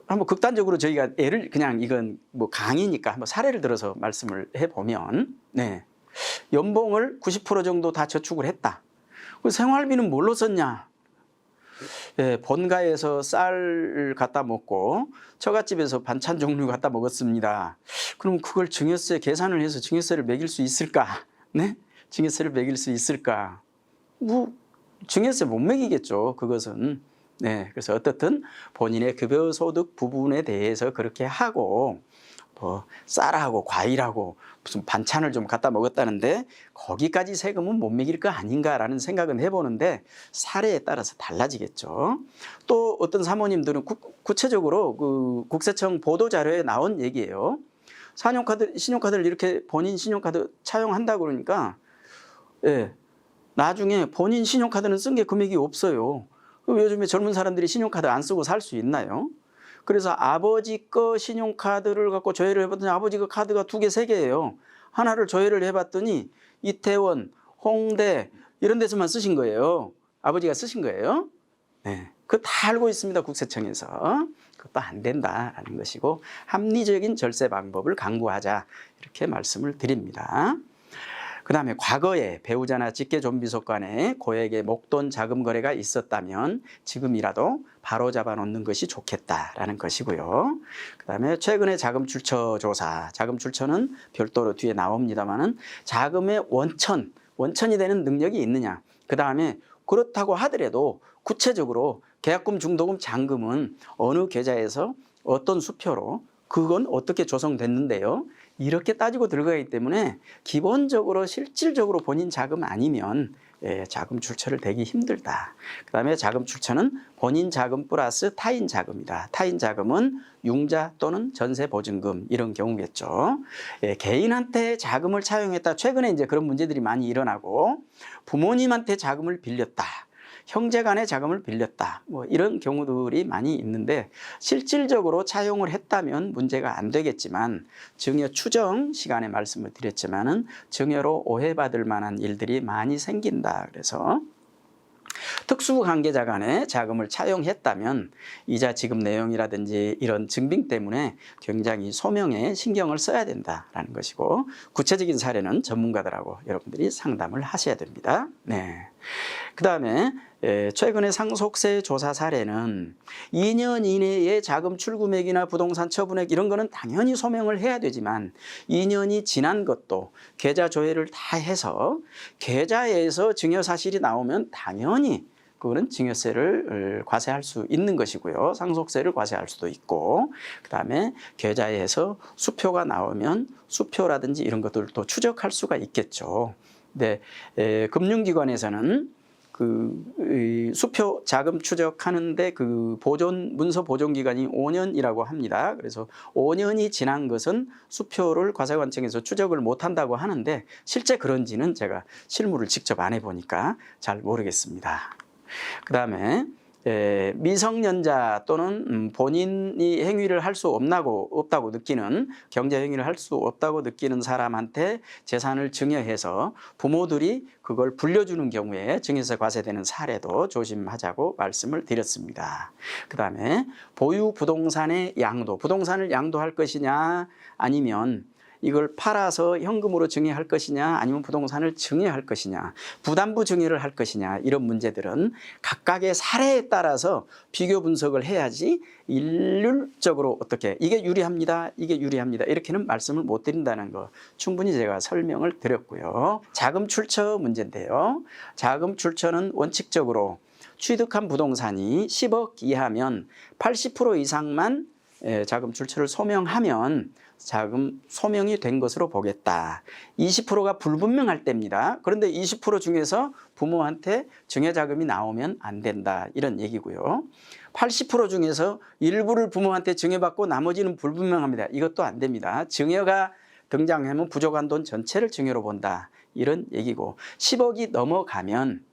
한번 극단적으로 저희가 예를 그냥 이건 뭐 강의니까 한번 사례를 들어서 말씀을 해보면, 네. 연봉을 90% 정도 다 저축을 했다. 생활비는 뭘로 썼냐? 예, 본가에서 쌀 갖다 먹고 처갓집에서 반찬 종류 갖다 먹었습니다. 그럼 그걸 증여세 계산을 해서 증여세를 매길 수 있을까? 네? 증여세를 매길 수 있을까? 뭐 증여세 못 매기겠죠. 그것은. 네, 그래서 어떻든 본인의 급여소득 부분에 대해서 그렇게 하고 뭐 쌀하고 과일하고 무슨 반찬을 좀 갖다 먹었다는데 거기까지 세금은 못 매길 거 아닌가라는 생각은 해보는데 사례에 따라서 달라지겠죠. 또 어떤 사모님들은 구체적으로 그 국세청 보도자료에 나온 얘기예요. 신용카드를 이렇게 본인 신용카드 차용한다고 그러니까 예, 나중에 본인 신용카드는 쓴 게 금액이 없어요. 요즘에 젊은 사람들이 신용카드 안 쓰고 살 수 있나요? 그래서 아버지 거 신용카드를 갖고 조회를 해봤더니 아버지 거 카드가 2개, 3개예요. 하나를 조회를 해봤더니 이태원, 홍대 이런 데서만 쓰신 거예요. 아버지가 쓰신 거예요. 네, 그거 다 알고 있습니다. 국세청에서. 그것도 안 된다라는 것이고 합리적인 절세 방법을 강구하자 이렇게 말씀을 드립니다. 그 다음에 과거에 배우자나 직계존비속 간에 고액의 목돈 자금 거래가 있었다면 지금이라도 바로잡아 놓는 것이 좋겠다라는 것이고요. 그 다음에 최근에 자금 출처 조사, 자금 출처는 별도로 뒤에 나옵니다만은 자금의 원천이 되는 능력이 있느냐. 그 다음에 그렇다고 하더라도 구체적으로 계약금, 중도금, 잔금은 어느 계좌에서 어떤 수표로 그건 어떻게 조성됐는데요. 이렇게 따지고 들어가기 때문에 기본적으로 실질적으로 본인 자금 아니면 자금 출처를 대기 힘들다. 그 다음에 자금 출처는 본인 자금 플러스 타인 자금이다. 타인 자금은 융자 또는 전세 보증금 이런 경우겠죠. 개인한테 자금을 차용했다. 최근에 이제 그런 문제들이 많이 일어나고 부모님한테 자금을 빌렸다. 형제 간의 자금을 빌렸다. 뭐 이런 경우들이 많이 있는데 실질적으로 차용을 했다면 문제가 안 되겠지만 증여 추정 시간에 말씀을 드렸지만은 증여로 오해받을 만한 일들이 많이 생긴다. 그래서 특수관계자 간에 자금을 차용했다면 이자 지급 내용이라든지 이런 증빙 때문에 굉장히 소명에 신경을 써야 된다라는 것이고 구체적인 사례는 전문가들하고 여러분들이 상담을 하셔야 됩니다. 네. 그다음에 최근에 상속세 조사 사례는 2년 이내에 자금 출금액이나 부동산 처분액 이런 거는 당연히 소명을 해야 되지만 2년이 지난 것도 계좌 조회를 다 해서 계좌에서 증여 사실이 나오면 당연히 그거는 증여세를 과세할 수 있는 것이고요. 상속세를 과세할 수도 있고, 그다음에 계좌에서 수표가 나오면 수표라든지 이런 것들도 추적할 수가 있겠죠. 근데 금융기관에서는 그 수표 자금 추적하는데 그 문서 보존 기간이 5년이라고 합니다. 그래서 5년이 지난 것은 수표를 과세관청에서 추적을 못 한다고 하는데 실제 그런지는 제가 실무를 직접 안 해보니까 잘 모르겠습니다. 그다음에 미성년자 또는 본인이 행위를 할 수 없다고 느끼는 경제 행위를 할 수 없다고 느끼는 사람한테 재산을 증여해서 부모들이 그걸 불려주는 경우에 증여세 과세되는 사례도 조심하자고 말씀을 드렸습니다. 그다음에 보유 부동산의 양도, 부동산을 양도할 것이냐 아니면 이걸 팔아서 현금으로 증여할 것이냐 아니면 부동산을 증여할 것이냐 부담부 증여를 할 것이냐 이런 문제들은 각각의 사례에 따라서 비교 분석을 해야지 일률적으로 어떻게 이게 유리합니다 이게 유리합니다 이렇게는 말씀을 못 드린다는 거 충분히 제가 설명을 드렸고요. 자금 출처 문제인데요. 자금 출처는 원칙적으로 취득한 부동산이 10억 이하면 80% 이상만 자금 출처를 소명하면 자금 소명이 된 것으로 보겠다. 20%가 불분명할 때입니다. 그런데 20% 중에서 부모한테 증여자금이 나오면 안 된다. 이런 얘기고요. 80% 중에서 일부를 부모한테 증여받고 나머지는 불분명합니다. 이것도 안 됩니다. 증여가 등장하면 부족한 돈 전체를 증여로 본다. 이런 얘기고 10억이 넘어가면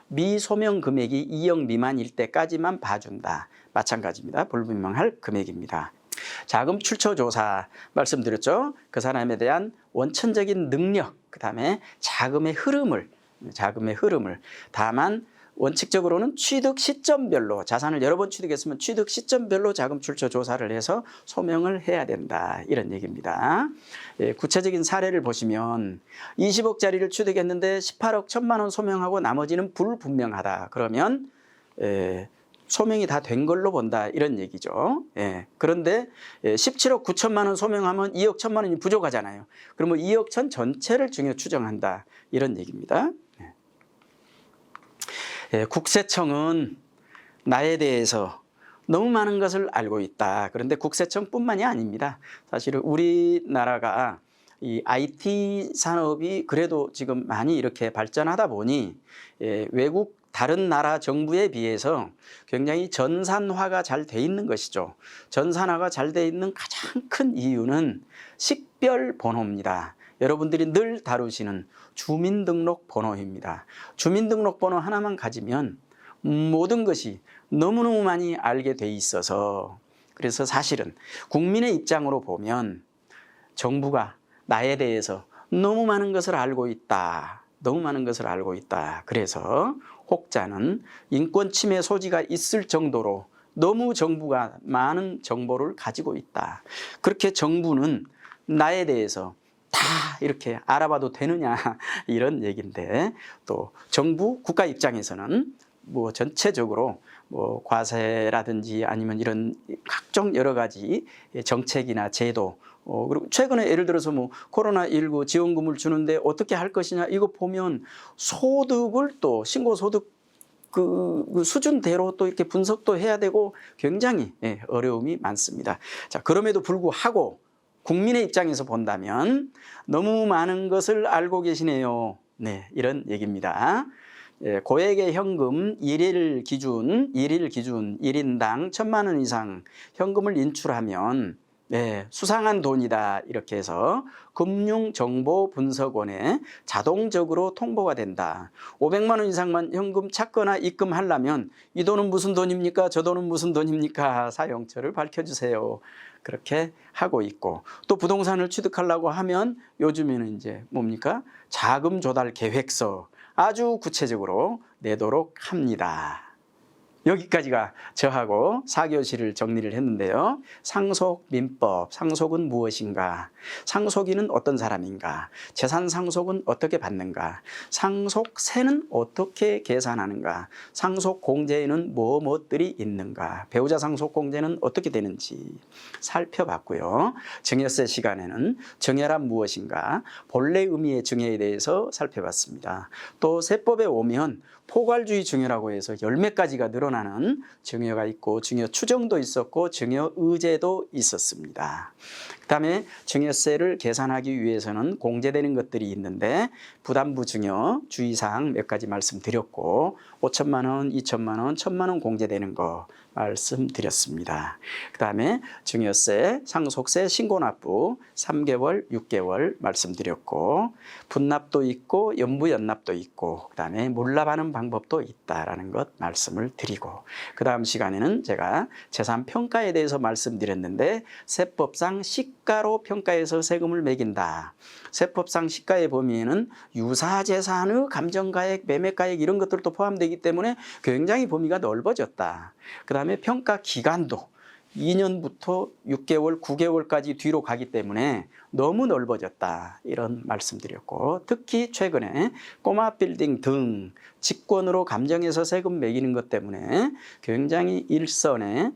미소명 금액이 2억 미만일 때까지만 봐준다. 마찬가지입니다. 불분명할 금액입니다. 자금 출처 조사 말씀드렸죠. 그 사람에 대한 원천적인 능력, 그 다음에 자금의 흐름을 다만 원칙적으로는 취득 시점별로 자산을 여러 번 취득했으면 취득 시점별로 자금 출처 조사를 해서 소명을 해야 된다. 이런 얘기입니다. 구체적인 사례를 보시면 20억짜리를 취득했는데 18억 1천만 원 소명하고 나머지는 불분명하다. 그러면 소명이 다 된 걸로 본다 이런 얘기죠. 그런데 17억 9천만 원 소명하면 2억 1천만 원이 부족하잖아요. 그러면 2억 1천 전체를 증여 추정한다 이런 얘기입니다. 국세청은 나에 대해서 너무 많은 것을 알고 있다. 그런데 국세청뿐만이 아닙니다. 사실은 우리나라가 이 IT 산업이 그래도 지금 많이 이렇게 발전하다 보니 외국 다른 나라 정부에 비해서 굉장히 전산화가 잘 돼 있는 것이죠. 전산화가 잘 돼 있는 가장 큰 이유는 식별번호입니다. 여러분들이 늘 다루시는 주민등록번호입니다. 주민등록번호 하나만 가지면 모든 것이 너무너무 많이 알게 돼 있어서 그래서 사실은 국민의 입장으로 보면 정부가 나에 대해서 너무 많은 것을 알고 있다. 너무 많은 것을 알고 있다. 그래서 혹자는 인권 침해 소지가 있을 정도로 너무 정부가 많은 정보를 가지고 있다. 그렇게 정부는 나에 대해서 다 이렇게 알아봐도 되느냐 이런 얘기인데 또 정부 국가 입장에서는 뭐 전체적으로 뭐 과세라든지 아니면 이런 각종 여러 가지 정책이나 제도 그리고 최근에 예를 들어서 뭐 코로나19 지원금을 주는데 어떻게 할 것이냐 이거 보면 소득을 또 신고소득 그 수준대로 또 이렇게 분석도 해야 되고 굉장히 어려움이 많습니다. 자, 그럼에도 불구하고 국민의 입장에서 본다면 너무 많은 것을 알고 계시네요. 네, 이런 얘기입니다. 고액의 현금 일일 기준 1인당 1,000만 원 이상 현금을 인출하면 수상한 돈이다 이렇게 해서 금융정보분석원에 자동적으로 통보가 된다. 500만 원 이상만 현금 찾거나 입금하려면 이 돈은 무슨 돈입니까? 저 돈은 무슨 돈입니까? 사용처를 밝혀주세요. 그렇게 하고 있고 또 부동산을 취득하려고 하면 요즘에는 이제 뭡니까? 자금 조달 계획서 아주 구체적으로 내도록 합니다. 여기까지가 저하고 4교시를 정리를 했는데요. 상속민법, 상속은 무엇인가? 상속인은 어떤 사람인가? 재산 상속은 어떻게 받는가? 상속세는 어떻게 계산하는가? 상속공제에는 무엇들이 있는가? 배우자 상속공제는 어떻게 되는지 살펴봤고요. 증여세 시간에는 증여란 무엇인가? 본래 의미의 증여에 대해서 살펴봤습니다. 또 세법에 오면 포괄주의 증여라고 해서 10몇 가지가 늘어나는 증여가 있고 증여 추정도 있었고 증여 의제도 있었습니다. 그 다음에 증여세를 계산하기 위해서는 공제되는 것들이 있는데 부담부 증여 주의사항 몇 가지 말씀드렸고 5천만 원, 2천만 원, 1천만 원 공제되는 거 말씀드렸습니다. 그 다음에 증여세, 상속세, 신고납부 3개월, 6개월 말씀드렸고 분납도 있고 연부연납도 있고 그 다음에 몰납하는 방법도 있다라는 것 말씀을 드리고 그 다음 시간에는 제가 재산평가에 대해서 말씀드렸는데 세법상 시가로 평가해서 세금을 매긴다. 세법상 시가의 범위에는 유사재산의 감정가액, 매매가액 이런 것들도 포함되기 때문에 굉장히 범위가 넓어졌다. 그 다음에 평가 기간도 2년부터 6개월, 9개월까지 뒤로 가기 때문에 너무 넓어졌다. 이런 말씀드렸고 특히 최근에 꼬마 빌딩 등 직권으로 감정해서 세금 매기는 것 때문에 굉장히 일선의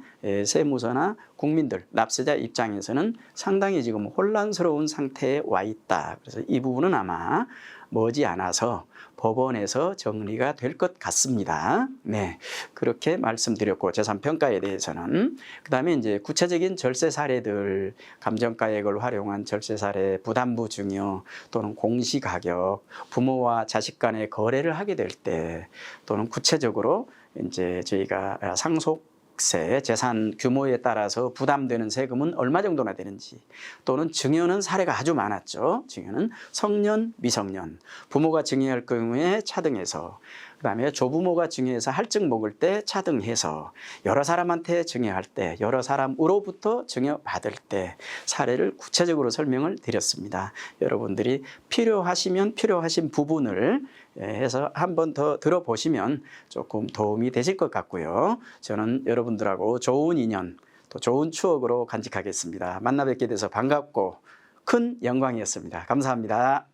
세무서나 국민들, 납세자 입장에서는 상당히 지금 혼란스러운 상태에 와 있다. 그래서 이 부분은 아마 머지않아서 법원에서 정리가 될 것 같습니다. 네, 그렇게 말씀드렸고 재산평가에 대해서는 그 다음에 이제 구체적인 절세 사례들, 감정가액을 활용한 절세 사례, 부담부 증여 또는 공시가격, 부모와 자식 간의 거래를 하게 될 때 또는 구체적으로 이제 저희가 상속세, 재산 규모에 따라서 부담되는 세금은 얼마 정도나 되는지 또는 증여는 사례가 아주 많았죠. 증여는 성년, 미성년, 부모가 증여할 경우에 차등해서 그 다음에 조부모가 증여해서 할증 먹을 때 차등해서 여러 사람한테 증여할 때 여러 사람으로부터 증여받을 때 사례를 구체적으로 설명을 드렸습니다. 여러분들이 필요하시면 필요하신 부분을 해서 한 번 더 들어보시면 조금 도움이 되실 것 같고요. 저는 여러분들하고 좋은 인연 또 좋은 추억으로 간직하겠습니다. 만나 뵙게 돼서 반갑고 큰 영광이었습니다. 감사합니다.